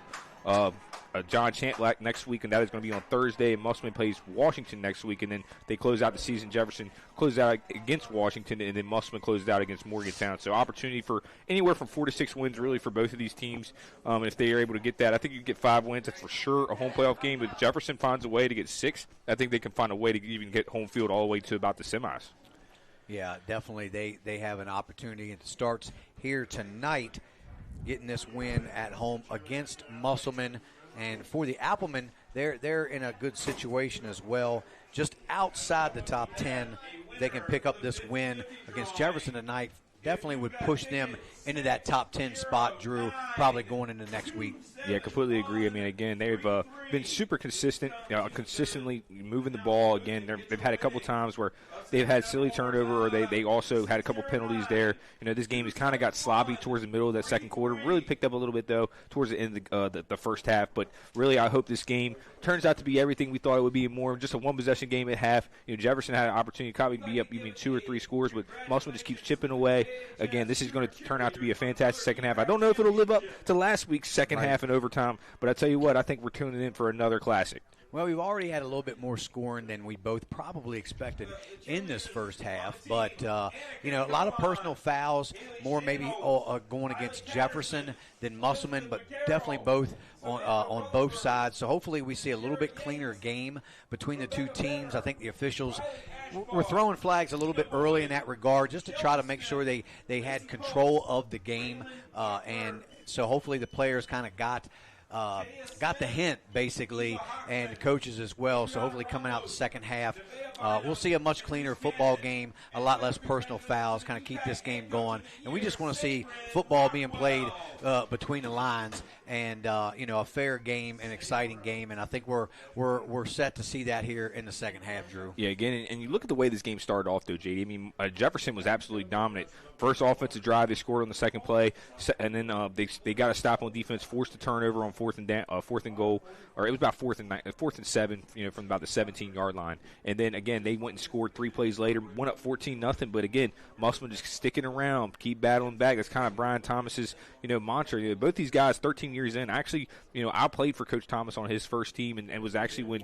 John Chantlak next week, and that is going to be on Thursday. And Musselman plays Washington next week, and then they close out the season. Jefferson closes out against Washington, and then Musselman closes out against Morgantown. So opportunity for anywhere from 4 to 6 wins really for both of these teams. If they are able to get that, I think you can get 5 wins. That's for sure a home playoff game. But if Jefferson finds a way to get 6, I think they can find a way to even get home field all the way to about the semis. Yeah, definitely. They have an opportunity. It starts here tonight, getting this win at home against Musselman. And for the Applemen, they're in a good situation as well. Just outside the top 10, they can pick up this win against Jefferson tonight. Definitely would push them into that top 10 spot, Drew, probably going into next week. Yeah, completely agree. I mean, again, they've been super consistent, consistently moving the ball. Again, they've had a couple times where they've had silly turnover, or they also had a couple penalties there. You know, this game has kind of got sloppy towards the middle of that second quarter. Really picked up a little bit, though, towards the end of the first half. But really, I hope this game turns out to be everything we thought it would be, more just a one-possession game at half. You know, Jefferson had an opportunity to probably be up even 2 or 3 scores, but Musselman just keeps chipping away. Again, this is going to turn out to be a fantastic second half. I don't know if it'll live up to last week's second half and overtime, but I tell you what, I think we're tuning in for another classic. Well, we've already had a little bit more scoring than we both probably expected in this first half. But, you know, a lot of personal fouls, more maybe going against Jefferson than Musselman, but definitely both on both sides. So hopefully we see a little bit cleaner game between the two teams. I think the officials were throwing flags a little bit early in that regard just to try to make sure they had control of the game. And so hopefully the players kind of got the hint, basically, and the coaches as well. So hopefully coming out the second half, we'll see a much cleaner football game, a lot less personal fouls, kind of keep this game going. And we just want to see football being played between the lines and, you know, a fair game, an exciting game. And I think we're set to see that here in the second half, Drew. Yeah, again, and you look at the way this game started off, though, JD. I mean, Jefferson was absolutely dominant. First offensive drive, they scored on the second play, and then they got a stop on defense, forced a turnover on fourth and goal, or it was about fourth and 7, from about the 17-yard line. And then again, they went and scored 3 plays later, went up 14-0. But again, Musselman just sticking around, keep battling back. That's kind of Brian Thomas's mantra. Both these guys, 13 years in. Actually, I played for Coach Thomas on his first team, and was actually when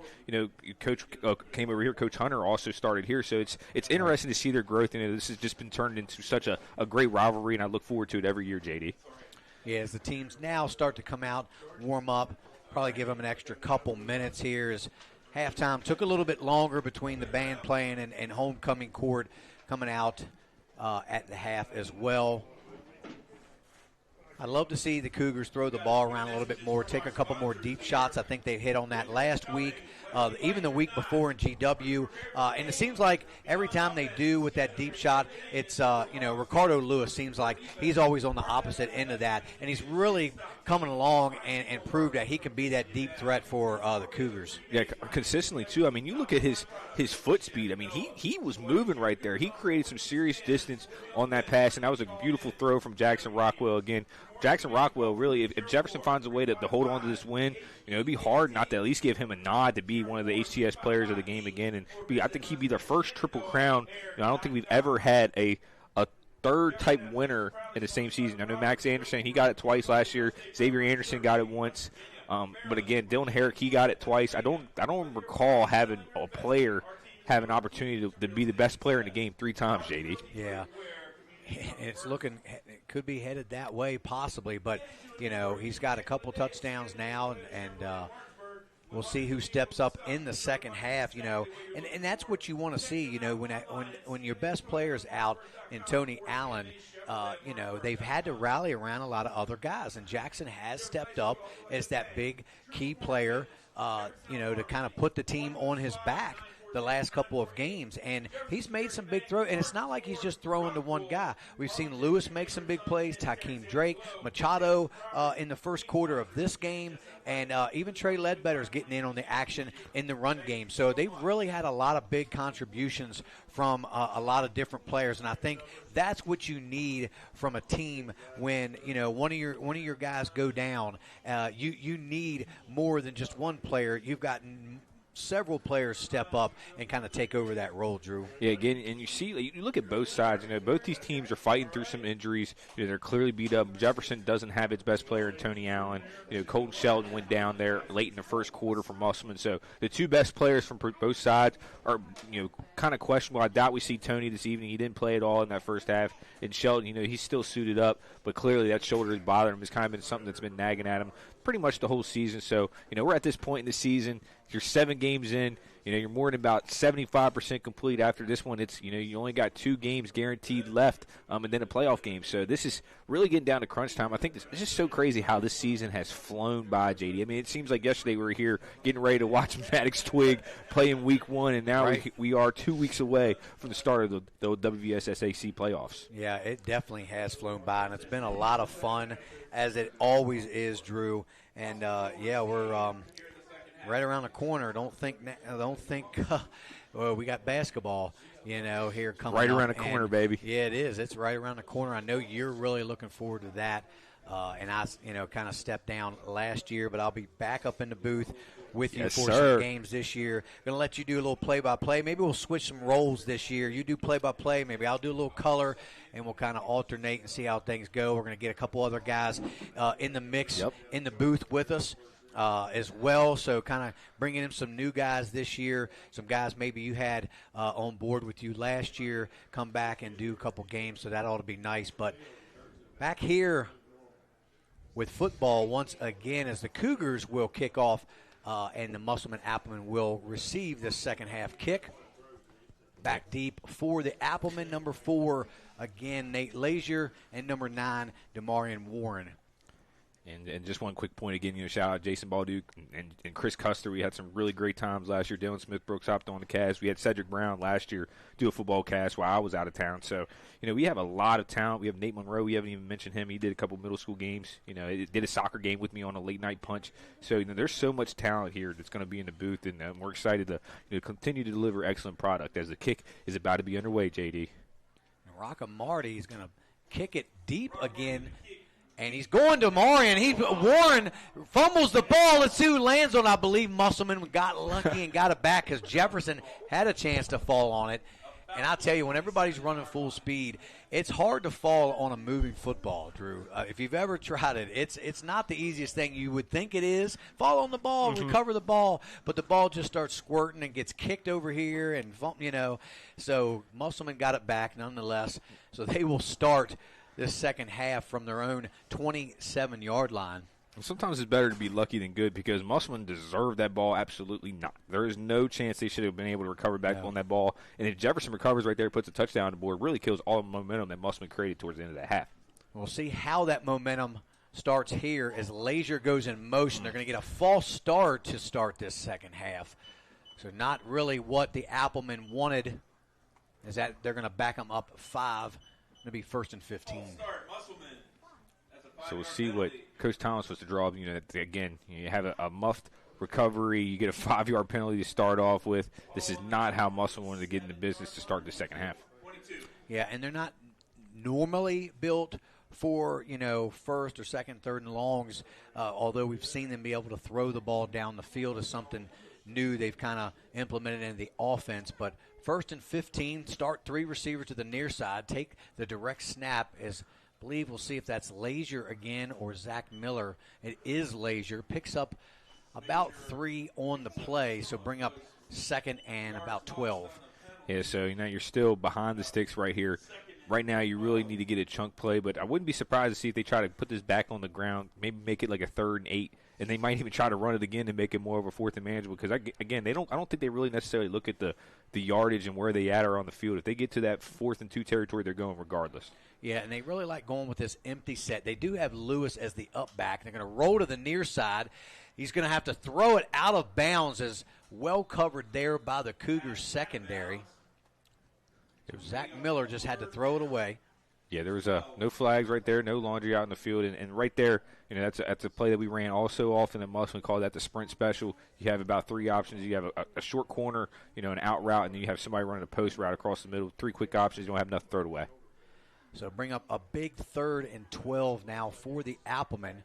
Coach came over here. Coach Hunter also started here, so it's interesting to see their growth. This has just been turned into such a great rivalry, and I look forward to it every year, JD. Yeah, as the teams now start to come out, warm up, probably give them an extra couple minutes here as halftime took a little bit longer between the band playing and homecoming court coming out at the half as well. I'd love to see the Cougars throw the ball around a little bit more, take a couple more deep shots. I think they hit on that last week, even the week before in GW. And it seems like every time they do with that deep shot, it's, Ricardo Lewis seems like he's always on the opposite end of that. And he's really coming along and proved that he can be that deep threat for the Cougars. Yeah, consistently, too. I mean, you look at his foot speed. I mean, he was moving right there. He created some serious distance on that pass, and that was a beautiful throw from Jackson Rockwell again. Jackson Rockwell, really, if Jefferson finds a way to hold on to this win, it'd be hard not to at least give him a nod to be one of the HTS players of the game again. And I think he'd be their first Triple Crown. I don't think we've ever had a third-type winner in the same season. I know Max Anderson, he got it twice last year. Xavier Anderson got it once. But, again, Dylan Herrick, he got it twice. I don't recall having a player have an opportunity to be the best player in the game 3 times, JD. Yeah. It's looking, it could be headed that way possibly, but, he's got a couple touchdowns now, and we'll see who steps up in the second half, and that's what you want to see, when your best player's out in Tony Allen, they've had to rally around a lot of other guys, and Jackson has stepped up as that big key player, to kind of put the team on his back the last couple of games, and he's made some big throws, and it's not like he's just throwing to one guy. We've seen Lewis make some big plays, Takeem Drake, Machado in the first quarter of this game, and even Trey Ledbetter's getting in on the action in the run game. So they've really had a lot of big contributions from a lot of different players, and I think that's what you need from a team when one of your guys go down. You need more than just one player. You've got several players step up and kind of take over that role, Drew. Yeah, again, and you look at both sides. Both these teams are fighting through some injuries. They're clearly beat up. Jefferson doesn't have its best player in Tony Allen. Colton Sheldon went down there late in the first quarter for Musselman. So the 2 best players from both sides are, kind of questionable. I doubt we see Tony this evening. He didn't play at all in that first half. And Sheldon, he's still suited up, but clearly that shoulder is bothering him. It's kind of been something that's been nagging at him pretty much the whole season. So, we're at this point in the season. You're 7 games in. You're more than about 75% complete after this one. It's, you only got 2 games guaranteed left, and then a playoff game. So this is really getting down to crunch time. I think it's just so crazy how this season has flown by, JD. I mean, it seems like yesterday we were here getting ready to watch Maddox Twig play in week 1, and now we are 2 weeks away from the start of the WVSSAC playoffs. Yeah, it definitely has flown by, and it's been a lot of fun, as it always is, Drew. And, we're right around the corner. Don't think. Well, we got basketball, here coming right around up. the corner, baby. Yeah, it is. It's right around the corner. I know you're really looking forward to that. And I, kind of stepped down last year, but I'll be back up in the booth with you for some games this year. Going to let you do a little play-by-play. Maybe we'll switch some roles this year. You do play-by-play. Maybe I'll do a little color, and we'll kind of alternate and see how things go. We're going to get a couple other guys in the mix in the booth with us. As well, so kind of bringing in some new guys this year, some guys maybe you had on board with you last year come back and do a couple games, so that ought to be nice. But back here with football once again as the Cougars will kick off and the Musselman Appleman will receive the second half kick. Back deep for the Appleman, number 4, again, Nate Lazier, and number 9, DeMarion Warren. And just one quick point again, shout out Jason Balduke and Chris Custer. We had some really great times last year. Dylan Smith Brooks hopped on the cast. We had Cedric Brown last year do a football cast while I was out of town. So, we have a lot of talent. We have Nate Monroe. We haven't even mentioned him. He did a couple middle school games. He did a soccer game with me on a late night punch. So, there's so much talent here that's going to be in the booth, and we're excited to continue to deliver excellent product as the kick is about to be underway, JD. And Rocca Marty is going to kick it deep again. And he's going to Marion. Warren fumbles the ball. Let's see who lands on. I believe Musselman got lucky and got it back because Jefferson had a chance to fall on it. And I tell you, when everybody's running full speed, it's hard to fall on a moving football, Drew. If you've ever tried it, it's not the easiest thing you would think it is. Fall on the ball, recover the ball, but the ball just starts squirting and gets kicked over here, and So Musselman got it back nonetheless. So they will start this second half from their own 27-yard line. Sometimes it's better to be lucky than good because Musselman deserved that ball. Absolutely not. There is no chance they should have been able to recover back on that ball. And if Jefferson recovers right there, puts a touchdown on the board, really kills all the momentum that Musselman created towards the end of the half. We'll see how that momentum starts here as Lazier goes in motion. They're going to get a false start to start this second half. So not really what the Applemen wanted, is that they're going to back them up 5. It's going to be 1st and 15. So we'll see what Coach Thomas was to draw up. Again, you have a muffed recovery. You get a 5-yard penalty to start off with. This is not how Musselman wanted to get into business to start the second half. Yeah, and they're not normally built for, first or second, third and longs, although we've seen them be able to throw the ball down the field as something new they've kind of implemented in the offense. But 1st and 15, start 3 receivers to the near side, take the direct snap as – I believe we'll see if that's Lazier again or Zach Miller. It is Lazier. Picks up about 3 on the play, so bring up 2nd and about 12. Yeah, so you're still behind the sticks right here. Right now you really need to get a chunk play, but I wouldn't be surprised to see if they try to put this back on the ground, maybe make it like a 3rd and 8, and they might even try to run it again and make it more of a 4th and manageable because, again, I don't think they really necessarily look at the yardage and where they at are on the field. If they get to that 4th and 2 territory, they're going regardless. Yeah, and they really like going with this empty set. They do have Lewis as the up back. They're going to roll to the near side. He's going to have to throw it out of bounds as well covered there by the Cougars secondary. Zach Miller just had to throw it away. Yeah, there was no flags right there, no laundry out in the field, and right there, that's a play that we ran all so often at Musselman. Call that the sprint special. You have about 3 options. You have a short corner, an out route, and then you have somebody running a post route across the middle. 3 quick options. You don't have nothing to throw it away. So bring up a big 3rd and 12 now for the Applemen.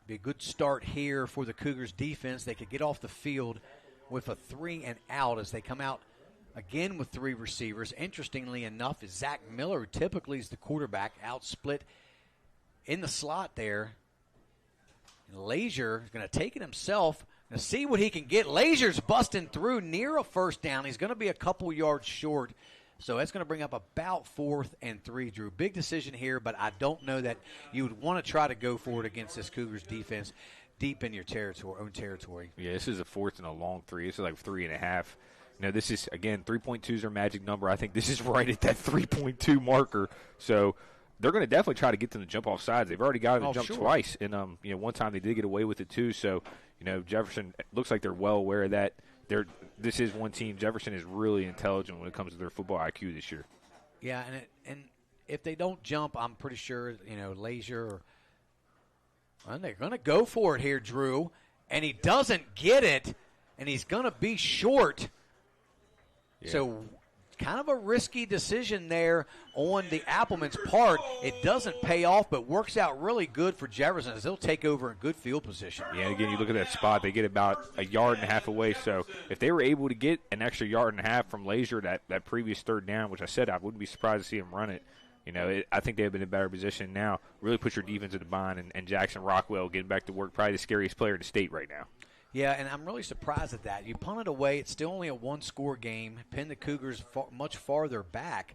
Be a good start here for the Cougars defense. They could get off the field with a 3 and out as they come out again with 3 receivers. Interestingly enough, is Zach Miller, who typically is the quarterback, out split in the slot there. And Lazier is going to take it himself and see what he can get. Lazier's busting through near a 1st down. He's going to be a couple yards short. So that's going to bring up about 4th and 3, Drew. Big decision here, but I don't know that you would want to try to go for it against this Cougars defense deep in your own territory. Yeah, this is a 4th and a long 3. This is like 3.5. This is, again, 3.2 is their magic number. I think this is right at that 3.2 marker. So they're going to definitely try to get them to jump off sides. They've already got them to jump twice. And, one time they did get away with it, too. So, Jefferson, it looks like they're well aware of that. This is one team. Jefferson is really intelligent when it comes to their football IQ this year. Yeah, and if they don't jump, I'm pretty sure, Lazier they're going to go for it here, Drew. And he doesn't get it, and he's going to be short. Yeah. So kind of a risky decision there on the Appleman's part. It doesn't pay off, but works out really good for Jefferson as they'll take over in good field position. Yeah, again, you look at that spot, they get about 1.5 yards away. So if they were able to get an extra 1.5 yards from Lazier, that previous 3rd down, which I said I wouldn't be surprised to see him run it, I think they have been in a better position now. Really put your defense in the bind, and Jackson Rockwell getting back to work, probably the scariest player in the state right now. Yeah, and I'm really surprised at that. You punt it away. It's still only a 1-score game. Pin the Cougars much farther back.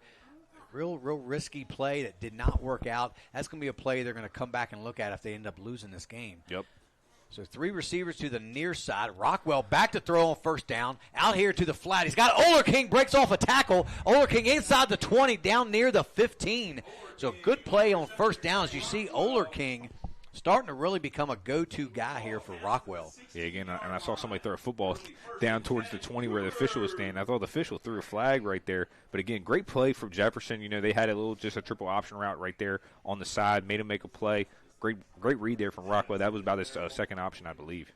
Real risky play that did not work out. That's going to be a play they're going to come back and look at if they end up losing this game. Yep. So 3 receivers to the near side. Rockwell back to throw on 1st down. Out here to the flat. He's got Olerking, breaks off a tackle. Olerking inside the 20, down near the 15. So good play on 1st down as you see Olerking starting to really become a go-to guy here for Rockwell. Yeah, again, and I saw somebody throw a football down towards the 20 where the official was standing. I thought the official threw a flag right there. But, again, great play from Jefferson. They had just a triple option route right there on the side, made him make a play. Great read there from Rockwell. That was about his 2nd option, I believe.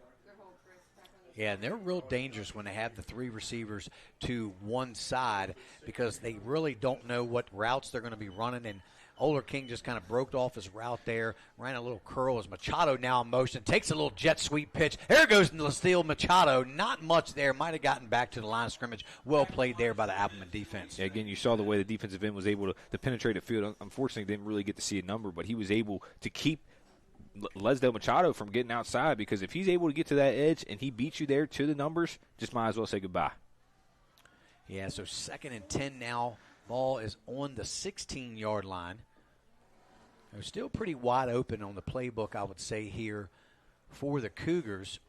Yeah, and they're real dangerous when they have the 3 receivers to one side because they really don't know what routes they're going to be running. And Oler King just kind of broke off his route there, ran a little curl as Machado now in motion, takes a little jet sweep pitch. There goes the steal. Machado, not much there, might have gotten back to the line of scrimmage. Well played there by the Appleman defense. Yeah, again, you saw the way the defensive end was able to penetrate the field. Unfortunately, didn't really get to see a number, but he was able to keep Lesdale Machado from getting outside, because if he's able to get to that edge and he beats you there to the numbers, just might as well say goodbye. Yeah, so 2nd and 10 now. Ball is on the 16-yard line. They're still pretty wide open on the playbook, I would say, here for the Cougars.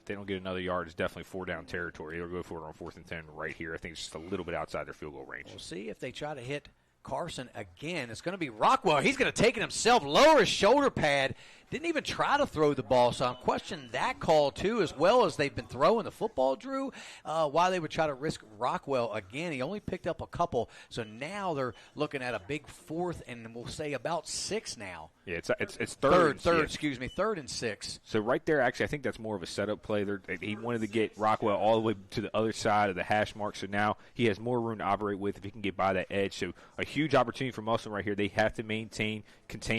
If they don't get another yard, it's definitely 4-down territory. They'll go for it on 4th and 10 right here. I think it's just a little bit outside their field goal range. We'll see if they try to hit Carson again. It's going to be Rockwell. He's going to take it himself, lower his shoulder pad. Didn't even try to throw the ball, so I'm questioning that call too, as well as they've been throwing the football, Drew, why they would try to risk Rockwell again. He only picked up a couple, so now they're looking at a big 4th and we'll say about 6 now. Yeah, it's third. Third and 6. So right there, actually, I think that's more of a setup play. He wanted to get Rockwell all the way to the other side of the hash mark, so now he has more room to operate with if he can get by that edge. So a huge opportunity for Musselman right here. They have to contain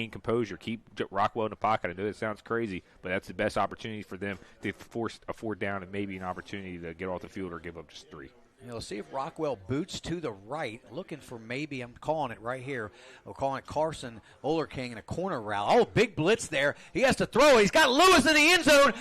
composure, keep Rockwell in the pocket. I know that sounds crazy, but that's the best opportunity for them to force a 4th down and maybe an opportunity to get off the field or give up just 3. Let's see if Rockwell boots to the right, looking for maybe, I'm calling it right here, we're calling it Carson Oler King in a corner route. Oh, big blitz there. He has to throw. He's got Lewis in the end zone.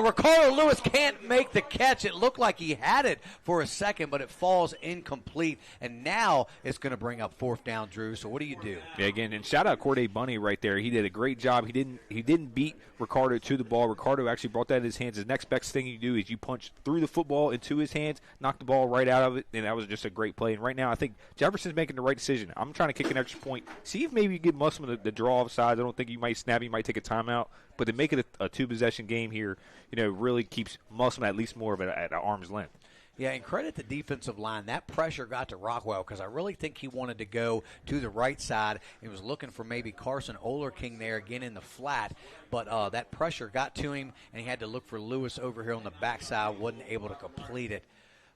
Ricardo Lewis can't make the catch. It looked like he had it for a second, but it falls incomplete. And now it's going to bring up 4th down, Drew. So what do you do? Yeah, again, and shout out Corday Bunny right there. He did a great job. He didn't beat Ricardo to the ball. Ricardo actually brought that in his hands. The next best thing you do is you punch through the football into his hands, knock the ball right out of it, and that was just a great play. And right now I think Jefferson's making the right decision. I'm trying to kick an extra point. See if maybe you get Musselman the draw off sides. I don't think you might snap. You might take a timeout. But to make it a 2-possession game here, really keeps Musselman at least more of it at arm's length. Yeah, and credit the defensive line. That pressure got to Rockwell because I really think he wanted to go to the right side. He was looking for maybe Carson Oler King there again in the flat, but that pressure got to him, and he had to look for Lewis over here on the backside. Wasn't able to complete it.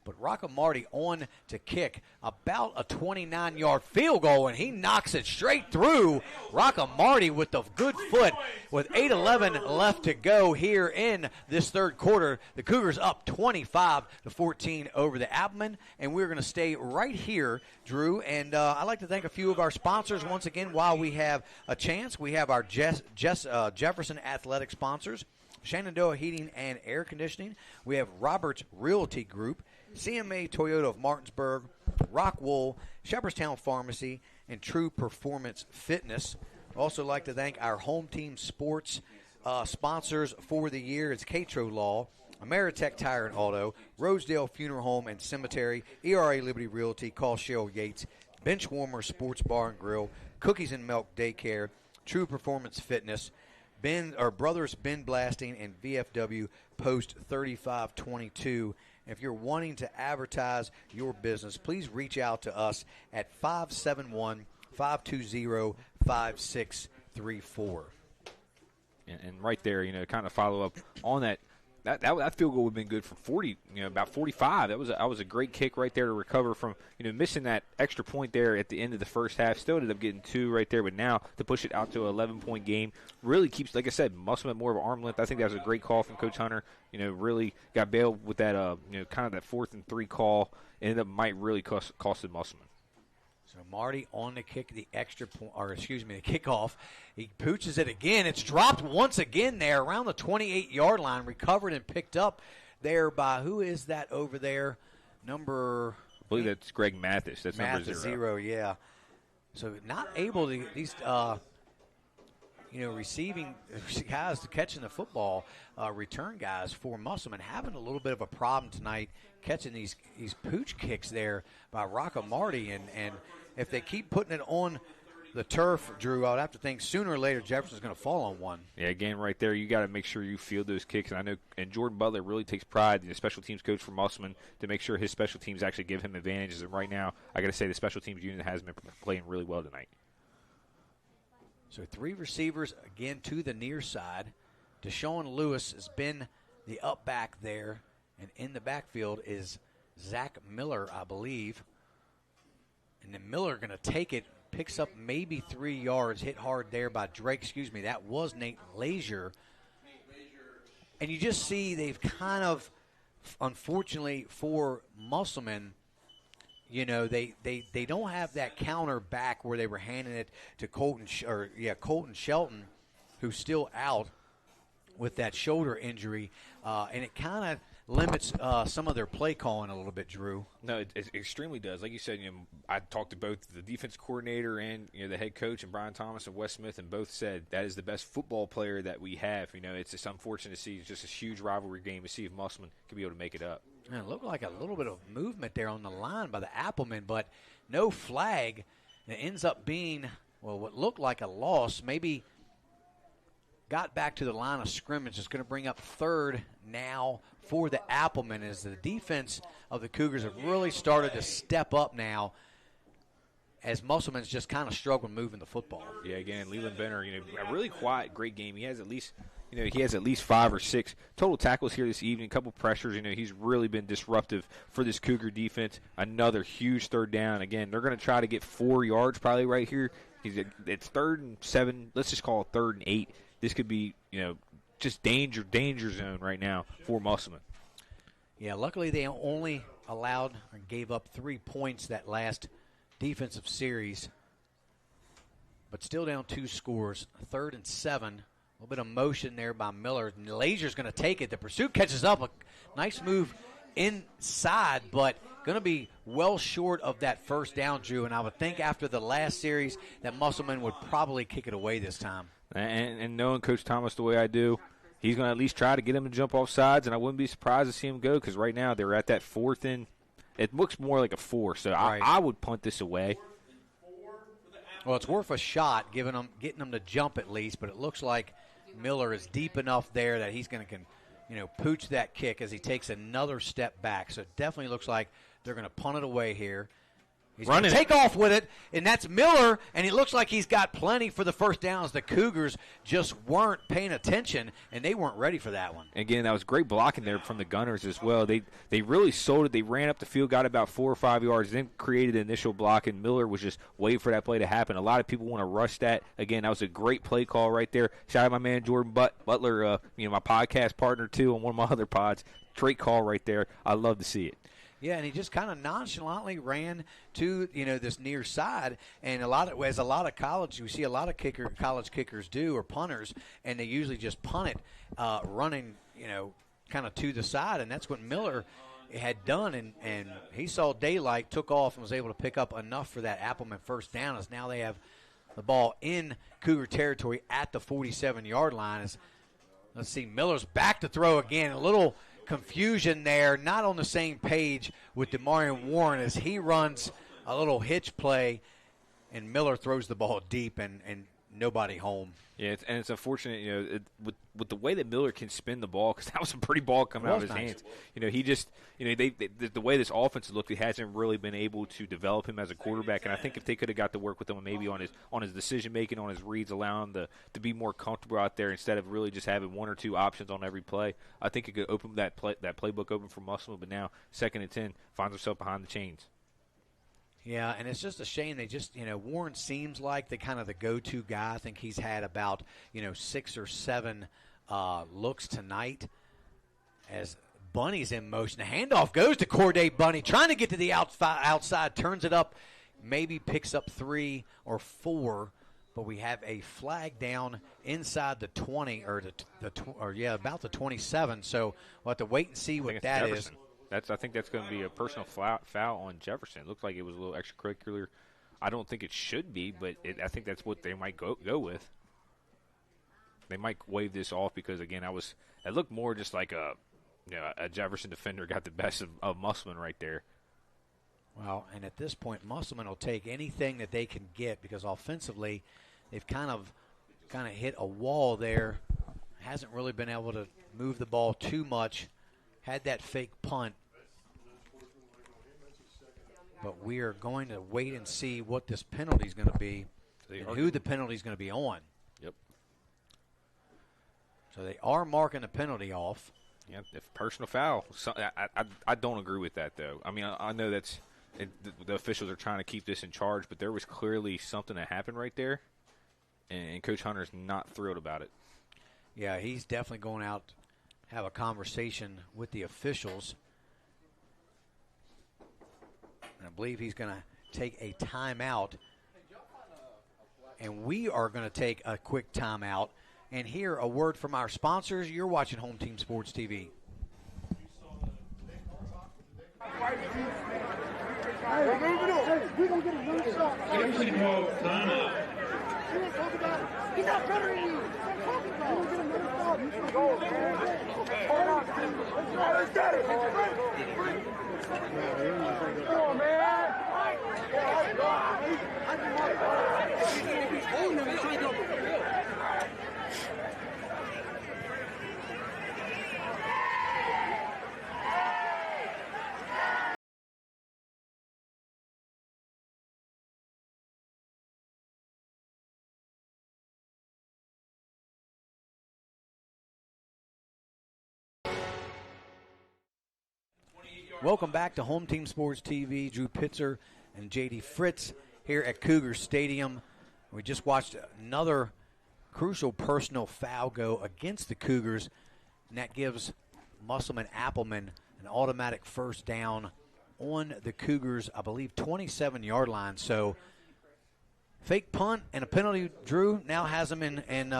But Rocco Marty on to kick about a 29-yard field goal, and he knocks it straight through. Rocco Marty with the good foot with 8:11 left to go here in this third quarter. The Cougars up 25-14 over the Appleman, and we're going to stay right here, Drew. And I'd like to thank a few of our sponsors once again while we have a chance. We have our Jefferson Athletic sponsors, Shenandoah Heating and Air Conditioning. We have Roberts Realty Group, CMA Toyota of Martinsburg, Rock Wool, Shepherdstown Pharmacy, and True Performance Fitness. Also like to thank our home team sports sponsors for the year. It's Catro Law, Ameritech Tire and Auto, Rosedale Funeral Home and Cemetery, ERA Liberty Realty, Call Cheryl Yates, Benchwarmer Sports Bar and Grill, Cookies and Milk Daycare, True Performance Fitness, Brothers Ben Blasting, and VFW Post 3522. If you're wanting to advertise your business, please reach out to us at 571-520-5634. And right there, kind of follow up on that. That field goal would have been good for 40, about 45. That was a great kick right there to recover from, missing that extra point there at the end of the first half. Still ended up getting 2 right there, but now to push it out to an 11-point game really keeps, like I said, Musselman more of an arm length. I think that was a great call from Coach Hunter. Really got bailed with that, kind of that 4th and 3 call. Ended up might really costed Musselman. So Marty on the kick, the kickoff. He pooches it again. It's dropped once again there around the 28-yard line, recovered and picked up there by, who is that over there? I believe that's Greg Mathis. That's Mathis, number 0, yeah. So not able to, these, receiving guys catching the football, return guys for Musselman having a little bit of a problem tonight catching these pooch kicks there by Rocco Marty. And if they keep putting it on the turf, Drew, I would have to think sooner or later Jefferson's going to fall on one. Yeah, again, right there, you got to make sure you field those kicks. And I know, and Jordan Butler really takes pride, the special teams coach for Musselman, to make sure his special teams actually give him advantages. And right now, I got to say the special teams unit has been playing really well tonight. So 3 receivers again to the near side. Deshaun Lewis has been the up back there, and in the backfield is Zach Miller, I believe. And then Miller going to take it, picks up maybe 3 yards, hit hard there by Drake. Excuse me, that was Nate Lazier. And you just see they've kind of, unfortunately for Musselman, they don't have that counter back where they were handing it to Colton Shelton, who's still out with that shoulder injury, and it kind of limits some of their play calling a little bit, Drew. No, it extremely does. Like you said, I talked to both the defense coordinator and the head coach, and Brian Thomas and Wes Smith, and both said that is the best football player that we have. It's just unfortunate to see just a huge rivalry game to see if Musselman can be able to make it up. And it looked like a little bit of movement there on the line by the Applemen, but no flag. And it ends up being, what looked like a loss. Maybe got back to the line of scrimmage. It's going to bring up third now for the Applemen as the defense of the Cougars have really started to step up now as Musselman's just kind of struggled moving the football. Yeah, again, Leland Benner, a really quiet, great game. He has at least 5 or 6 total tackles here this evening, a couple pressures. He's really been disruptive for this Cougar defense. Another huge third down. Again, they're going to try to get 4 yards probably right here. It's 3rd and 7. Let's just call it 3rd and 8. This could be, just danger zone right now for Musselman. Yeah, luckily they only allowed or gave up 3 points that last defensive series, but still down 2 scores. 3rd and 7. A little bit of motion there by Miller. Lazier's going to take it. The pursuit catches up. A nice move inside, but going to be well short of that first down, Drew. And I would think after the last series that Musselman would probably kick it away this time. And knowing Coach Thomas the way I do, he's going to at least try to get him to jump off sides, and I wouldn't be surprised to see him go because right now they're at that 4th and it looks more like a 4. So right. I would punt this away. Well, it's worth a shot, getting them to jump at least, but it looks like Miller is deep enough there that he's going to pooch that kick as he takes another step back. So it definitely looks like they're going to punt it away here. He's going to take off with it, and that's Miller, and it looks like he's got plenty for the first downs. The Cougars just weren't paying attention, and they weren't ready for that one. Again, that was great blocking there from the Gunners as well. They really sold it. They ran up the field, got about 4 or 5 yards, then created the initial block, and Miller was just waiting for that play to happen. A lot of people want to rush that. Again, that was a great play call right there. Shout out my man Jordan Butler, my podcast partner too on one of my other pods. Great call right there. I love to see it. Yeah, and he just kind of nonchalantly ran to this near side, and as a lot of college, we see a lot of college kickers do, or punters, and they usually just punt it, running kind of to the side, and that's what Miller had done, and he saw daylight, took off, and was able to pick up enough for that Appleman first down. As now they have the ball in Cougar territory at the 47-yard line. Let's see, Miller's back to throw again, a little confusion there, not on the same page with DeMarion Warren as he runs a little hitch play, and Miller throws the ball deep and nobody home. Yeah, it's unfortunate, with the way that Miller can spin the ball, because that was a pretty ball coming out of his hands. He just, the way this offense looked, he hasn't really been able to develop him as a quarterback. And I think if they could have got to work with him maybe on his decision making, on his reads, allow him to be more comfortable out there instead of really just having 1 or 2 options on every play, I think it could open that playbook open for Musselman. But now 2nd and 10 finds himself behind the chains. Yeah, and it's just a shame they just, Warren seems like the go-to guy. I think he's had about, 6 or 7 looks tonight as Bunny's in motion. The handoff goes to Corday Bunny, trying to get to the outside, turns it up, maybe picks up 3 or 4, but we have a flag down inside the 20, about the 27. So we'll have to wait and see what that Jefferson is. I think that's going to be a personal foul on Jefferson. It looked like it was a little extracurricular. I don't think it should be, but I think that's what they might go with. They might wave this off because, again, it looked more just like a Jefferson defender got the best of Musselman right there. Well, and at this point, Musselman will take anything that they can get because offensively they've kind of hit a wall there. Hasn't really been able to move the ball too much. Had that fake punt. But we are going to wait and see what this penalty is going to be and who the penalty is going to be on. Yep. So they are marking the penalty off. Yep, if personal foul. So, I don't agree with that, though. I mean, I know that's the officials are trying to keep this in charge, but there was clearly something that happened right there, and Coach Hunter's not thrilled about it. Yeah, he's definitely going out to have a conversation with the officials. And I believe he's going to take a timeout. And we are going to take a quick timeout and hear a word from our sponsors. You're watching Home Team Sports TV. He's not better than you. Let's get it. Come on, man. Welcome back to Home Team Sports TV. Drew Pitzer and J.D. Fritz here at Cougar Stadium. We just watched another crucial personal foul go against the Cougars, and that gives Musselman Appleman an automatic first down on the Cougars, I believe, 27-yard line. So fake punt and a penalty, Drew, now has them in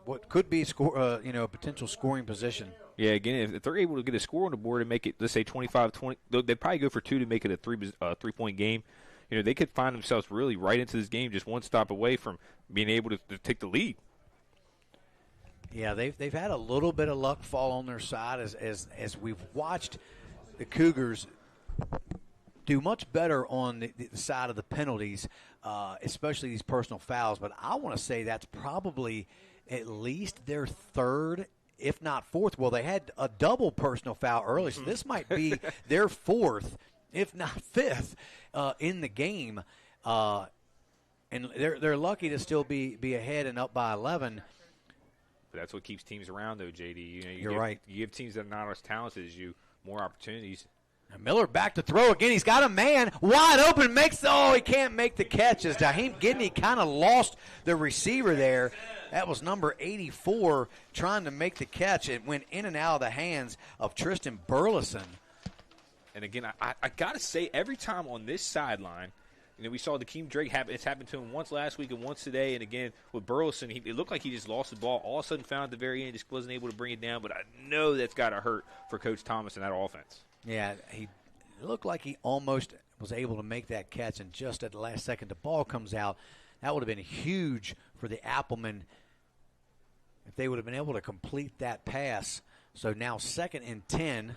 what could be a potential scoring position. Yeah, again, if they're able to get a score on the board and make it, let's say 25-20, they'd probably go for 2 to make it a three-point game. They could find themselves really right into this game, just one stop away from being able to take the lead. Yeah, they've had a little bit of luck fall on their side as we've watched the Cougars do much better on the side of the penalties, especially these personal fouls. But I want to say that's probably at least their third, if not fourth. Well, they had a double personal foul early, so this might be their fourth, if not fifth, in the game. And they're lucky to still be ahead and up by 11. But that's what keeps teams around, though, JD. You're right. You give teams that are not as talented as you more opportunities. And Miller back to throw again. He's got a man wide open. He can't make the catch as Daheem Gidney kind of lost the receiver there. That was number 84 trying to make the catch. It went in and out of the hands of Tristan Burleson. And, again, I got to say, every time on this sideline, we saw Dakeem Drake happen. It's happened to him once last week and once today. And, again, with Burleson, it looked like he just lost the ball. All of a sudden found at the very end, just wasn't able to bring it down. But I know that's got to hurt for Coach Thomas and that offense. Yeah, he looked like he almost was able to make that catch, and just at the last second the ball comes out. That would have been huge for the Applemen if they would have been able to complete that pass. So now 2nd and 10.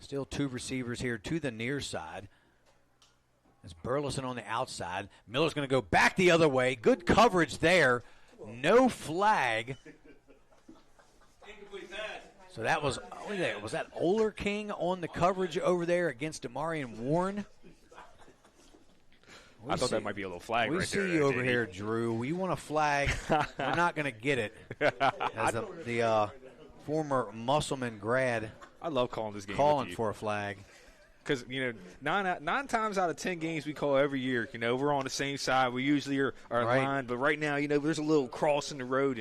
Still 2 receivers here to the near side. It's Burleson on the outside. Miller's going to go back the other way. Good coverage there. No flag. Incomplete pass. So that was that Oler King on the coverage over there against Demarion Warren? I thought that might be a little flag right there. We see you over here, Drew. We want a flag. We're not going to get it. As the former Musselman grad, I love calling this game. Calling for a flag. Because, 9 times out of 10 games we call every year, we're on the same side. We usually are aligned. But right now, there's a little cross in the road.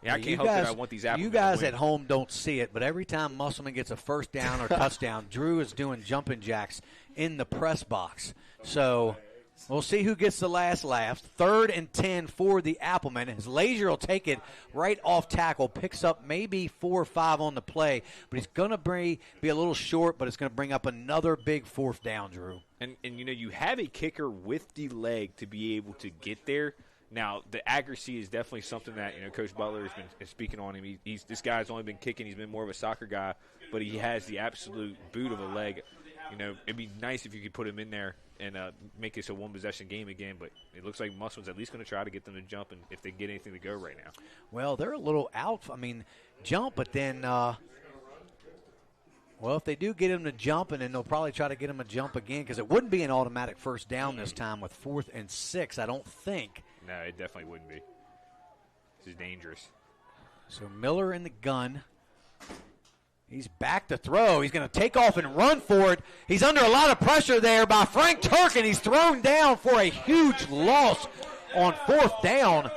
And I can't help that I want these Applemen. You guys at home don't see it, but every time Musselman gets a first down or touchdown, Drew is doing jumping jacks in the press box. So we'll see who gets the last laugh. 3rd and 10 for the Applemen. His Lazier will take it right off tackle, picks up maybe 4 or 5 on the play, but he's going to be a little short, but it's going to bring up another big 4th down, Drew. And you have a kicker with the leg to be able to get there. Now, the accuracy is definitely something that, Coach Butler has been speaking on him. This guy's only been kicking. He's been more of a soccer guy, but he has the absolute boot of a leg. It'd be nice if you could put him in there and make this a one-possession game again, but it looks like Musselman's at least going to try to get them to jump and if they get anything to go right now. Well, they're a little out. Jump, but then if they do get him to jump, and then they'll probably try to get him to jump again because it wouldn't be an automatic first down this time with 4th and 6, I don't think. No, it definitely wouldn't be. This is dangerous. So Miller in the gun. He's back to throw. He's going to take off and run for it. He's under a lot of pressure there by Frank Turk, and he's thrown down for a huge loss on 4th down.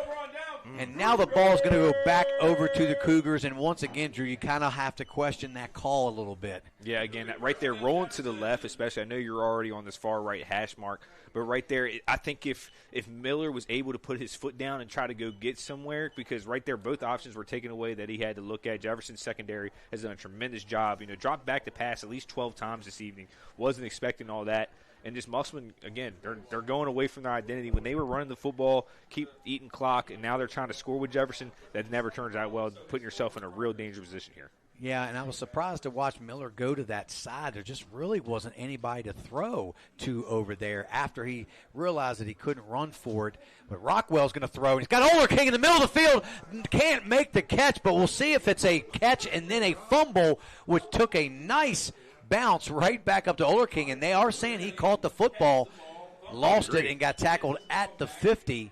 And now the ball is going to go back over to the Cougars. And once again, Drew, you kind of have to question that call a little bit. Yeah, again, right there, rolling to the left, especially. I know you're already on this far right hash mark, but right there, I think if Miller was able to put his foot down and try to go get somewhere, because right there, both options were taken away that he had to look at. Jefferson's secondary has done a tremendous job. Dropped back to pass at least 12 times this evening. Wasn't expecting all that. And just Musselman, again, they're going away from their identity. When they were running the football, keep eating clock, and now they're trying to score with Jefferson, that never turns out well, putting yourself in a real dangerous position here. Yeah, and I was surprised to watch Miller go to that side. There just really wasn't anybody to throw to over there after he realized that he couldn't run for it. But Rockwell's going to throw. And he's got Olerking in the middle of the field. Can't make the catch, but we'll see if it's a catch and then a fumble, which took a nice bounce right back up to Olerking, and they are saying he caught the football, lost it, and got tackled at the 50.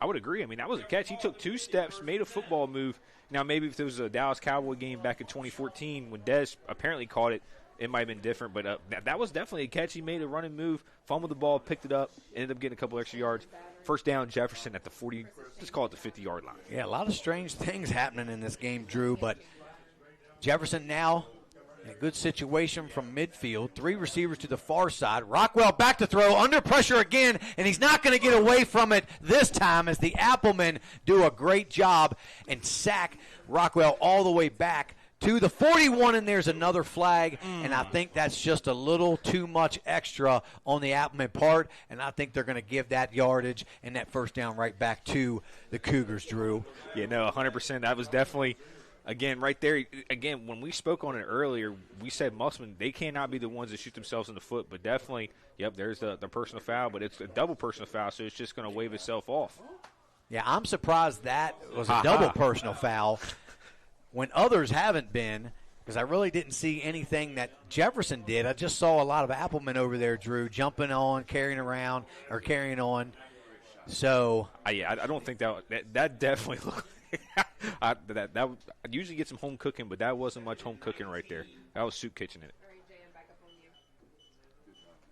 I would agree. I mean, that was a catch. He took 2 steps, made a football move. Now, maybe if there was a Dallas Cowboy game back in 2014 when Dez apparently caught it, it might have been different. But that was definitely a catch. He made a running move, fumbled the ball, picked it up, ended up getting a couple extra yards. First down, Jefferson at the 40, just call it the 50-yard line. Yeah, a lot of strange things happening in this game, Drew, but Jefferson now in a good situation from midfield. 3 receivers to the far side. Rockwell back to throw, under pressure again, and he's not going to get away from it this time as the Applemen do a great job and sack Rockwell all the way back to the 41, and there's another flag, and I think that's just a little too much extra on the Appleman part, and I think they're going to give that yardage and that first down right back to the Cougars, Drew. Yeah, no, 100%. That was definitely – again, right there, again, when we spoke on it earlier, we said Musselman, they cannot be the ones that shoot themselves in the foot, but definitely, yep, there's the personal foul, but it's a double personal foul, so it's just going to wave itself off. Yeah, I'm surprised that was a double personal foul when others haven't been, because I really didn't see anything that Jefferson did. I just saw a lot of Applemen over there, Drew, jumping on, carrying on. So I don't think that definitely looked I usually get some home cooking, but that wasn't much home cooking right there. That was soup kitchen in it.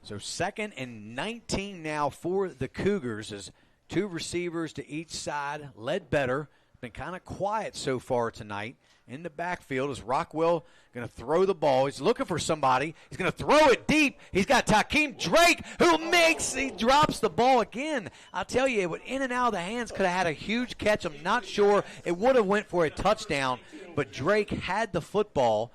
So 2nd and 19 now for the Cougars as 2 receivers to each side. Ledbetter been kind of quiet so far tonight. In the backfield is Rockwell going to throw the ball. He's looking for somebody. He's going to throw it deep. He's got Takeem Drake he drops the ball again. I'll tell you, it went in and out of the hands. Could have had a huge catch. I'm not sure it would have went for a touchdown, but Drake had the football.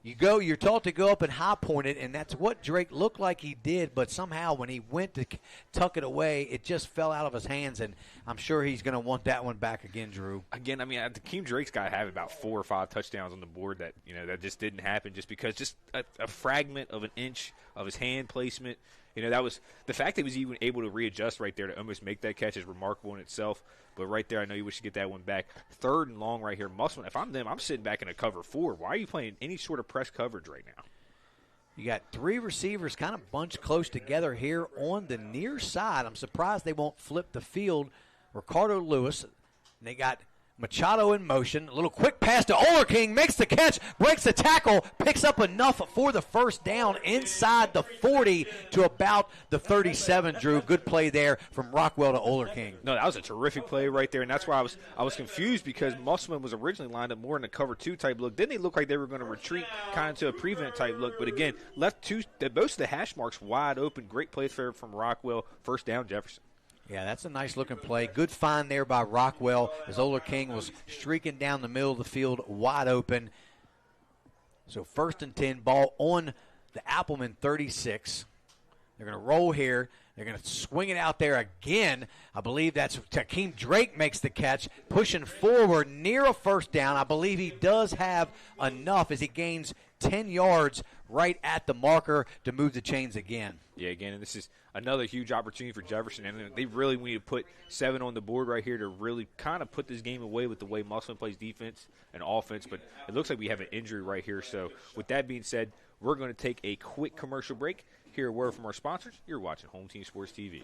You're taught to go up and high point it, and that's what Drake looked like he did, but somehow when he went to tuck it away, it just fell out of his hands, and I'm sure he's going to want that one back again, Drew. Again, I mean, Takeem Drake's got to have about 4 or 5 touchdowns on the board that, that just didn't happen just because just a fragment of an inch of his hand placement. That was the fact that he was even able to readjust right there to almost make that catch is remarkable in itself. But right there, I know you wish to get that one back. 3rd and long right here. Musselman, if I'm them, I'm sitting back in a cover 4. Why are you playing any sort of press coverage right now? You got 3 receivers kind of bunched close together here on the near side. I'm surprised they won't flip the field. Ricardo Lewis, and they got Machado in motion. A little quick pass to Olerking, makes the catch, breaks the tackle, picks up enough for the first down inside the 40 to about the 37, Drew. Good play there from Rockwell to Olerking. No, that was a terrific play right there, and that's why I was confused because Musselman was originally lined up more in a cover 2 type look. Then they looked like they were going to retreat kind of to a prevent type look, but again, left most of the hash marks wide open. Great play from Rockwell. First down, Jefferson. Yeah, that's a nice-looking play. Good find there by Rockwell as Olerking was streaking down the middle of the field wide open. So 1st and 10, ball on the Appleman 36. They're going to roll here. They're going to swing it out there again. I believe that's Takeem Drake makes the catch, pushing forward near a first down. I believe he does have enough as he gains 10 yards right at the marker to move the chains again. Yeah, again, and this is another huge opportunity for Jefferson, and they really need to put 7 on the board right here to really kind of put this game away with the way Musselman plays defense and offense, but it looks like we have an injury right here. So with that being said, we're going to take a quick commercial break. Hear a word from our sponsors. You're watching Home Team Sports TV.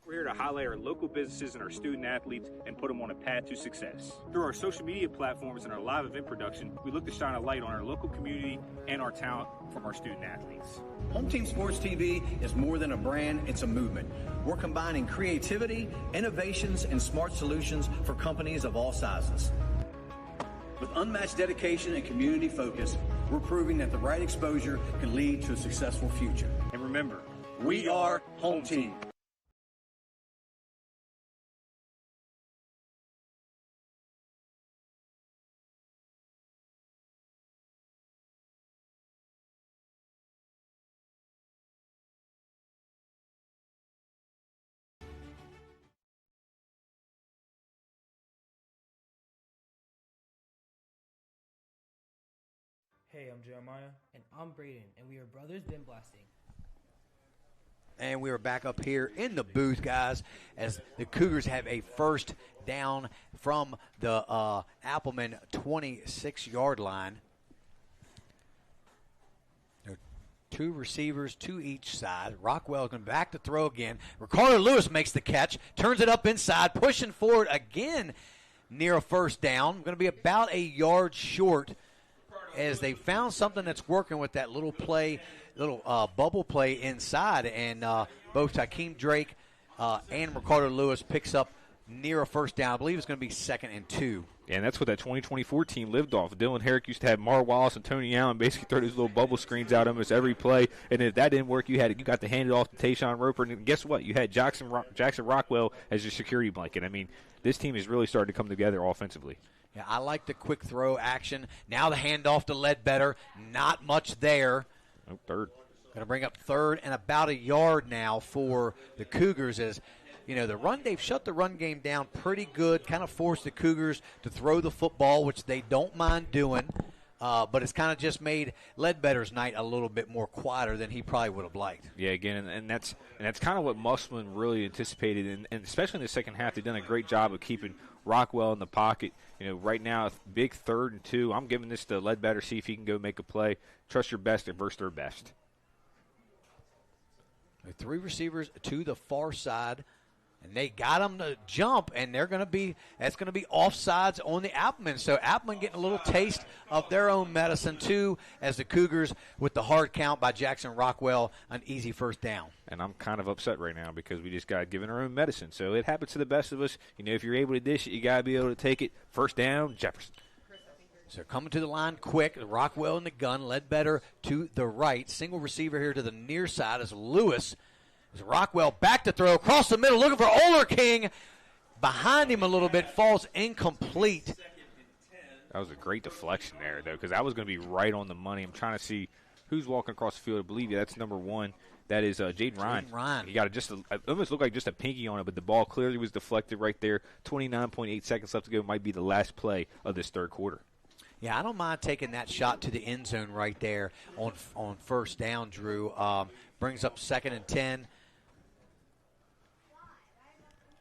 We're here to highlight our local businesses and our student athletes and put them on a path to success. Through our social media platforms and our live event production, we look to shine a light on our local community and our talent from our student athletes. Home Team Sports TV is more than a brand, it's a movement. We're combining creativity, innovations, and smart solutions for companies of all sizes. With unmatched dedication and community focus, we're proving that the right exposure can lead to a successful future. And remember, we are Home Team. Hey, I'm Jeremiah. And I'm Braden, and we are Brothers Bin Blasting. And we are back up here in the booth, guys, as the Cougars have a first down from the Appleman 26-yard line. There are two receivers to each side. Rockwell going back to throw again. Ricardo Lewis makes the catch, turns it up inside, pushing forward again near a first down. Going to be about a yard short, as they found something that's working with that little play, bubble play inside, and both Hakeem Drake and Ricardo Lewis picks up near a first down. I believe it's going to be 2nd and 2. Yeah, and that's what that 2024 team lived off. Dylan Herrick used to have Mar Wallace and Tony Allen basically throw those little bubble screens out almost every play, and if that didn't work, you got to hand it off to Tayshawn Roper, and guess what? You had Jackson Rockwell as your security blanket. I mean, this team has really started to come together offensively. Yeah, I like the quick throw action. Now the handoff to Ledbetter. Not much there. Oh, third. Going to bring up third and about a yard now for the Cougars as, they've shut the run game down pretty good, kind of forced the Cougars to throw the football, which they don't mind doing, but it's kind of just made Ledbetter's night a little bit more quieter than he probably would have liked. Yeah, again, and that's kind of what Musselman really anticipated, and especially in the second half, they've done a great job of keeping Rockwell in the pocket. Right now, big 3rd and 2. I'm giving this to Ledbetter, see if he can go make a play. Trust your best versus their best. Three receivers to the far side, and they got them to jump, and that's going to be offsides on the Appleman. So Appleman getting a little taste of their own medicine, too, as the Cougars, with the hard count by Jackson Rockwell, an easy first down. And I'm kind of upset right now because we just got given our own medicine. So it happens to the best of us. If you're able to dish it, you got to be able to take it. First down, Jefferson. So coming to the line quick, Rockwell in the gun, Ledbetter to the right. Single receiver here to the near side is Lewis. As Rockwell back to throw across the middle, looking for Oler King. Behind him a little bit, falls incomplete. That was a great deflection there, though, because that was going to be right on the money. I'm trying to see who's walking across the field. I believe that's number 1. That is Jaden Ryan. He got it almost looked like just a pinky on it, but the ball clearly was deflected right there. 29.8 seconds left to go. Might be the last play of this third quarter. Yeah, I don't mind taking that shot to the end zone right there on first down, Drew. Brings up 2nd and 10.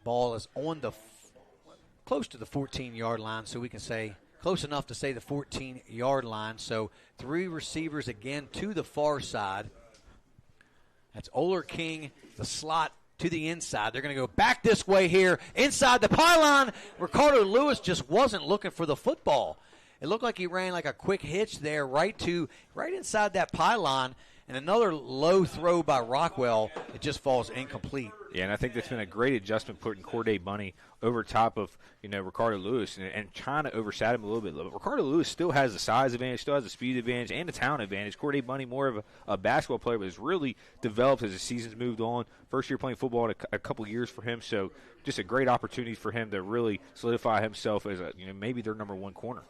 Ball is on close to the 14-yard line, so we can say close enough to say the 14-yard line. So 3 receivers again to the far side. That's Oler King, the slot to the inside. They're going to go back this way here inside the pylon. Ricardo Lewis just wasn't looking for the football. It looked like he ran like a quick hitch there right inside that pylon, and another low throw by Rockwell. It just falls incomplete. Yeah, and I think that's been a great adjustment putting Corday Bunny over top of Ricardo Lewis and trying to overshadow him a little bit. But Ricardo Lewis still has the size advantage, still has the speed advantage, and the talent advantage. Corday Bunny more of a basketball player, but has really developed as the season's moved on. First year playing football in a couple years for him, so just a great opportunity for him to really solidify himself as maybe their number 1 corner.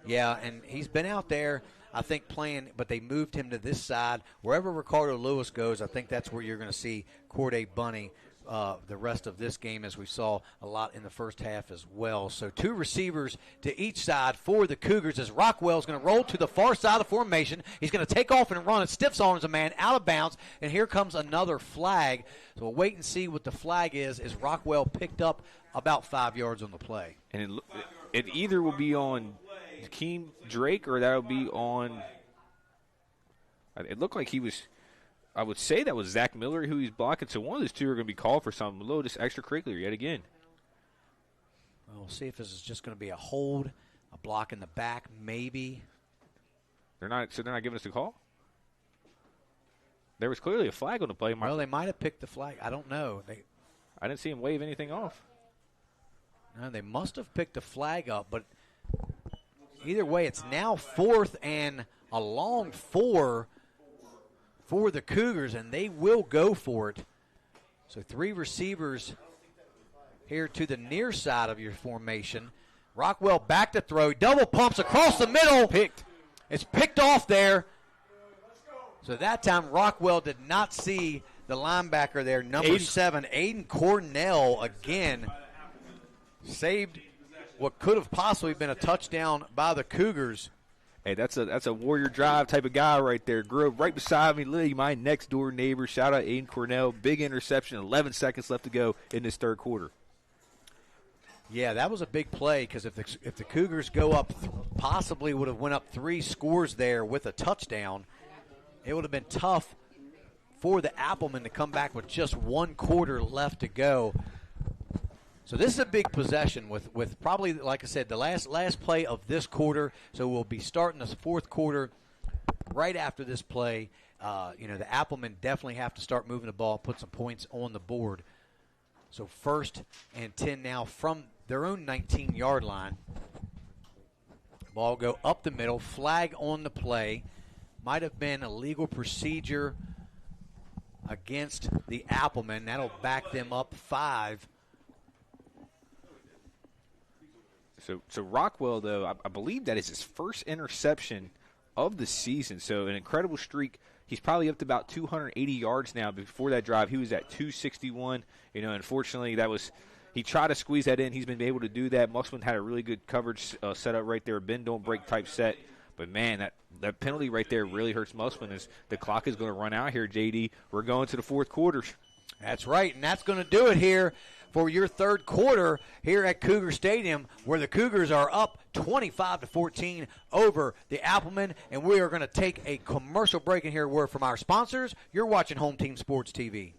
Yeah, and he's been out there, I think, playing, but they moved him to this side. Wherever Ricardo Lewis goes, I think that's where you're going to see Corday Bunny the rest of this game, as we saw a lot in the first half as well. So 2 receivers to each side for the Cougars as Rockwell's going to roll to the far side of the formation. He's going to take off and run. It stiffs on as a man out of bounds, and here comes another flag. So we'll wait and see what the flag is as Rockwell picked up about 5 yards on the play. And it either will be on Hakeem Drake or that will be on – it looked like he was I would say that was Zach Miller who he's blocking. So one of those two are going to be called for something a little just extracurricular yet again. We'll see if this is just going to be a hold, a block in the back, maybe. They're not giving us a call? There was clearly a flag on the play. Well, they might have picked the flag. I don't know. I didn't see him wave anything off. No, they must have picked the flag up, but either way, it's now 4th and a long 4 for the Cougars, and they will go for it. So 3 receivers here to the near side of your formation. Rockwell back to throw. Double pumps across the middle. Picked. It's picked off there. So that time Rockwell did not see the linebacker there, number 7, Aiden Cornell, again saved what could have possibly been a touchdown by the Cougars. Hey, that's a warrior drive type of guy right there. Grew up right beside me, literally my next door neighbor. Shout out Aiden Cornell. Big interception, 11 seconds left to go in this third quarter. Yeah, that was a big play because if the Cougars go up, possibly would have went up 3 scores there with a touchdown. It would have been tough for the Applemen to come back with just 1 quarter left to go. So this is a big possession with probably, like I said, the last play of this quarter. So we'll be starting the 4th quarter right after this play. The Applemen definitely have to start moving the ball, put some points on the board. So 1st and 10 now from their own 19-yard line. Ball go up the middle, flag on the play. Might have been a legal procedure against the Applemen. That'll back them up 5. So Rockwell, though, I believe that is his first interception of the season. So an incredible streak. He's probably up to about 280 yards now. Before that drive, he was at 261. Unfortunately, he tried to squeeze that in. He's been able to do that. Musselman had a really good coverage set up right there, bend, don't break type set. But, man, that penalty right there really hurts Musselman as the clock is going to run out here, JD. We're going to the 4th quarter. That's right, and that's going to do it here for your 3rd quarter here at Cougar Stadium, where the Cougars are up 25-14 over the Applemen. And we are going to take a commercial break in here. Word from our sponsors. You're watching Home Team Sports TV.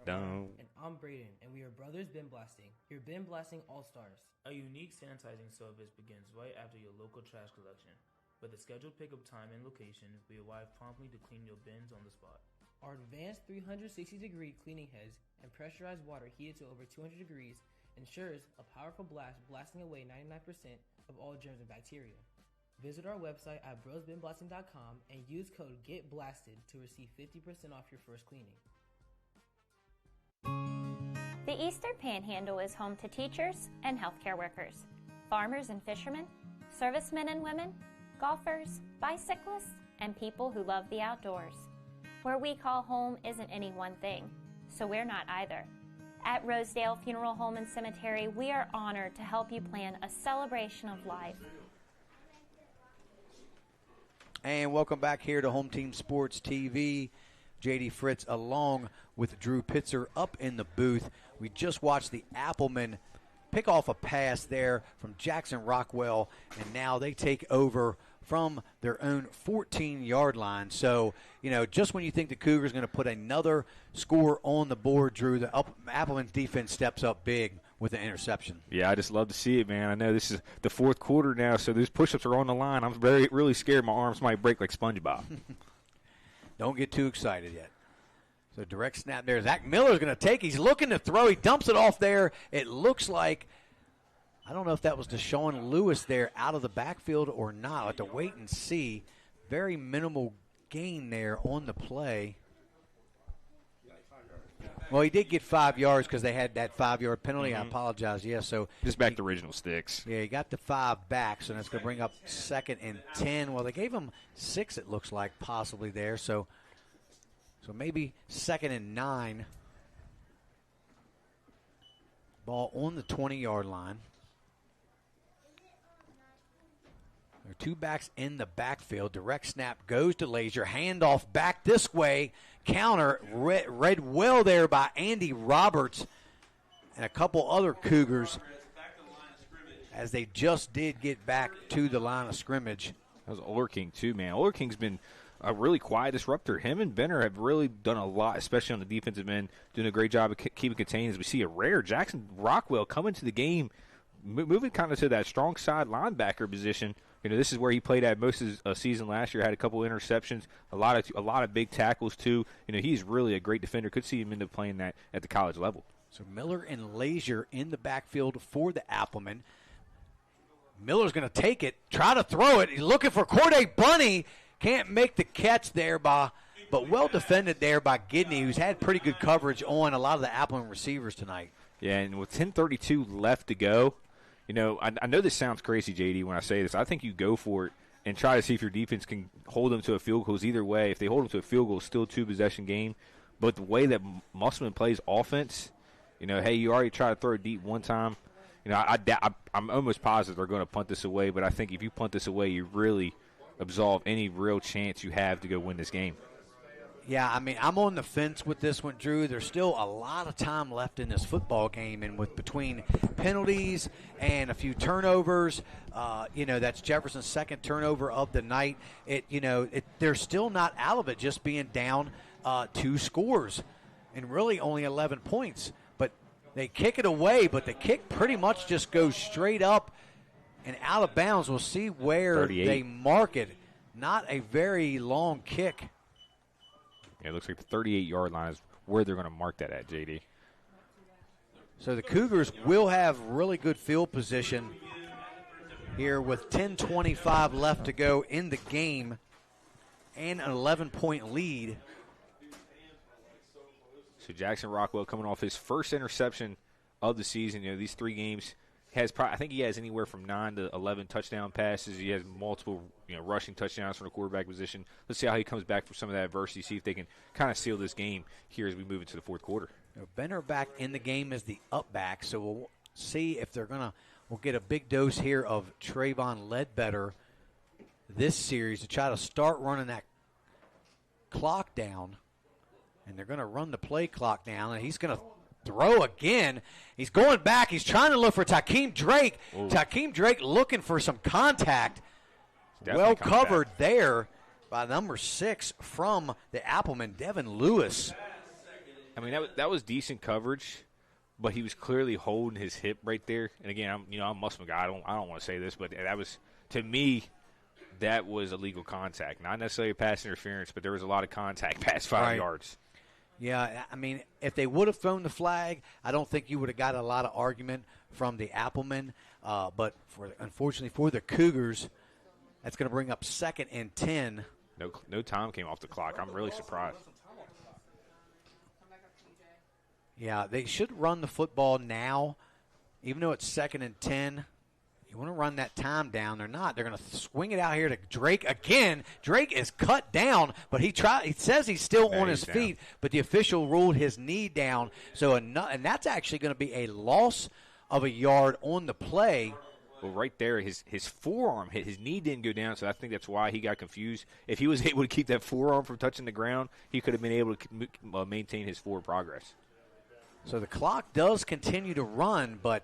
And I'm Braden, and we are Brothers Bin Blasting, your bin blasting all-stars. A unique sanitizing service begins right after your local trash collection. With a scheduled pickup time and location, we arrive promptly to clean your bins on the spot. Our advanced 360-degree cleaning heads and pressurized water heated to over 200 degrees ensures a powerful blast blasting away 99% of all germs and bacteria. Visit our website at brosbinblasting.com and use code GETBLASTED to receive 50% off your first cleaning. The Eastern Panhandle is home to teachers and healthcare workers, farmers and fishermen, servicemen and women, golfers, bicyclists, and people who love the outdoors. Where we call home isn't any one thing, so we're not either. At Rosedale Funeral Home and Cemetery, we are honored to help you plan a celebration of life. And welcome back here to Home Team Sports TV. J.D. Fritz along with Drew Pitzer up in the booth. We just watched the Applemen pick off a pass there from Jackson Rockwell, and now they take over from their own 14-yard line. So, just when you think the Cougars going to put another score on the board, Drew, the Appleman's defense steps up big with the interception. Yeah, I just love to see it, man. I know this is the 4th quarter now, so those push-ups are on the line. I'm really scared my arms might break like SpongeBob. Don't get too excited yet. So direct snap there. Zach Miller's going to take. He's looking to throw. He dumps it off there. It looks like, I don't know if that was Deshaun Lewis there out of the backfield or not. I'll have to wait and see. Very minimal gain there on the play. Well, he did get 5 yards because they had that 5-yard penalty. I apologize. Yeah, so just back to original sticks. Yeah, he got the 5 back, so that's going to bring up 2nd and 10. Well, they gave him 6, it looks like, possibly there. So maybe 2nd and 9. Ball on the 20-yard line. There are 2 backs in the backfield. Direct snap goes to Lazier. Handoff back this way. Counter read well there by Andy Roberts and a couple other Cougars as they just did get back to the line of scrimmage. That was Oler King, too, man. Oler King's been a really quiet disruptor. Him and Benner have really done a lot, especially on the defensive end, doing a great job of keeping contained. As we see a rare Jackson Rockwell come into the game, moving kind of to that strong side linebacker position. This is where he played at most of the season last year. Had a couple interceptions, a lot of big tackles too. He's really a great defender. Could see him end up playing that at the college level. So Miller and Lazier in the backfield for the Applemen. Miller's going to take it, try to throw it. He's looking for Corday Bunny. Can't make the catch there, but well defended there by Gidney, who's had pretty good coverage on a lot of the Appleman receivers tonight. Yeah, and with 10:32 left to go, I know this sounds crazy, JD, when I say this. I think you go for it and try to see if your defense can hold them to a field goal. Either way, if they hold them to a field goal, it's still a two-possession game. But the way that Musselman plays offense, hey, you already tried to throw it deep one time. I'm almost positive they're going to punt this away, but I think if you punt this away, you really absolve any real chance you have to go win this game. Yeah, I'm on the fence with this one, Drew. There's still a lot of time left in this football game, and with between penalties and a few turnovers, that's Jefferson's second turnover of the night. They're still not out of it, just being down 2 scores and really only 11 points. But they kick it away, but the kick pretty much just goes straight up and out of bounds. We'll see where 38. They mark it. Not a very long kick. Yeah, it looks like the 38-yard line is where they're going to mark that at, JD. So the Cougars will have really good field position here with 10:25 left to go in the game and an 11-point lead. So Jackson Rockwell coming off his first interception of the season. These 3 games, I think he has anywhere from 9 to 11 touchdown passes. He has multiple rushing touchdowns from the quarterback position. Let's see how he comes back from some of that adversity, see if they can kind of seal this game here as we move into the fourth quarter. Benner back in the game as the up back, so we'll see if we'll get a big dose here of Trayvon Ledbetter this series to try to start running that clock down. And they're going to run the play clock down, and he's going to throw again. He's going back. He's trying to look for Takeem Drake. Ooh. Takeem Drake looking for some contact. Well covered there by number 6 from the Appleman, Devin Lewis. That was decent coverage, but he was clearly holding his hip right there. And again, I'm a Musselman guy. I don't want to say this, but that was, to me, that was illegal contact. Not necessarily pass interference, but there was a lot of contact past 5 yards. Yeah, if they would have thrown the flag, I don't think you would have got a lot of argument from the Applemen. But unfortunately for the Cougars, that's going to bring up 2nd and 10. No time came off the clock. I'm really surprised. Yeah, they should run the football now, even though it's 2nd and 10. You want to run that time down. They're not. They're going to swing it out here to Drake again. Drake is cut down, but he says he's still on his feet, but the official ruled his knee down. So, and that's actually going to be a loss of a yard on the play. Well, right there, his forearm hit. His knee didn't go down, so I think that's why he got confused. If he was able to keep that forearm from touching the ground, he could have been able to maintain his forward progress. So the clock does continue to run, but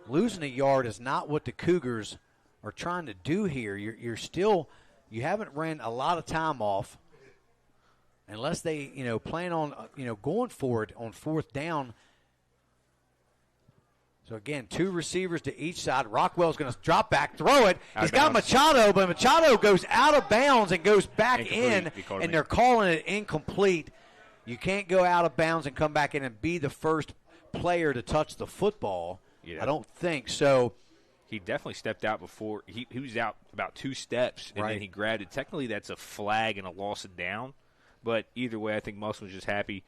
losing a yard is not what the Cougars are trying to do here. You haven't ran a lot of time off unless they, plan on, going for it on 4th down. So again, 2 receivers to each side. Rockwell's going to drop back, throw it. He's got Machado, but Machado goes out of bounds and goes back in, and they're calling it incomplete. You can't go out of bounds and come back in and be the first player to touch the football. Yeah. I don't think so. He definitely stepped out before. He was out about 2 steps, and then he grabbed it. Technically, that's a flag and a loss of down. But either way, I think Musselman was just happy.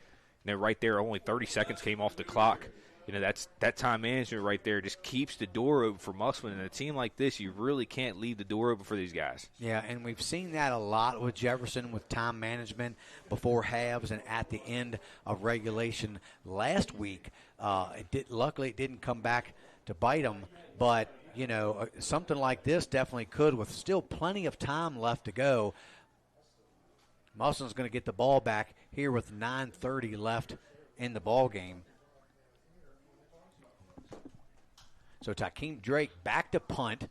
Right there, only 30 seconds came off the clock. That time management right there just keeps the door open for Musselman. And a team like this, you really can't leave the door open for these guys. Yeah, and we've seen that a lot with Jefferson with time management before halves and at the end of regulation last week. Luckily, it didn't come back to bite them. But, something like this definitely could with still plenty of time left to go. Musselman's going to get the ball back here with 9:30 left in the ball game. So Takeem Drake back to punt.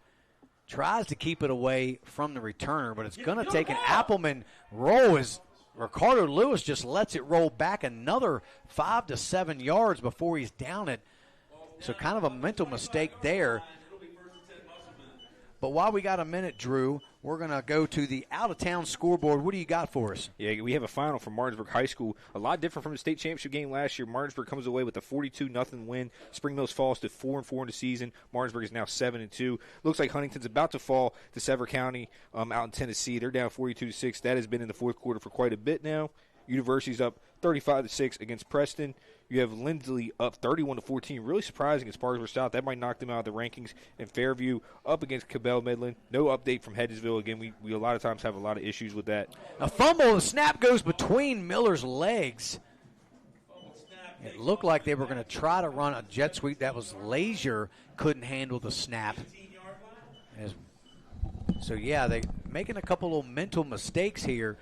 tries to keep it away from the returner, but it's going to take an Appleman roll as Ricardo Lewis just lets it roll back another 5 to 7 yards before he's down it. So kind of a mental mistake there. But while we got a minute, Drew, we're going to go to the out-of-town scoreboard. What do you got for us? Yeah, we have a final from Martinsburg High School. A lot different from the state championship game last year. Martinsburg comes away with a 42-0 win. Spring Mills falls to 4-4 in the season. Martinsburg is now 7-2. Looks like Huntington's about to fall to Sever County out in Tennessee. They're down 42-6. That has been in the fourth quarter for quite a bit now. University's up 35-6 against Preston. You have Lindley up 31-14. Really surprising against Spartanburg South. That might knock them out of the rankings. And Fairview up against Cabell Midland. No update from Hedgesville. Again, we a lot of times have a lot of issues with that. A fumble. The snap goes between Miller's legs. It looked like they were going to try to run a jet sweep. That was Lazier. Couldn't handle the snap. So, yeah, they making a couple of mental mistakes here.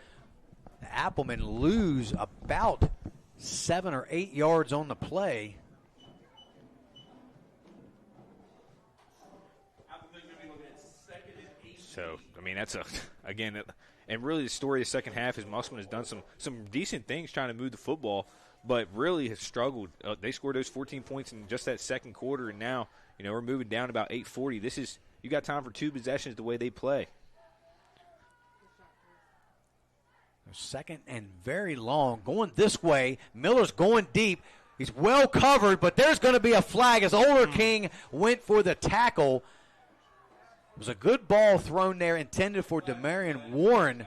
The Applemen lose about 7 or 8 yards on the play. So, I mean, that's again, and really the story of the second half is Musselman has done some decent things trying to move the football, but really has struggled. They scored those 14 points in just that second quarter, and now, we're moving down about 8:40. You got time for 2 possessions the way they play. Second and very long. Going this way. Miller's going deep. He's well covered, but there's going to be a flag as Oler King went for the tackle. It was a good ball thrown there intended for Demarion Warren,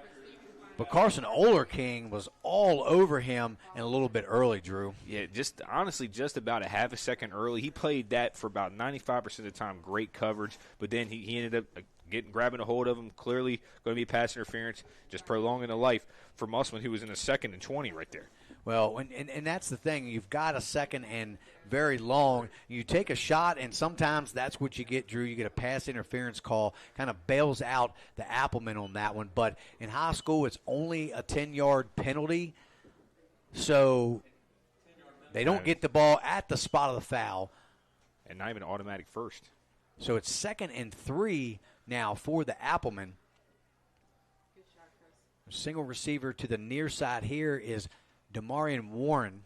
but Carson Oler King was all over him and a little bit early, Drew. Yeah, just about a half a second early. He played that for about 95% of the time. Great coverage, but then he ended up grabbing a hold of him. Clearly going to be pass interference, just prolonging the life for Musselman, who was in a 2nd and 20 right there. Well, and that's the thing. You've got a second and very long. You take a shot, and sometimes that's what you get, Drew. You get a pass interference call, kind of bails out the Appleman on that one. But in high school, it's only a 10-yard penalty, so they don't get the ball at the spot of the foul. And not even an automatic first. So it's 2nd and 3 now for the Appleman. Single receiver to the near side here is Demarion Warren.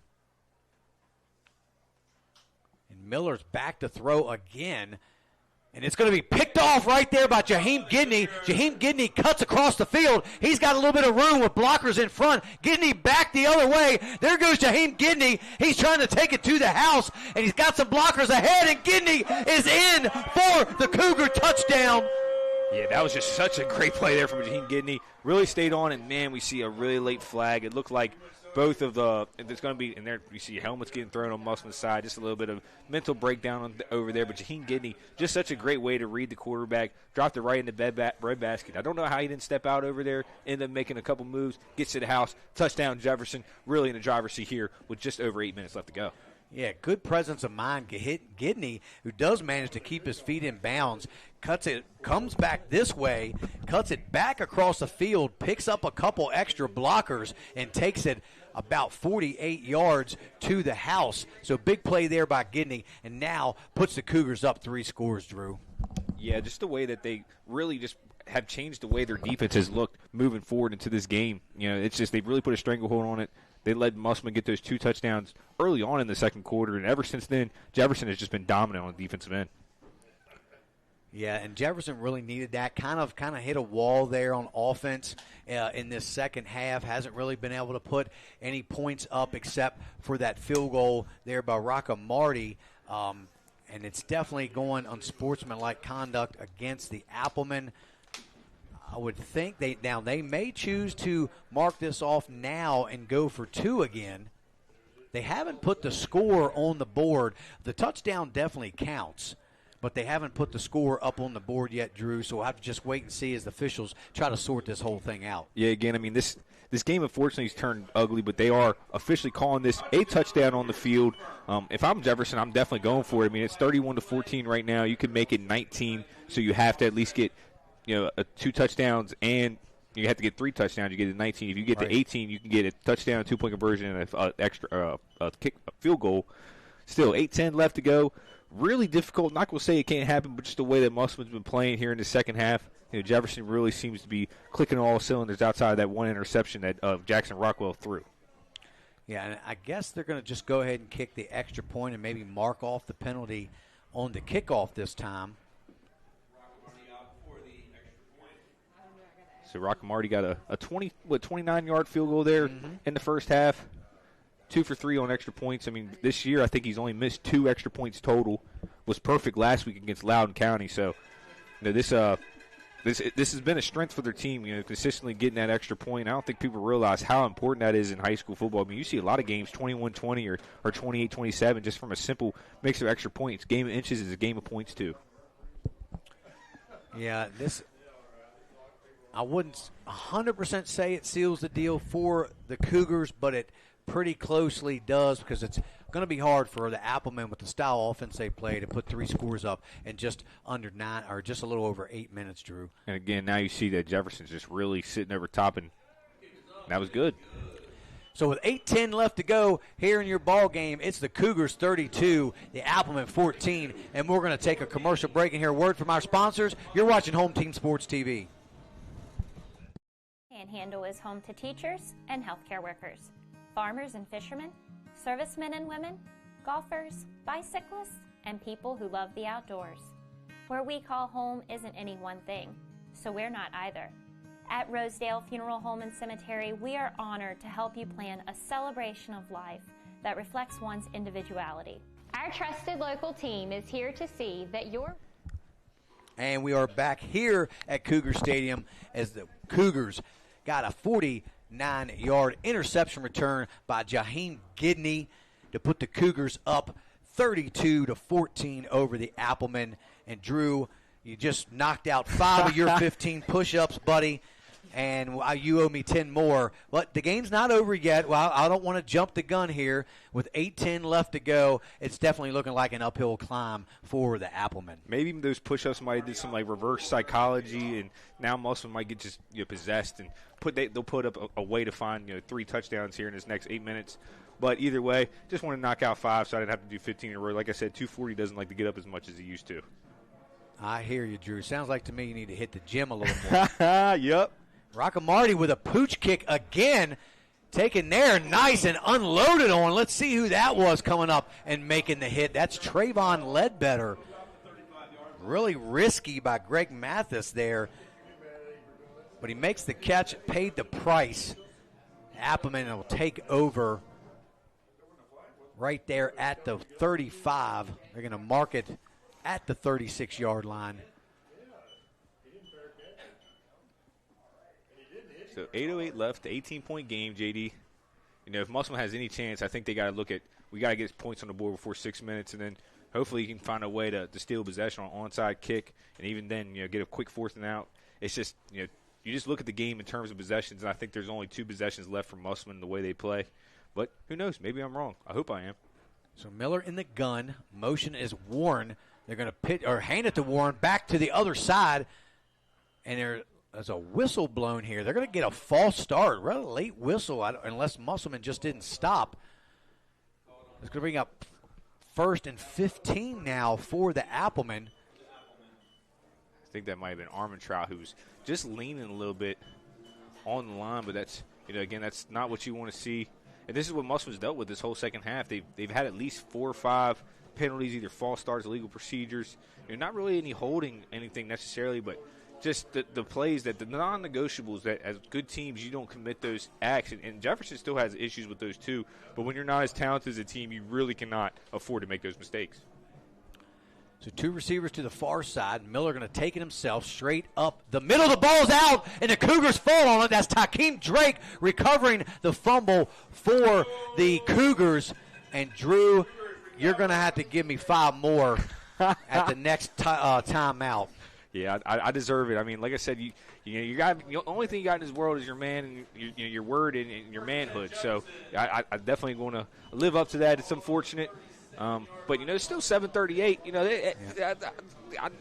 And Miller's back to throw again. And it's going to be picked off right there by Jaheim Gidney. Jaheim Gidney cuts across the field. He's got a little bit of room with blockers in front. Gidney back the other way. There goes Jaheim Gidney. He's trying to take it to the house, and he's got some blockers ahead, and Gidney is in for the Cougar touchdown. Yeah, that was just such a great play there from Jaheim Gidney. Really stayed on, and, man, we see a really late flag. It looked like both of there's going to be, and there you see helmets getting thrown on Musselman's side, just a little bit of mental breakdown over there. But Jaheim Gidney, just such a great way to read the quarterback, dropped it right in the breadbasket. I don't know how he didn't step out over there, ended up making a couple moves, gets to the house, touchdown Jefferson, really in the driver's seat here with just over 8 minutes left to go. Yeah, good presence of mind. Gidney, who does manage to keep his feet in bounds, cuts it, comes back this way, cuts it back across the field, picks up a couple extra blockers, and takes it about 48 yards to the house. So big play there by Gidney, and now puts the Cougars up 3 scores, Drew. Yeah, just the way that they really just have changed the way their defense has looked moving forward into this game. It's just they've really put a stranglehold on it. They let Musselman get those 2 touchdowns early on in the second quarter, and ever since then, Jefferson has just been dominant on the defensive end. Yeah, and Jefferson really needed that. Kind of hit a wall there on offense in this second half. Hasn't really been able to put any points up except for that field goal there by Rocca Marty. And it's definitely going unsportsmanlike conduct against the Applemen. I would think they may choose to mark this off now and go for 2 again. They haven't put the score on the board. The touchdown definitely counts, but they haven't put the score up on the board yet, Drew, so we'll have to just wait and see as the officials try to sort this whole thing out. Yeah, again, I mean, this game unfortunately has turned ugly, but they are officially calling this a touchdown on the field. If I'm Jefferson, I'm definitely going for it. I mean, it's 31-14 right now. You can make it 19, so you have to at least get 2 touchdowns, and you have to get 3 touchdowns. You get it 19. If you get to 18, you can get a touchdown, 2-point conversion, and an extra field goal. still 8:10 left to go. Really difficult. Not going to say it can't happen, but just the way that Musselman's been playing here in the second half. Jefferson really seems to be clicking all cylinders outside of that one interception that Jackson Rockwell threw. Yeah, and I guess they're going to just go ahead and kick the extra point and maybe mark off the penalty on the kickoff this time. So Rockamarty got a 29-yard field goal there in the first half. 2 for 3 on extra points. I mean, this year I think he's only missed 2 extra points total. Was perfect last week against Loudoun County. So, this has been a strength for their team. Consistently getting that extra point. I don't think people realize how important that is in high school football. I mean, you see a lot of games 21-20 or 28-27 just from a simple mix of extra points. Game of inches is a game of points too. Yeah, I wouldn't 100% say it seals the deal for the Cougars, but it pretty closely does, because it's going to be hard for the Applemen with the style offense they play to put 3 scores up in just under 9 or just a little over 8 minutes, Drew. And again, now you see that Jefferson's just really sitting over top, and that was good. So with 8:10 left to go here in your ball game, it's the Cougars 32, the Applemen 14, and we're going to take a commercial break and hear a word from our sponsors. You're watching Home Team Sports TV. Panhandle is home to teachers and healthcare workers, farmers and fishermen, servicemen and women, golfers, bicyclists, and people who love the outdoors. Where we call home isn't any one thing, so we're not either. At Rosedale Funeral Home and Cemetery, we are honored to help you plan a celebration of life that reflects one's individuality. Our trusted local team is here to see that your... And we are back here at Cougar Stadium as the Cougars got a 49-yard interception return by Jaheim Gidney to put the Cougars up 32-14 over the Applemen. And Drew, you just knocked out 5 of your 15 push-ups, buddy, and you owe me 10 more. But the game's not over yet. Well, I don't want to jump the gun here. With 8:10 left to go, it's definitely looking like an uphill climb for the Applemen. Maybe those push-ups might do some reverse psychology, and now Musselman might get just possessed and they'll put up a way to find 3 touchdowns here in this next 8 minutes. But either way, just want to knock out 5 so I didn't have to do 15 in a row. Like I said, 240 doesn't like to get up as much as he used to. I hear you, Drew. Sounds like to me you need to hit the gym a little more. Yep. Rockamarty with a pooch kick again, taken there nice and unloaded on. Let's see who that was coming up and making the hit. That's Trayvon Ledbetter. Really risky by Greg Mathis there. But he makes the catch, paid the price. Appleman will take over right there at the 35. They're going to mark it at the 36-yard line. So 8:08 left, 18-point game, JD. If Musselman has any chance, I think they got to look at, we got to get points on the board before 6 minutes, and then hopefully you can find a way to steal possession on onside kick, and even then, get a quick 4th and out. It's just, you just look at the game in terms of possessions, and I think there's only 2 possessions left for Musselman the way they play. But who knows? Maybe I'm wrong. I hope I am. So Miller in the gun. Motion is Warren. They're going to hand it to Warren back to the other side, and there's a whistle blown here. They're going to get a false start, rather late whistle, unless Musselman just didn't stop. It's going to bring up 1st and 15 now for the Applemen. I think that might have been Armentrout, who's just leaning a little bit on the line, but that's, again, that's not what you want to see. And this is what Musselman's dealt with this whole second half. They've had at least 4 or 5 penalties, either false starts, illegal procedures. Not really any holding anything necessarily, but just the plays, that the non-negotiables, that as good teams you don't commit those acts. And Jefferson still has issues with those too. But when you're not as talented as a team, you really cannot afford to make those mistakes. So 2 receivers to the far side. Miller going to take it himself straight up the middle. The ball's out, and the Cougars fall on it. That's Takeem Drake recovering the fumble for the Cougars. And, Drew, you're going to have to give me 5 more at the next timeout. Yeah, I deserve it. I mean, like I said, you got the only thing you got in this world is your man and your word and your manhood. So I definitely going to live up to that. It's unfortunate. But, it's still 7:38.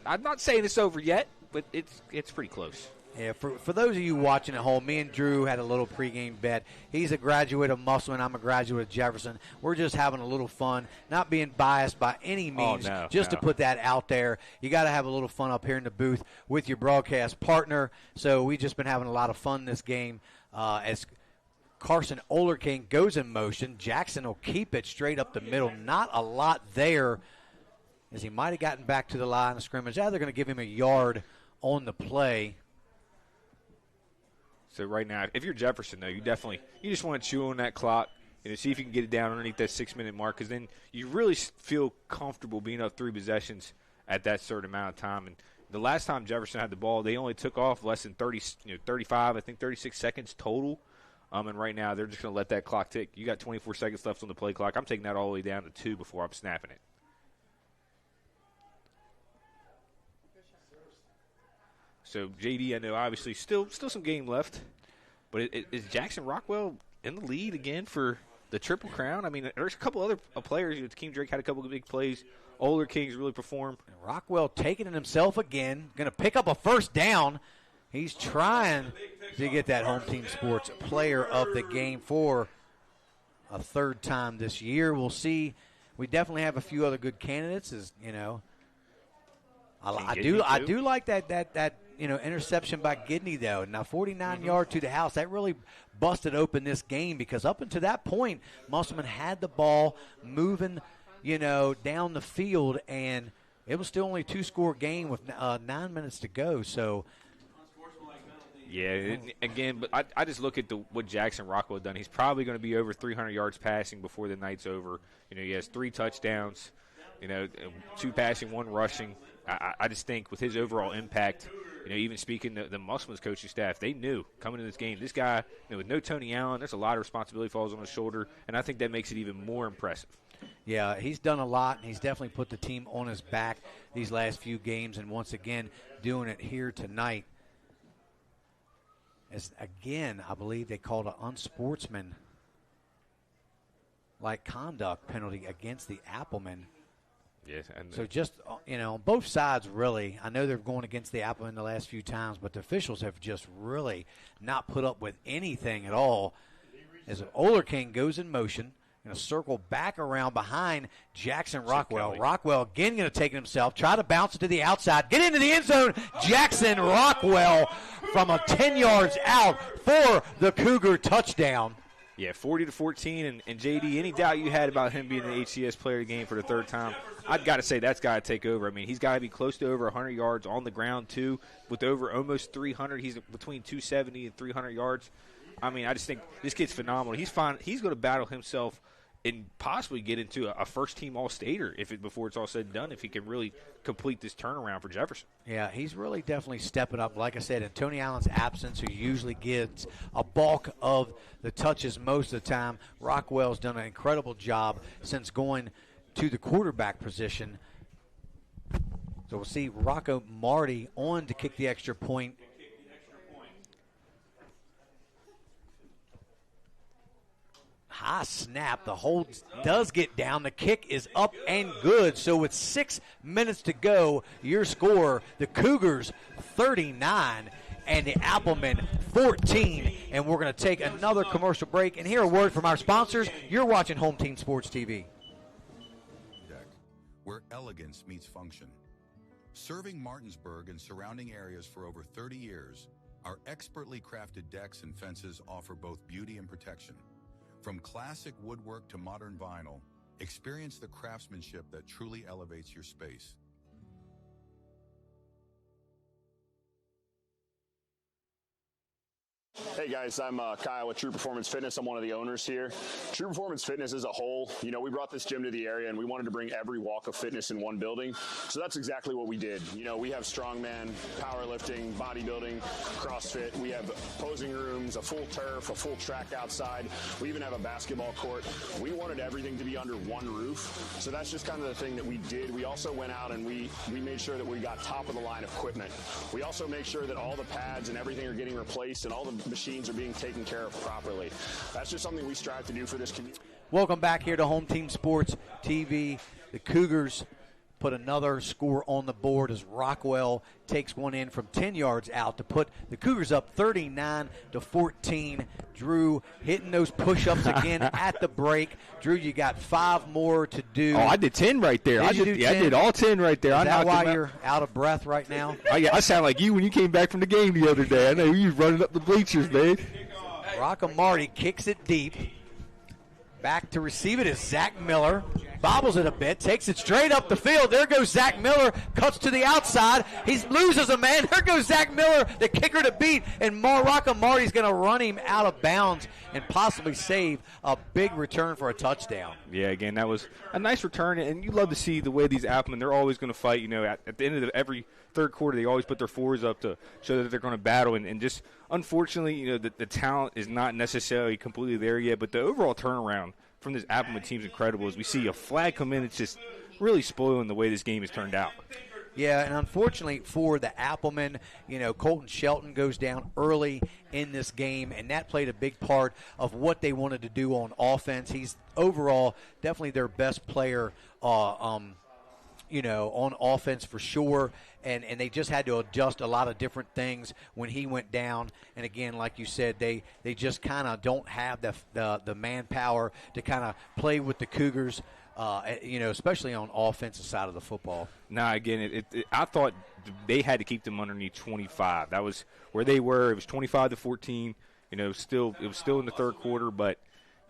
I'm not saying it's over yet, but it's pretty close. Yeah, for those of you watching at home, me and Drew had a little pregame bet. He's a graduate of Musselman. I'm a graduate of Jefferson. We're just having a little fun, not being biased by any means, to put that out there. You got to have a little fun up here in the booth with your broadcast partner. So we've just been having a lot of fun this game as Carson Olerking goes in motion. Jackson will keep it straight up the middle. Not a lot there as he might have gotten back to the line of scrimmage. Now they're going to give him a yard on the play. So right now, if you're Jefferson, though, you just want to chew on that clock and see if you can get it down underneath that 6-minute mark, because then you really feel comfortable being up 3 possessions at that certain amount of time. And the last time Jefferson had the ball, they only took off less than 35, I think 36 seconds total. And right now, they're just going to let that clock tick. You got 24 seconds left on the play clock. I'm taking that all the way down to 2 before I'm snapping it. So, JD, I know obviously still some game left, but is Jackson Rockwell in the lead again for the Triple Crown? I mean, there's a couple other players. Keem Drake had a couple of big plays. Older Kings really performed. Rockwell taking it himself again, going to pick up a first down. He's trying to get that Home Team Sports Player of the Game for a third time this year. We'll see. We definitely have a few other good candidates, as you know. I do like that interception by Gidney, though. Now, 49-yard to the house, that really busted open this game, because up until that point, Musselman had the ball moving, down the field, and it was still only a 2-score game with 9 minutes to go. So, yeah, again, but I just look at what Jackson Rockwell done. He's probably going to be over 300 yards passing before the night's over. He has 3 touchdowns, 2 passing, 1 rushing. I just think with his overall impact, even speaking to the Musselman's coaching staff, they knew coming into this game, this guy, with no Tony Allen, there's a lot of responsibility falls on his shoulder, and I think that makes it even more impressive. Yeah, he's done a lot, and he's definitely put the team on his back these last few games, and once again doing it here tonight. As again, I believe they called an unsportsmanlike conduct penalty against the Applemen. Yes, and so just, on both sides, really. I know they're going against the Applemen the last few times, but the officials have just really not put up with anything at all. As Olerking goes in motion, going to circle back around behind Jackson Rockwell. Rockwell again going to take it himself, try to bounce it to the outside, get into the end zone. Jackson Rockwell from 10 yards out for the Cougar touchdown. Yeah, 40-14, and JD, any doubt you had about him being the HCS player of the game for the third time, I've got to say that's got to take over. I mean, he's got to be close to over 100 yards on the ground, too, with over almost 300. He's between 270 and 300 yards. I mean, I just think this kid's phenomenal. He's going to battle himself and possibly get into a first-team All-Stater before it's all said and done, if he can really complete this turnaround for Jefferson. Yeah, he's really definitely stepping up. Like I said, in Tony Allen's absence, who usually gets a bulk of the touches most of the time, Rockwell's done an incredible job since going to the quarterback position. So we'll see Rocco Marty on to kick the extra point. High snap. The hold does get down. The kick is up and good. So with 6 minutes to go, your score, the Cougars 39 and the Applemen 14. And we're going to take another commercial break and hear a word from our sponsors. You're watching Home Team Sports TV. Where elegance meets function. Serving Martinsburg and surrounding areas for over 30 years, our expertly crafted decks and fences offer both beauty and protection. From classic woodwork to modern vinyl, experience the craftsmanship that truly elevates your space. Hey guys, I'm Kyle with True Performance Fitness. I'm one of the owners here. True Performance Fitness as a whole, we brought this gym to the area and we wanted to bring every walk of fitness in one building. So that's exactly what we did. We have strongman, powerlifting, bodybuilding, CrossFit. We have posing rooms, a full turf, a full track outside. We even have a basketball court. We wanted everything to be under one roof. So that's just kind of the thing that we did. We also went out and we made sure that we got top of the line equipment. We also make sure that all the pads and everything are getting replaced and all the machines are being taken care of properly. That's just something we strive to do for this community. Welcome back here to Home Team Sports TV. The Cougars put another score on the board as Rockwell takes one in from 10 yards out to put the Cougars up 39-14. Drew hitting those push-ups again at the break. Drew, you got 5 more to do. Oh, I did 10 right there. I did all 10 right there. Is that why you're out of breath right now? I sound like you when you came back from the game the other day. I know you were running up the bleachers, man. Rockamarty kicks it deep. Back to receive it is Zach Miller. Bobbles it a bit, takes it straight up the field. There goes Zach Miller, cuts to the outside. He loses a man. There goes Zach Miller, the kicker to beat. And Rockamarty's going to run him out of bounds and possibly save a big return for a touchdown. Yeah, again, that was a nice return. And you love to see the way these Applemen, they're always going to fight. You know, at the end of every third quarter, they always put their fours up to show that they're going to battle. And just, unfortunately, you know, the talent is not necessarily completely there yet. But the overall turnaround from this Appleman team is incredible. As we see a flag come in, it's just really spoiling the way this game has turned out. Yeah, and unfortunately for the Applemen, you know, Colton Shelton goes down early in this game, and that played a big part of what they wanted to do on offense. He's overall definitely their best player, you know, on offense for sure, and they just had to adjust a lot of different things when he went down. And again, like you said, they just kind of don't have the manpower to kind of play with the Cougars, you know, especially on offensive side of the football. Nah, again, I thought they had to keep them underneath 25. That was where they were. It was 25-14. You know, it was still in the third quarter, but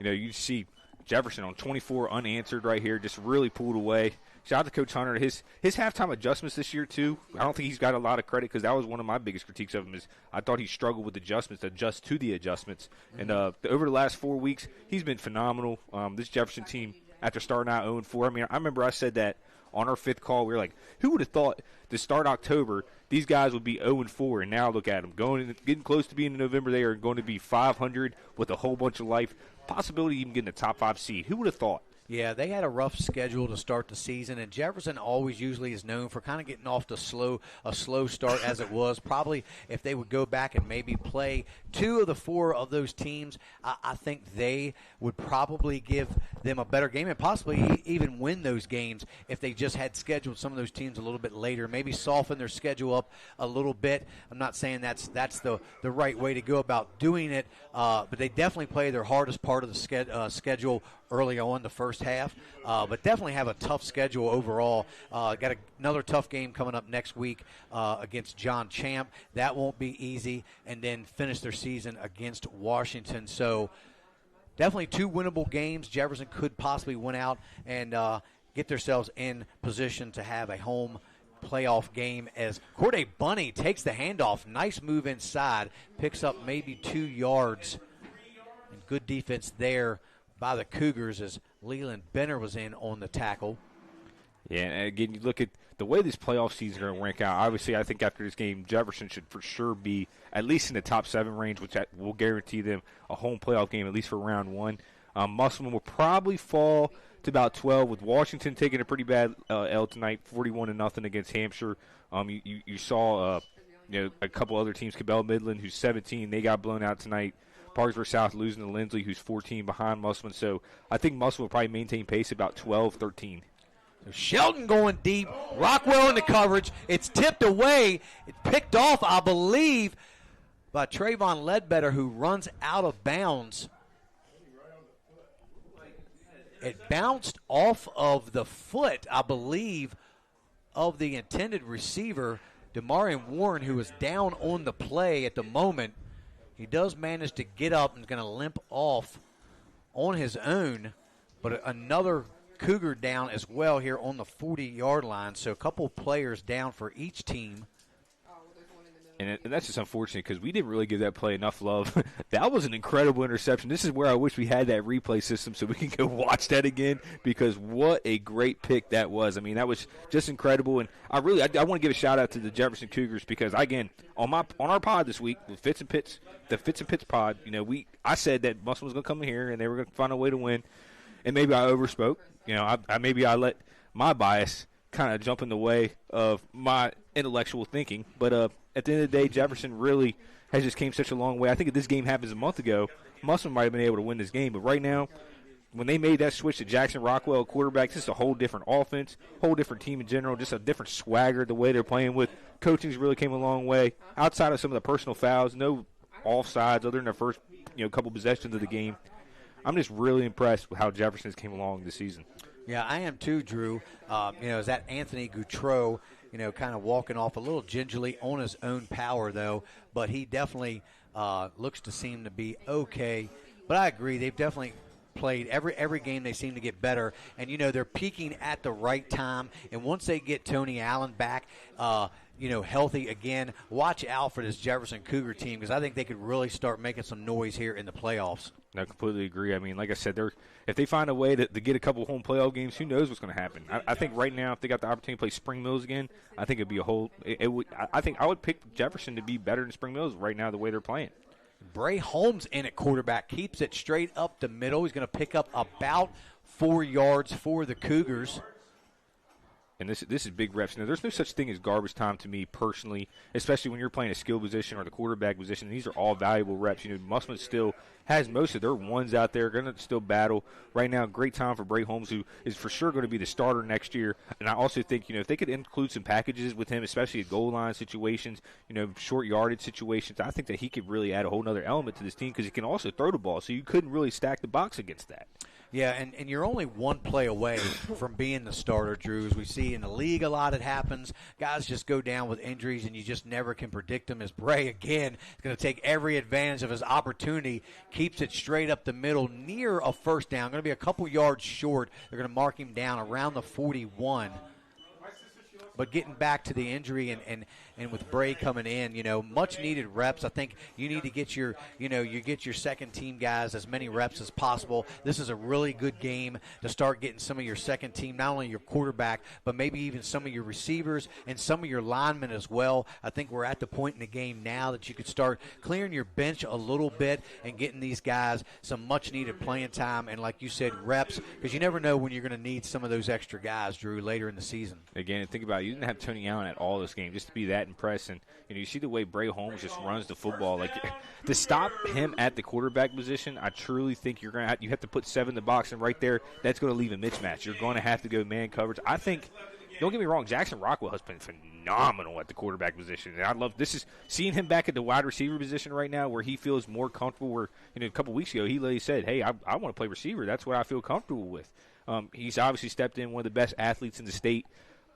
you know, you see Jefferson on 24 unanswered right here, just really pulled away. Shout out to Coach Hunter. His halftime adjustments this year, too, I don't think he's got a lot of credit because that was one of my biggest critiques of him is I thought he struggled with adjustments, to adjust to the adjustments. Mm-hmm. And over the last 4 weeks, he's been phenomenal. This Jefferson team, after starting out 0-4, I mean, I remember I said that on our 5th call. We were like, who would have thought to start October these guys would be 0-4, and now look at them. Getting close to being in November, they are going to be 500 with a whole bunch of life. Possibility even getting a top 5 seed. Who would have thought? Yeah, they had a rough schedule to start the season, and Jefferson always usually is known for kind of getting off to a slow start as it was. Probably if they would go back and maybe play 2 of the 4 of those teams, I think they would probably give them a better game and possibly even win those games if they just had scheduled some of those teams a little bit later, maybe soften their schedule up a little bit. I'm not saying that's the right way to go about doing it, but they definitely play their hardest part of the schedule early on the first half, but definitely have a tough schedule overall. Got another tough game coming up next week against John Champ. That won't be easy, and then finish their season against Washington. So definitely 2 winnable games. Jefferson could possibly win out and get themselves in position to have a home playoff game as Corday Bunny takes the handoff. Nice move inside, picks up maybe 2 yards, and good defense there by the Cougars as Leland Benner was in on the tackle. Yeah, and again, you look at the way this playoff season is going to rank out. Obviously, I think after this game, Jefferson should for sure be at least in the top 7 range, which will guarantee them a home playoff game, at least for round 1. Musselman will probably fall to about 12, with Washington taking a pretty bad L tonight, 41-0 against Hampshire. You saw a couple other teams, Cabell Midland, who's 17, they got blown out tonight. Parkersburg South losing to Lindsley, who's 14 behind Musselman. So I think Musselman will probably maintain pace about 12-13. Shelton going deep. Rockwell in the coverage. It's tipped away. It's picked off, I believe, by Trayvon Ledbetter, who runs out of bounds. It bounced off of the foot, I believe, of the intended receiver, Demarion Warren, who is down on the play at the moment. He does manage to get up and is going to limp off on his own, but another Cougar down as well here on the 40-yard line. So a couple players down for each team. And that's just unfortunate because we didn't really give that play enough love. That was an incredible interception. This is where I wish we had that replay system so we can go watch that again, because what a great pick that was. I mean, that was just incredible. And I want to give a shout-out to the Jefferson Cougars because, again, on our pod this week, the Fitz and Pitts pod, I said that Musselman was going to come in here and they were going to find a way to win. And maybe I overspoke. Maybe I let my bias kind of jump in the way of my intellectual thinking. But at the end of the day, Jefferson really has just came such a long way. I think if this game happens a month ago, Musselman might have been able to win this game. But right now, when they made that switch to Jackson Rockwell quarterback, this is a whole different offense, whole different team in general, just a different swagger, the way they're playing with. Coaching's really came a long way. Outside of some of the personal fouls, no offsides other than their first couple possessions of the game. I'm just really impressed with how Jefferson's came along this season. Yeah, I am too, Drew. Is that Anthony Goutreau, kind of walking off a little gingerly on his own power, though, but he definitely looks to seem to be okay. But I agree, they've definitely played every game. They seem to get better, and they're peaking at the right time. And once they get Tony Allen back, healthy again, watch out for this Jefferson Cougar team, because I think they could really start making some noise here in the playoffs. I completely agree. I mean, like I said, if they find a way to get a couple home playoff games, who knows what's going to happen. I think right now, if they got the opportunity to play Spring Mills again, I think it'd be I think I would pick Jefferson to be better than Spring Mills right now the way they're playing. Bray Holmes in at quarterback, keeps it straight up the middle. He's going to pick up about 4 yards for the Cougars. And this is big reps. Now, there's no such thing as garbage time to me personally, especially when you're playing a skill position or the quarterback position. These are all valuable reps. Musselman still has most of their ones out there, going to still battle. Right now, great time for Bray Holmes, who is for sure going to be the starter next year. And I also think, if they could include some packages with him, especially at goal line situations, short yardage situations, I think that he could really add a whole other element to this team, because he can also throw the ball. So you couldn't really stack the box against that. Yeah, and you're only one play away from being the starter, Drew. As we see in the league a lot, it happens. Guys just go down with injuries, and you just never can predict them. As Bray, again, is going to take every advantage of his opportunity, keeps it straight up the middle near a first down. Going to be a couple yards short. They're going to mark him down around the 41. But getting back to the injury and with Bray coming in, much needed reps. I think you need to get your second team guys as many reps as possible. This is a really good game to start getting some of your second team, not only your quarterback, but maybe even some of your receivers and some of your linemen as well. I think we're at the point in the game now that you could start clearing your bench a little bit and getting these guys some much needed playing time and, like you said, reps, because you never know when you're going to need some of those extra guys, Drew, later in the season. Again, think about it. You didn't have Tony Allen at all this game just to be that impressed. And you see the way Bray Holmes just runs the football. Like, to stop him at the quarterback position, I truly think you have to put 7 in the box, and right there, that's going to leave a mismatch. You're going to have to go man coverage. I think, don't get me wrong, Jackson Rockwell has been phenomenal at the quarterback position. And I love seeing him back at the wide receiver position right now, where he feels more comfortable. Where a couple weeks ago he literally said, "Hey, I want to play receiver. That's what I feel comfortable with." He's obviously stepped in, one of the best athletes in the state.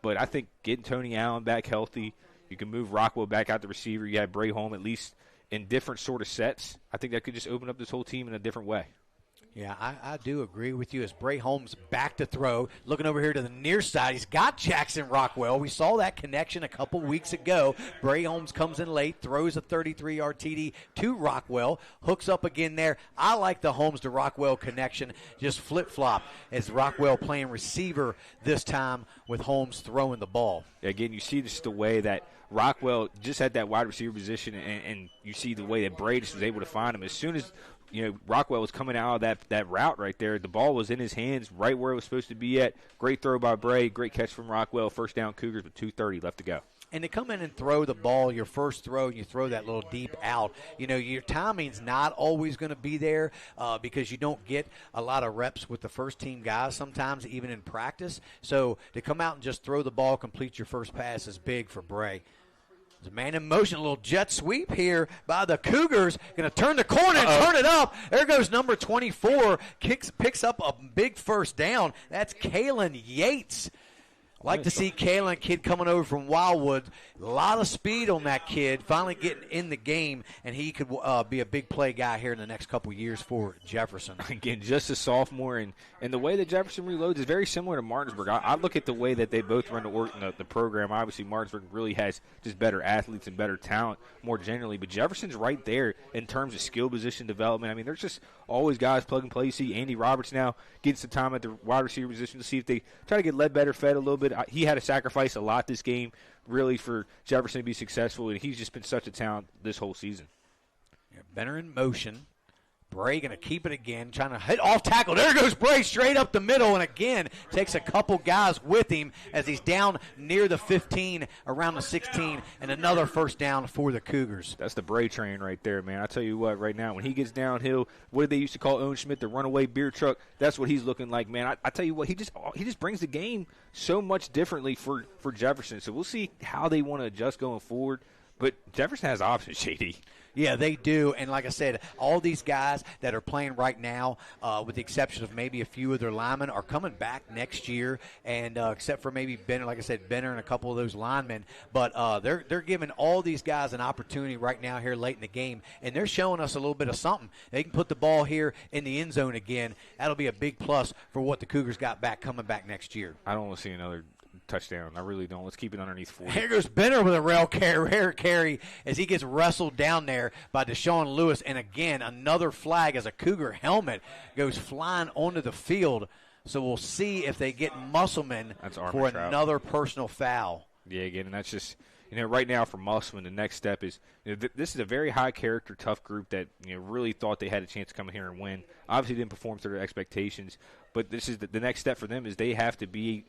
But I think getting Tony Allen back healthy, you can move Rockwell back out the receiver. You have Bray Holmes at least in different sort of sets. I think that could just open up this whole team in a different way. Yeah, I do agree with you. As Bray Holmes back to throw, looking over here to the near side, he's got Jackson Rockwell. We saw that connection a couple weeks ago. Bray Holmes comes in late, throws a 33-yard TD to Rockwell, hooks up again there. I like the Holmes to Rockwell connection, just flip-flop, as Rockwell playing receiver this time with Holmes throwing the ball. Again, you see just the way that Rockwell just had that wide receiver position, and you see the way that Bray just was able to find him. As soon as Rockwell was coming out of that route right there, the ball was in his hands right where it was supposed to be at. Great throw by Bray, great catch from Rockwell. First down Cougars with 2:30 left to go. And to come in and throw the ball, your first throw, and you throw that little deep out, your timing's not always going to be there because you don't get a lot of reps with the first-team guys sometimes, even in practice. So to come out and just throw the ball, complete your first pass is big for Bray. There's a man in motion, a little jet sweep here by the Cougars. Going to turn the corner and turn it up. There goes number 24, picks up a big first down. That's Kalen Yates. Like to see Kalen, kid coming over from Wildwood. A lot of speed on that kid, finally getting in the game, and he could be a big play guy here in the next couple years for Jefferson. Again, just a sophomore, and the way that Jefferson reloads is very similar to Martinsburg. I look at the way that they both run the program. Obviously, Martinsburg really has just better athletes and better talent more generally, but Jefferson's right there in terms of skill position development. I mean, there's just always guys plug and play. You see Andy Roberts now getting some time at the wide receiver position to see if they try to get Ledbetter fed a little bit. He had to sacrifice a lot this game, really, for Jefferson to be successful, and he's just been such a talent this whole season. Yeah, Benner in motion. Bray going to keep it again, trying to hit off tackle. There goes Bray straight up the middle, and again takes a couple guys with him as he's down near the 15, around the 16, and another first down for the Cougars. That's the Bray train right there, man. I tell you what, right now, when he gets downhill, what did they used to call Owen Schmidt, the runaway beer truck? That's what he's looking like, man. I tell you what, he just brings the game so much differently for Jefferson. So we'll see how they want to adjust going forward. But Jefferson has options, JD. Yeah, they do. And like I said, all these guys that are playing right now, with the exception of maybe a few of their linemen, are coming back next year. And except for maybe Benner, like I said, Benner and a couple of those linemen. But they're giving all these guys an opportunity right now here late in the game. And they're showing us a little bit of something. They can put the ball here in the end zone again. That'll be a big plus for what the Cougars got back coming back next year. I don't want to see another touchdown. I really don't. Let's keep it underneath 40. Here goes Benner with a rare carry as he gets wrestled down there by Deshaun Lewis. And again, another flag as a Cougar helmet goes flying onto the field. So we'll see if they get Musselman for another personal foul. Yeah, again, and that's just, right now for Musselman, the next step is, this is a very high character, tough group that, really thought they had a chance to come in here and win. Obviously didn't perform to their expectations, but this is the next step for them is they have to be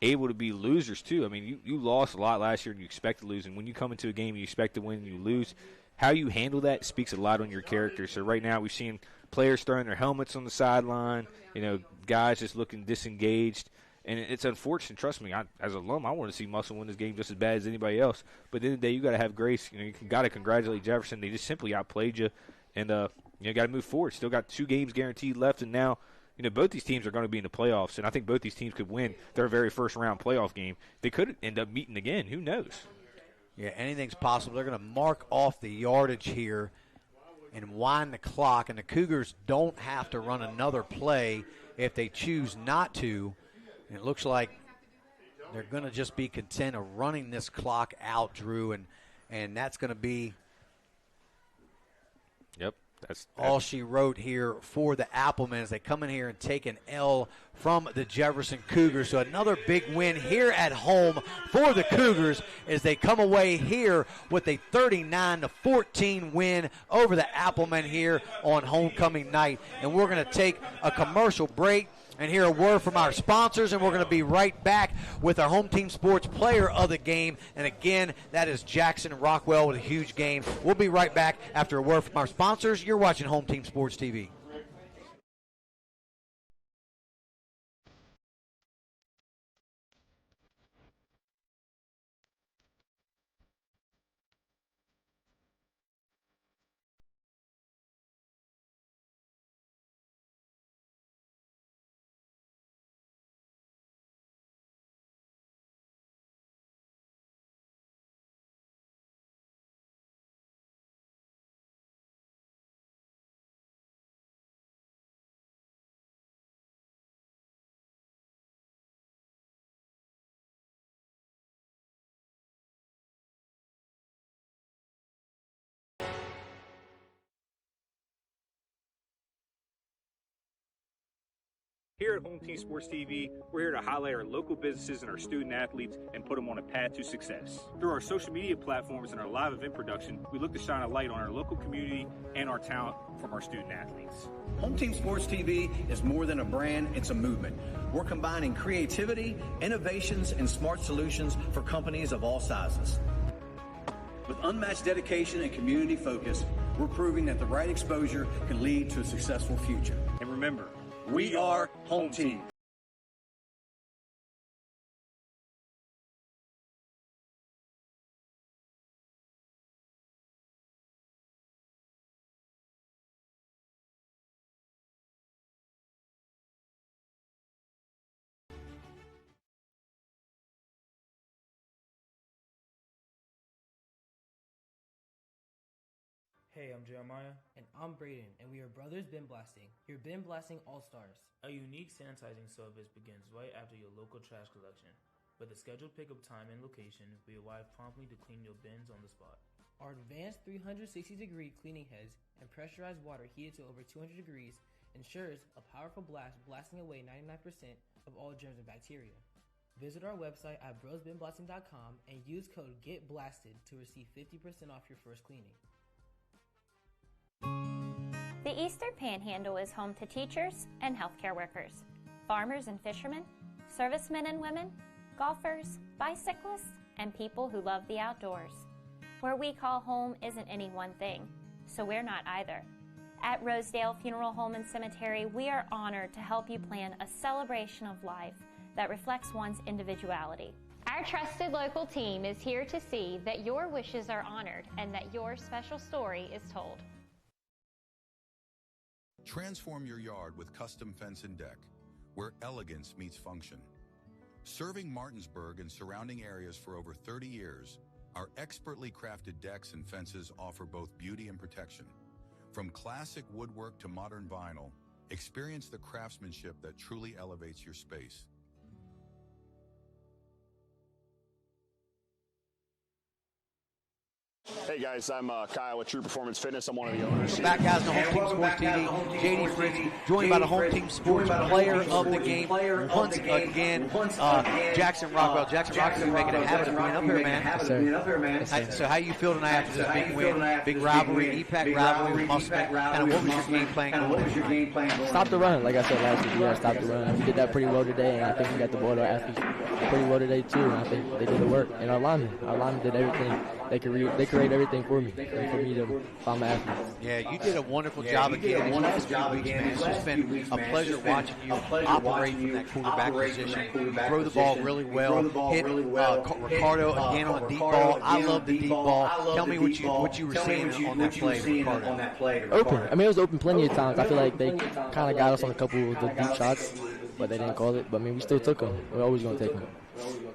able to be losers too. I mean, you lost a lot last year and you expect to lose, and when you come into a game you expect to win and you lose, how you handle that speaks a lot on your character. So right now we've seen players throwing their helmets on the sideline, guys just looking disengaged, and it's unfortunate. Trust me, as an alum, I want to see Muscle win this game just as bad as anybody else. But at the end of the day, you got to have grace. You got to congratulate Jefferson. They just simply outplayed you, and got to move forward. Still got 2 games guaranteed left, and now both these teams are going to be in the playoffs, and I think both these teams could win their very first round playoff game. They could end up meeting again. Who knows? Yeah, anything's possible. They're going to mark off the yardage here and wind the clock, and the Cougars don't have to run another play if they choose not to. And it looks like they're going to just be content of running this clock out, Drew, and that's going to be That's all she wrote here for the Applemans. They come in here and take an L from the Jefferson Cougars. So another big win here at home for the Cougars as they come away here with a 39-14 win over the Applemen here on homecoming night. And we're going to take a commercial break and hear a word from our sponsors, and we're going to be right back with our home team sports player of the game. And again, that is Jackson Rockwell with a huge game. We'll be right back after a word from our sponsors. You're watching Home Team Sports TV. Here at Home Team Sports TV, we're here to highlight our local businesses and our student athletes and put them on a path to success. Through our social media platforms and our live event production, we look to shine a light on our local community and our talent from our student athletes. Home Team Sports TV is more than a brand, it's a movement. We're combining creativity, innovations, and smart solutions for companies of all sizes. With unmatched dedication and community focus, we're proving that the right exposure can lead to a successful future. And remember, we are Home Team. Hey, I'm Jeremiah. And I'm Braden, and we are Brothers Bin Blasting, your Bin Blasting All-Stars. A unique sanitizing service begins right after your local trash collection. With a scheduled pickup time and location, we arrive promptly to clean your bins on the spot. Our advanced 360-degree cleaning heads and pressurized water heated to over 200 degrees ensures a powerful blast blasting away 99% of all germs and bacteria. Visit our website at brosbinblasting.com and use code GETBLASTED to receive 50% off your first cleaning. The Eastern Panhandle is home to teachers and healthcare workers, farmers and fishermen, servicemen and women, golfers, bicyclists, and people who love the outdoors. Where we call home isn't any one thing, so we're not either. At Rosedale Funeral Home and Cemetery, we are honored to help you plan a celebration of life that reflects one's individuality. Our trusted local team is here to see that your wishes are honored and that your special story is told. Transform your yard with custom fence and deck, where elegance meets function. Serving Martinsburg and surrounding areas for over 30 years, our expertly crafted decks and fences offer both beauty and protection. From classic woodwork to modern vinyl, experience the craftsmanship that truly elevates your space. Hey guys, I'm Kyle with True Performance Fitness. I'm one of the owners. Welcome back, guys, to Home Team Sports TV. JD Fritz, joined by the Home Team Sports Player of the Game once again, Jackson Rockwell. Jackson Rockwell is making a habit of being up here, man. So how you feel tonight after this big win, big rivalry, EPAC rivalry with Musselman? Kind of what was your game plan? Stop the run, like I said last week. We got to stop the run. We did that pretty well today, and I think we got the ball to our athletes pretty well today too. And I think they did the work. And our linemen did everything. They create everything for me, and for me to find my athletes. Yeah, you did a wonderful job again. It's just been a pleasure watching you operate from that quarterback position, throw the ball really well, hit Ricardo again on a deep ball. I love the deep ball. Tell me what you were seeing on that play, Ricardo. Open. I mean, it was open plenty of times. I feel like they kind of got us on a couple of the deep shots, but they didn't call it. But I mean, we still took them. We're always going to take them.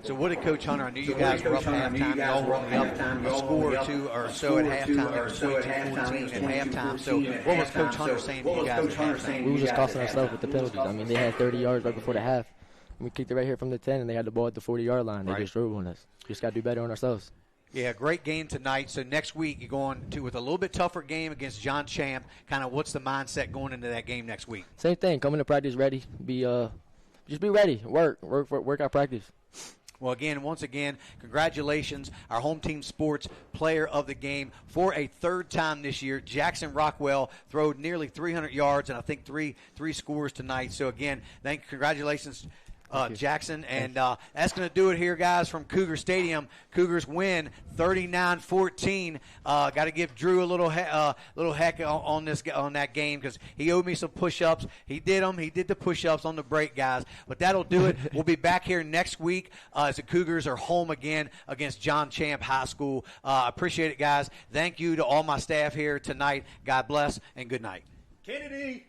So what did Coach Hunter? I knew you guys were up at halftime. Y'all were only up a score or two or so at halftime. It was 22-14 at halftime. So what was Coach Hunter saying to you guys at halftime? We were just costing ourselves with the penalties. I mean, they had 30 yards right before the half. We kicked it right here from the 10, and they had the ball at the 40-yard line. They just drove on us. Just got to do better on ourselves. Yeah, great game tonight. So next week you're going to with a little bit tougher game against John Champ. Kind of what's the mindset going into that game next week? Same thing. Coming to practice ready. Just be ready. Work our practice. Well, once again, congratulations, our Home Team Sports Player of the Game for a third time this year. Jackson Rockwell throwed nearly 300 yards and I think three scores tonight. So, again, congratulations, Jackson. And that's going to do it here, guys, from Cougar Stadium. Cougars win 39-14. Got to give Drew a little heck on that game because he owed me some push-ups. He did them. He did the push-ups on the break, guys. But that'll do it. We'll be back here next week as the Cougars are home again against John Champ High School. Appreciate it, guys. Thank you to all my staff here tonight. God bless and good night. Kennedy.